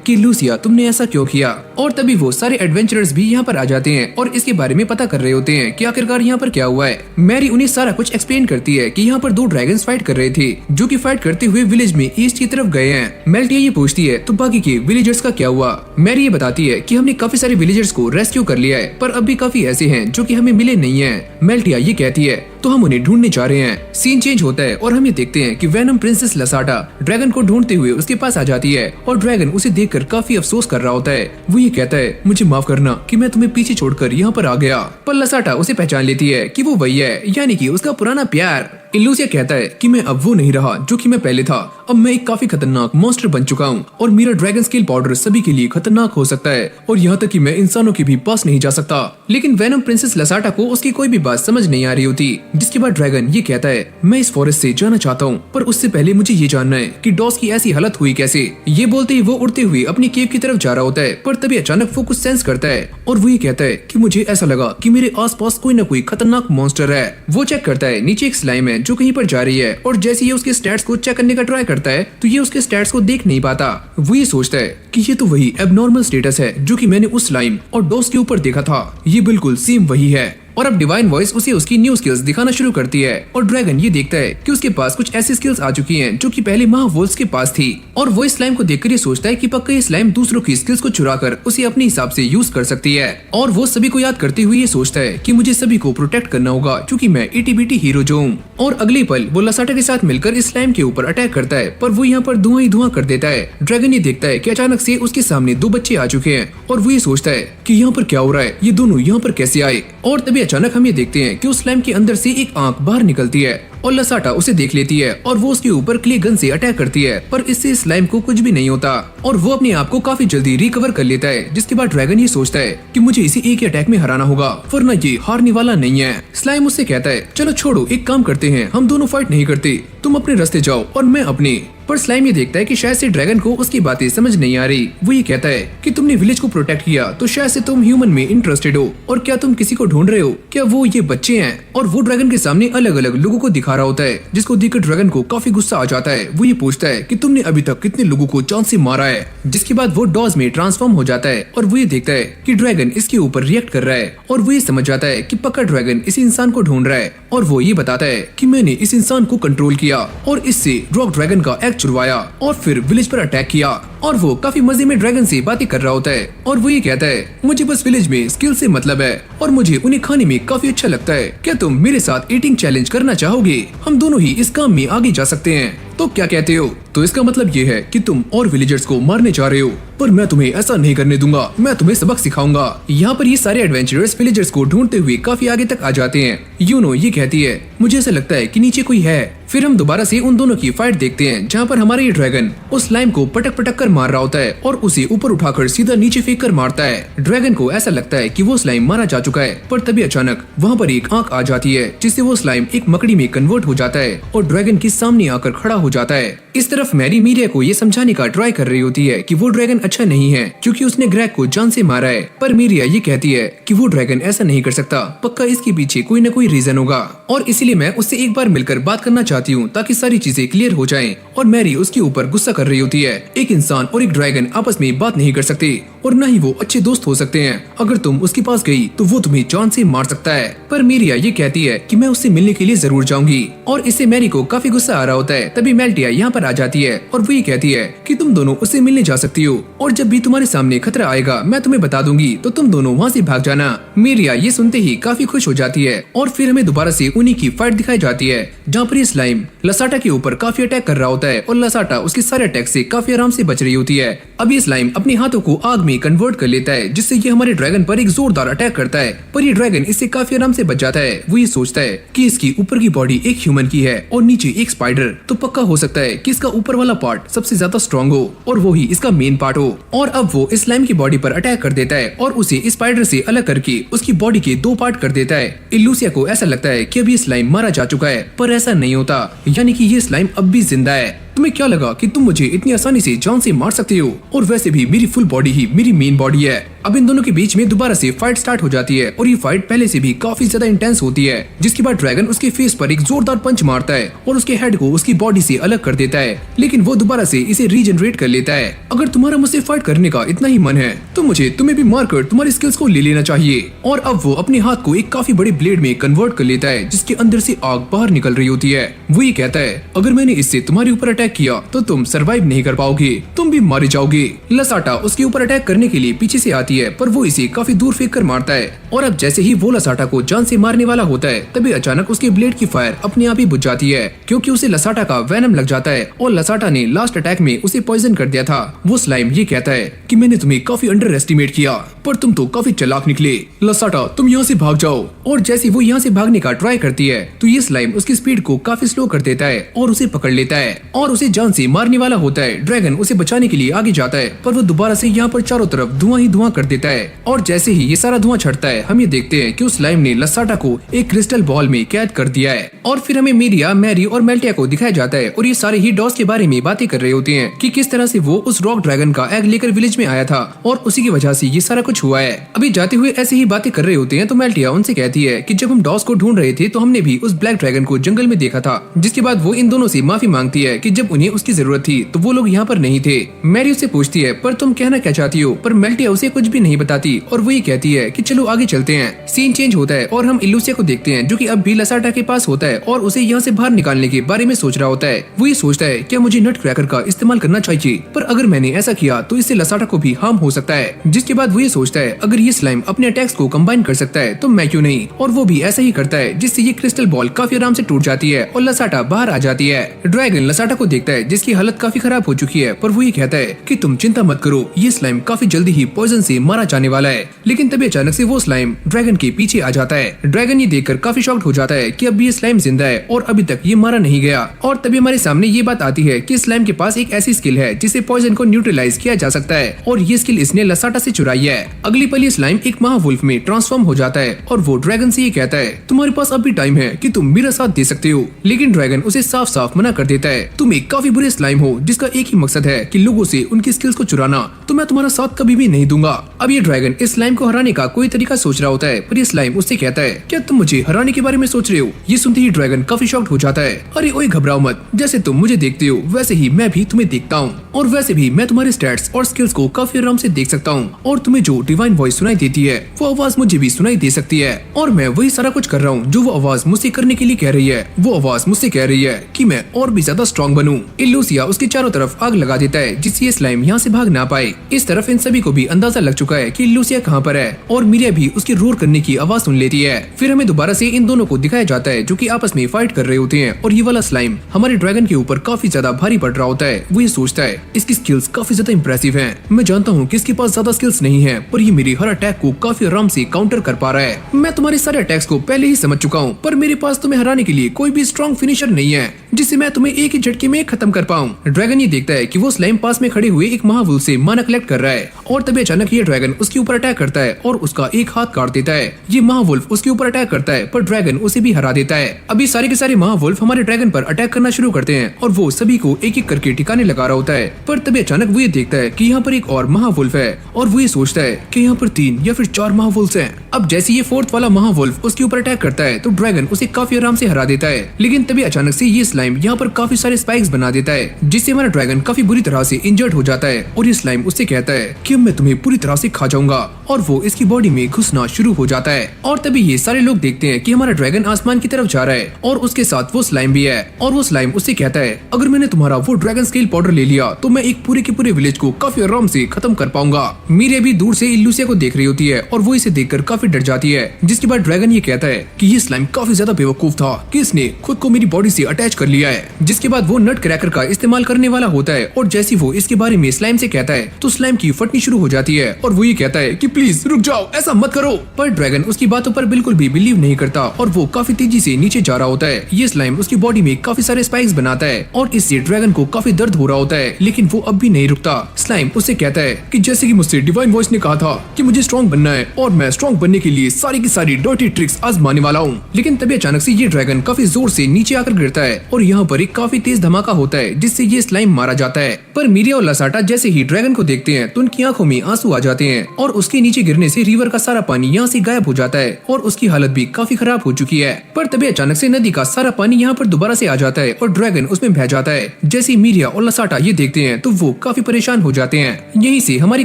कि इल्यूसिया तुमने ऐसा क्यों किया। और तभी वो सारे एडवेंचरर्स भी यहाँ पर आ जाते हैं और इसके बारे में पता कर रहे होते हैं कि आखिरकार यहाँ पर क्या हुआ है। मैरी उन्हें सारा कुछ एक्सप्लेन करती है कि यहाँ पर दो ड्रैगन्स फाइट कर रहे थे जो कि फाइट करते हुए विलेज में ईस्ट की तरफ गए हैं। मेल्टिया ये पूछती है तो बाकी के विलेजर्स का क्या हुआ। मैरी ये बताती है कि हमने काफी सारे विलेजर्स को रेस्क्यू कर लिया है पर अब भी काफी ऐसे हैं जो कि हमें मिले नहीं हैं। मेल्टिया ये कहती है तो हम उन्हें ढूंढने जा रहे हैं। सीन चेंज होता है और हम ये देखते हैं कि वेनम प्रिंसेस लसाटा ड्रैगन को ढूंढते हुए उसके पास आ जाती है और ड्रैगन उसे देखकर काफी अफसोस कर रहा होता है। वो ये कहता है मुझे माफ करना कि मैं तुम्हें पीछे छोड़कर यहाँ पर आ गया। पर लसाटा उसे पहचान लेती है कि वो वही है, यानी कि उसका पुराना प्यार। इल्यूसिया कहता है कि मैं अब वो नहीं रहा जो कि मैं पहले था। अब मैं एक काफी खतरनाक मॉन्स्टर बन चुका हूँ और मेरा ड्रैगन स्किल पाउडर सभी के लिए खतरनाक हो सकता है और यहाँ तक कि मैं इंसानों के भी पास नहीं जा सकता। लेकिन वेनम प्रिंसेस लसाटा को उसकी कोई भी बात समझ नहीं आ रही होती। जिसके बाद ड्रैगन ये कहता है मैं इस फॉरेस्ट से जाना चाहता हूँ पर उससे पहले मुझे ये जानना है कि डॉस की ऐसी हालत हुई कैसे। ये बोलते ही वो उड़ते हुए अपनी केव की तरफ जा रहा होता है पर तभी अचानक वो कुछ सेंस करता है और वो ये कहता है कि मुझे ऐसा लगा कि मेरे आसपास कोई न कोई खतरनाक मॉन्स्टर है। वो चेक करता है नीचे एक स्लाइम है जो कहीं पर जा रही है और जैसे ये उसके स्टैट्स को चेक करने का ट्राई करता है तो ये उसके स्टैट्स को देख नहीं पाता। वो ये सोचता है कि ये तो वही एबनॉर्मल स्टेटस है जो कि मैंने उस स्लाइम और डॉस के ऊपर देखा था। ये बिल्कुल सेम वही है। और अब डिवाइन वॉइस उसे उसकी न्यू स्किल्स दिखाना शुरू करती है और ड्रैगन ये देखता है कि उसके पास कुछ ऐसी स्किल्स आ चुकी हैं जो कि पहले महावोल्स के पास थी। और वो इस स्लाइम को देखकर ये सोचता है कि पक्का ये स्लाइम दूसरों की स्किल्स को चुराकर उसे अपने हिसाब से यूज कर सकती है। और वो सभी को याद करते हुए ये सोचता है कि मुझे सभी को प्रोटेक्ट करना होगा क्योंकि मैं इटी-बिटी हीरो जो हूँ। और अगले पल वो लसाटा के साथ मिलकर इस स्लाइम के ऊपर अटैक करता है पर वो यहाँ पर धुआं ही धुआं कर देता है। ड्रैगन ये देखता है कि अचानक से उसके सामने दो बच्चे आ चुके हैं और वो ये सोचता है कि यहाँ पर क्या हो रहा है, ये दोनों यहाँ पर कैसे आए। और तभी अचानक हम ये देखते हैं कि उस स्लाइम के अंदर से एक आंख बाहर निकलती है और लसाटा उसे देख लेती है और वो उसके ऊपर क्ले गन से अटैक करती है पर इससे स्लाइम को कुछ भी नहीं होता और वो अपने आप को काफी जल्दी रिकवर कर लेता है। जिसके बाद ड्रैगन ये सोचता है कि मुझे इसे एक ही अटैक में हराना होगा वरना ये हारने वाला नहीं है। स्लाइम उससे कहता है चलो छोड़ो, एक काम करते हैं, हम दोनों फाइट नहीं करते, तुम अपने रास्ते जाओ और मैं अपने। पर स्लाइम ये देखता है कि शायद से ड्रैगन को उसकी बातें समझ नहीं आ रही। वो ये कहता है कि तुमने विलेज को प्रोटेक्ट किया तो शायद से तुम ह्यूमन में इंटरेस्टेड हो और क्या तुम किसी को ढूंढ रहे हो, क्या वो ये बच्चे हैं। और वो ड्रैगन के सामने अलग अलग लोगों को दिखा रहा होता है जिसको देखकर ड्रैगन को काफी गुस्सा आ जाता है। वो ये पूछता है कि तुमने अभी तक कितने लोगों को जान से मारा है। जिसके बाद वो डॉज में ट्रांसफॉर्म हो जाता है और वो ये देखता है कि ड्रैगन इसके ऊपर रिएक्ट कर रहा है और वो ये समझ जाता है कि पक्का ड्रैगन इस इंसान को ढूंढ रहा है। और वो ये बताता है कि मैंने इस इंसान को कंट्रोल किया और इससे रॉक ड्रैगन का एक्ट छुड़वाया और फिर विलेज पर अटैक किया। और वो काफी मजे में ड्रैगन से बातें कर रहा होता है और वो ये कहता है मुझे बस विलेज में स्किल से मतलब है और मुझे उन्हें खाने में काफी अच्छा लगता है। क्या तुम मेरे साथ ईटिंग चैलेंज करना चाहोगे? हम दोनों ही इस काम में आगे जा सकते हैं, तो क्या कहते हो? तो इसका मतलब ये है कि तुम और विलेजर्स को मारने जा रहे हो पर मैं तुम्हें ऐसा नहीं करने दूंगा, मैं तुम्हें सबक सिखाऊंगा। यहाँ पर ये सारे एडवेंचरर्स विलेजर्स को ढूंढते हुए काफी आगे तक आ जाते हैं। यूनो ये कहती है मुझे ऐसा लगता है कि नीचे कोई है। फिर हम दोबारा से उन दोनों की फाइट देखते हैं जहाँ पर हमारा ये ड्रैगन उस स्लाइम को पटक पटक कर मार रहा होता है और उसे ऊपर उठाकर सीधा नीचे फेंक कर मारता है। ड्रैगन को ऐसा लगता है कि वो स्लाइम मारा जा चुका है पर तभी अचानक वहाँ पर एक आंख आ जाती है जिससे वो स्लाइम एक मकड़ी में कन्वर्ट हो जाता है और ड्रैगन के सामने आकर खड़ा हो जाता है। इस तरफ मैरी मीरिया को ये समझाने का ट्राई कर रही होती है कि वो ड्रैगन अच्छा नहीं है क्योंकि उसने ग्रेग को जान से मारा है। पर मीरिया ये कहती है कि वो ड्रैगन ऐसा नहीं कर सकता, पक्का इसके पीछे कोई न कोई रीजन होगा और इसीलिए मैं उससे एक बार मिलकर बात करना चाहती चाहती हूँ ताकि सारी चीजें क्लियर हो जाएं। और मैरी उसके ऊपर गुस्सा कर रही होती है। एक इंसान और एक ड्रैगन आपस में बात नहीं कर सकते और न ही वो अच्छे दोस्त हो सकते हैं। अगर तुम उसके पास गई तो वो तुम्हें जान से मार सकता है। पर मीरिया ये कहती है कि मैं उससे मिलने के लिए जरूर जाऊंगी और इससे मैरी को काफी गुस्सा आ रहा होता है। तभी मेल्टिया यहाँ पर आ जाती है और वो ये कहती है कि तुम दोनों उससे मिलने जा सकती हो और जब भी तुम्हारे सामने खतरा आएगा मैं तुम्हें बता दूंगी, तो तुम दोनों वहाँ से भाग जाना। मीरिया ये सुनते ही काफी खुश हो जाती है और फिर हमें दोबारा से उन्हीं की फाइट दिखाई जाती है जहाँ पर ये स्लाइम लसाटा के ऊपर काफी अटैक कर रहा होता है और लसाटा उसके सारे अटैक से काफी आराम से बच रही होती है। अब ये स्लाइम अपने हाथों को आग में कन्वर्ट कर लेता है जिससे ये हमारे ड्रैगन पर एक जोरदार अटैक करता है, पर ये ड्रैगन इससे काफी आराम से बच जाता है। वो ये सोचता है कि इसकी ऊपर की बॉडी एक ह्यूमन की है और नीचे एक स्पाइडर, तो पक्का हो सकता है कि इसका ऊपर वाला पार्ट सबसे ज्यादा स्ट्रॉन्ग हो और वो ही इसका मेन पार्ट हो। और अब वो इस स्लाइम की बॉडी पर अटैक कर देता है और उसे स्पाइडर से अलग करके उसकी बॉडी के 2 पार्ट कर देता है। इल्यूसिया को ऐसा लगता है कि अब ये स्लाइम मारा जा चुका है, पर ऐसा नहीं होता, यानी कि ये स्लाइम अब भी जिंदा है। तुम्हें क्या लगा कि तुम मुझे इतनी आसानी से जान से मार सकते हो? और वैसे भी मेरी फुल बॉडी ही मेरी मेन बॉडी है। अब इन दोनों के बीच में दोबारा से फाइट स्टार्ट हो जाती है और ये फाइट पहले से भी काफी ज्यादा इंटेंस होती है, जिसके बाद ड्रैगन उसके फेस पर एक जोरदार पंच मारता है और उसके हेड को उसकी बॉडी से अलग कर देता है, लेकिन वो दोबारा से इसे रीजनरेट कर लेता है। अगर तुम्हारा मुझसे फाइट करने का इतना ही मन है तो मुझे तुम्हें भी मारकर तुम्हारी स्किल्स को ले लेना चाहिए। और अब वो अपने हाथ को एक काफी बड़े ब्लेड में कन्वर्ट कर लेता है जिसके अंदर से आग बाहर निकल रही होती है। वो ये कहता है अगर मैंने इससे तुम्हारे ऊपर अटैक किया तो तुम सरवाइव नहीं कर पाओगे, तुम भी मारे जाओगे। लसाटा उसके ऊपर अटैक करने के लिए पीछे से आती है पर वो इसे काफी दूर फेंक कर मारता है और अब जैसे ही वो लसाटा को जान से मारने वाला होता है तभी अचानक उसके ब्लेड की फायर अपने आप ही बुझ जाती है क्योंकि उसे लसाटा का वेनम लग जाता है और लसाटा ने लास्ट अटैक में उसे पॉइजन कर दिया था। वो स्लाइम ये कहता है कि मैंने तुम्हें काफी अंडर एस्टिमेट किया पर तुम तो काफी चालाक निकले। लसाटा तुम यहाँ से भाग जाओ। और जैसे वो यहाँ से भागने का ट्राई करती है तो ये स्लाइम उसकी स्पीड को काफी स्लो कर देता है और उसे पकड़ लेता है और उसे जान से मारने वाला होता है। ड्रैगन उसे बचाने के लिए आगे जाता है पर वो दोबारा से यहाँ पर चारों तरफ धुआं ही धुआं कर देता है और जैसे ही ये सारा धुआं छटता है हम ये देखते हैं कि उस स्लाइम ने लसाटा को एक क्रिस्टल बॉल में कैद कर दिया है। और फिर हमें मीरिया, मैरी और मेल्टिया को दिखाया जाता है और ये सारे ही डॉस के बारे में बातें कर रहे होते हैं कि किस तरह से वो उस रॉक ड्रैगन का एग लेकर विलेज में आया था और उसी की वजह से ये सारा कुछ हुआ है। अभी जाते हुए ऐसे ही बातें कर रहे होते हैं तो मेल्टिया उनसे कहती है कि जब हम डॉस को ढूंढ रहे थे तो हमने भी उस ब्लैक ड्रैगन को जंगल में देखा था, जिसके बाद वो इन दोनों से माफी मांगती है कि जब उन्हें उसकी जरूरत थी तो वो लोग यहाँ पर नहीं थे। मैरी उससे पूछती है पर तुम कहना क्या चाहती हो, पर मेल्टिया उसे कुछ भी नहीं बताती और वो ये कहती है कि चलो आगे चलते हैं। सीन चेंज होता है और हम इल्यूसिया को देखते हैं जो कि अब भी लसाटा के पास होता है और उसे यहाँ से बाहर निकालने के बारे में सोच रहा होता है। वो ये सोचता है क्या मुझे नट क्रैकर का इस्तेमाल करना चाहिए, पर अगर मैंने ऐसा किया तो इससे लसाटा को भी हार्म हो सकता है। जिसके बाद वो ये सोचता है अगर ये स्लाइम अपने अटैक्स को कंबाइन कर सकता है तो मैं क्यों नहीं, और वो भी ऐसा ही करता है जिससे ये क्रिस्टल बॉल काफी आराम से टूट जाती है और लसाटा बाहर आ जाती है। ड्रैगन लसाटा को देखता है जिसकी हालत काफी खराब हो चुकी है पर वो ये कहता है कि तुम चिंता मत करो, ये स्लाइम काफी जल्दी ही पॉइजन से मारा जाने वाला है। लेकिन तभी अचानक से वो स्लाइम ड्रैगन के पीछे आ जाता है। ड्रैगन ये देखकर काफी शॉक्ड हो जाता है कि अब ये स्लाइम जिंदा है और अभी तक ये मारा नहीं गया। और तभी हमारे सामने ये बात आती है कि स्लाइम के पास एक ऐसी स्किल है जिससे पॉइजन को न्यूट्रलाइज किया जा सकता है और ये स्किल इसने लसाटा से चुराई है। अगली पल ये स्लाइम एक महावुल्फ में ट्रांसफॉर्म हो जाता है और वो ड्रैगन से ये कहता है तुम्हारे पास अभी टाइम है कि तुम मेरा साथ दे सकते हो। लेकिन ड्रैगन उसे साफ साफ मना कर देता है, तुम एक काफी बुरे स्लाइम हो जिसका एक ही मकसद है कि लोगों से उनकी स्किल्स को चुराना, तो मैं तुम्हारा साथ कभी भी नहीं दूंगा। अब ये ड्रैगन इस स्लाइम को हराने का कोई तरीका सोच रहा होता है पर ये स्लाइम उससे कहता है क्या तुम मुझे हराने के बारे में सोच रहे हो। ये सुनते ही ड्रैगन काफी शॉक्ड हो जाता है, अरे ओए घबराओ मत, जैसे तुम मुझे देखते हो वैसे ही मैं भी तुम्हें देखता हूँ और वैसे भी मैं तुम्हारे स्टैट्स और स्किल्स को काफी आराम से देख सकता हूँ और तुम्हें जो डिवाइन वॉइस सुनाई देती है वो आवाज मुझे भी सुनाई दे सकती है और मैं वही सारा कुछ कर रहा हूँ जो वो आवाज मुझसे करने के लिए कह रही है। वो आवाज मुझसे कह रही है कि मैं और भी ज्यादा स्ट्रॉन्ग बनूं। इल्यूसिया उसके चारों तरफ आग लगा देता है जिससे ये स्लाइम यहाँ से भाग ना पाए। इस तरफ इन सभी को भी अंदाजा लग चुका है कि इल्यूसिया कहाँ पर है और मीरिया भी उसकी रोर करने की आवाज सुन लेती है। फिर हमें दोबारा से इन दोनों को दिखाया जाता है जो कि आपस में फाइट कर रहे होते हैं और ये वाला स्लाइम हमारे ड्रैगन के ऊपर काफी ज्यादा भारी पड़ रहा होता है। वो ये सोचता है इसकी स्किल्स काफी ज्यादा इंप्रेसिव हैं। मैं जानता हूँ कि इसके पास ज्यादा स्किल्स नहीं है पर ये मेरी हर अटैक को काफी आराम से काउंटर कर पा रहा है। मैं तुम्हारे सारे अटैक्स को पहले ही समझ चुका हूँ पर मेरे पास तुम्हें हराने के लिए कोई भी स्ट्रॉन्ग फिनिशर नहीं है जिससे मैं तुम्हें एक ही झटके में खत्म कर पाऊँ। ड्रैगन ये देखता है कि वो स्लाइम पास में खड़े हुए एक महावुल्फ से माना कलेक्ट कर रहा है और तभी अचानक ये ड्रैगन उसके ऊपर अटैक करता है और उसका एक हाथ काट देता है। ये महावुल्फ उसके ऊपर अटैक करता है पर ड्रैगन उसे भी हरा देता है। अभी सारे के सारे महावुल्फ हमारे ड्रैगन पर अटैक करना शुरू करते हैं और वो सभी को एक एक करके ठिकाने लगा रहा होता है पर तभी अचानक वो ये देखता है कि यहाँ पर एक और महावुल्फ है और वो ये सोचता है कि यहाँ पर 3 या फिर 4 महावुल्फ हैं। अब जैसे ये 4th वाला महावुल्फ उसके ऊपर अटैक करता है तो ड्रैगन उसे काफी आराम से हरा देता है। लेकिन तभी अचानक से ये स्लाइम स्लाइम यहाँ पर काफी सारे स्पाइक्स बना देता है, जिससे हमारा ड्रैगन काफी बुरी तरह से इंजर्ड हो जाता है। और ये स्लाइम उससे कहता है कि मैं तुम्हें पूरी तरह से खा जाऊंगा, और वो इसकी बॉडी में घुसना शुरू हो जाता है। और तभी ये सारे लोग देखते हैं कि हमारा ड्रैगन आसमान की तरफ जा रहा है और उसके साथ वो स्लाइम भी है। और वो स्लाइम उससे कहता है अगर मैंने तुम्हारा वो ड्रैगन स्केल पाउडर ले लिया तो मैं एक पूरे के पूरे विलेज को काफी आराम से खत्म कर पाऊंगा। मीरिया भी दूर से इल्लूसिया को देख रही होती है और वो इसे देखकर काफी डर जाती है, जिसके बाद ड्रैगन ये कहता है कि ये स्लाइम काफी ज्यादा बेवकूफ था कि इसने खुद को मेरी बॉडी से अटैच कर लिया है। जिसके बाद वो नट क्रैकर का इस्तेमाल करने वाला होता है और जैसे वो इसके बारे में स्लाइम से कहता है तो स्लाइम की फटनी शुरू हो जाती है और वो ये कहता है कि प्लीज रुक जाओ, ऐसा मत करो। पर ड्रैगन उसकी बातों पर बिल्कुल भी बिलीव नहीं करता और वो काफी तेजी से नीचे जा रहा होता है। ये स्लाइम उसकी बॉडी में काफी सारे स्पाइक्स बनाता है और इससे ड्रैगन को काफी दर्द हो रहा होता है, लेकिन वो अब भी नहीं रुकता। स्लाइम उससे कहता है कि जैसे कि मुझसे डिवाइन वॉइस ने कहा था कि मुझे स्ट्रॉन्ग बनना है और मैं स्ट्रॉन्ग बनने के लिए सारी की सारी डर्टी ट्रिक्स आजमाने वाला हूँ। लेकिन तभी अचानक से ये ड्रैगन काफी जोर से नीचे आकर गिरता है और यहाँ पर एक काफी तेज धमाका होता है, जिससे ये स्लाइम मारा जाता है। पर मीरिया और लसाटा जैसे ही ड्रैगन को देखते हैं तो उनकी आंखों में आंसू आ जाते हैं और उसके नीचे गिरने से रिवर का सारा पानी यहाँ से गायब हो जाता है और उसकी हालत भी काफी खराब हो चुकी है। पर तभी अचानक से नदी का सारा पानी यहाँ पर दोबारा से आ जाता है और ड्रैगन उसमें बह जाता है। जैसे मीरिया और लसाटा ये देखते हैं तो वो काफी परेशान हो जाते हैं। यहीं से हमारी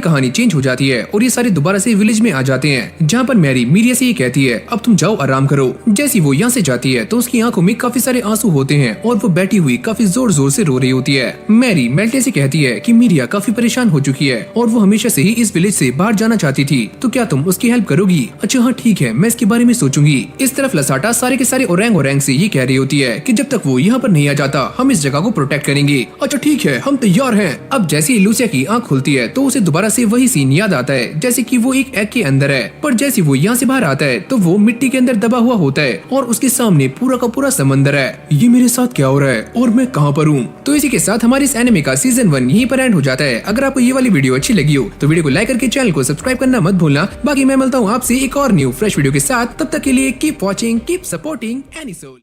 कहानी चेंज हो जाती है और ये सारे दोबारा से विलेज में आ जाते हैं, जहाँ पर मैरी मीरिया से ये कहती है अब तुम जाओ आराम करो। जैसी वो यहाँ से जाती है तो उसकी आंखों में काफी सारे आंसू होते हैं और वो बैठी हुई काफी जोर जोर से रो रही होती है। मैरी मेल्टे से कहती है कि मीरिया काफी परेशान हो चुकी है और वो हमेशा से ही इस विलेज से बाहर जाना चाहती थी, तो क्या तुम उसकी हेल्प करोगी? अच्छा हाँ ठीक है, मैं इसके बारे में सोचूंगी। इस तरफ लसाटा सारे के सारे ओरैंग से ये कह रही होती है कि जब तक वो यहाँ पर नहीं आ जाता हम इस जगह को प्रोटेक्ट करेंगे। अच्छा ठीक है, हम तैयार हैं। अब जैसे ही लूसिया की आंख खुलती है तो उसे दोबारा से वही सीन याद आता है, जैसे कि वो एक एग के अंदर है। पर जैसे वो यहाँ से बाहर आता है तो वो मिट्टी के अंदर दबा हुआ होता है और उसके सामने पूरा का पूरा समंदर है। ये मेरे साथ क्या हो रहा है और मैं कहाँ पर हूँ? तो इसी के साथ हमारे इस एनिमे का सीजन 1 यहीं पर एंड हो जाता है। अगर आपको ये वाली वीडियो अच्छी लगी हो तो वीडियो को लाइक करके चैनल को सब्सक्राइब करना मत भूलना। बाकी मैं मिलता हूँ आपसे एक और न्यू फ्रेश वीडियो के साथ, तब तक के लिए keep watching, keep supporting anisole.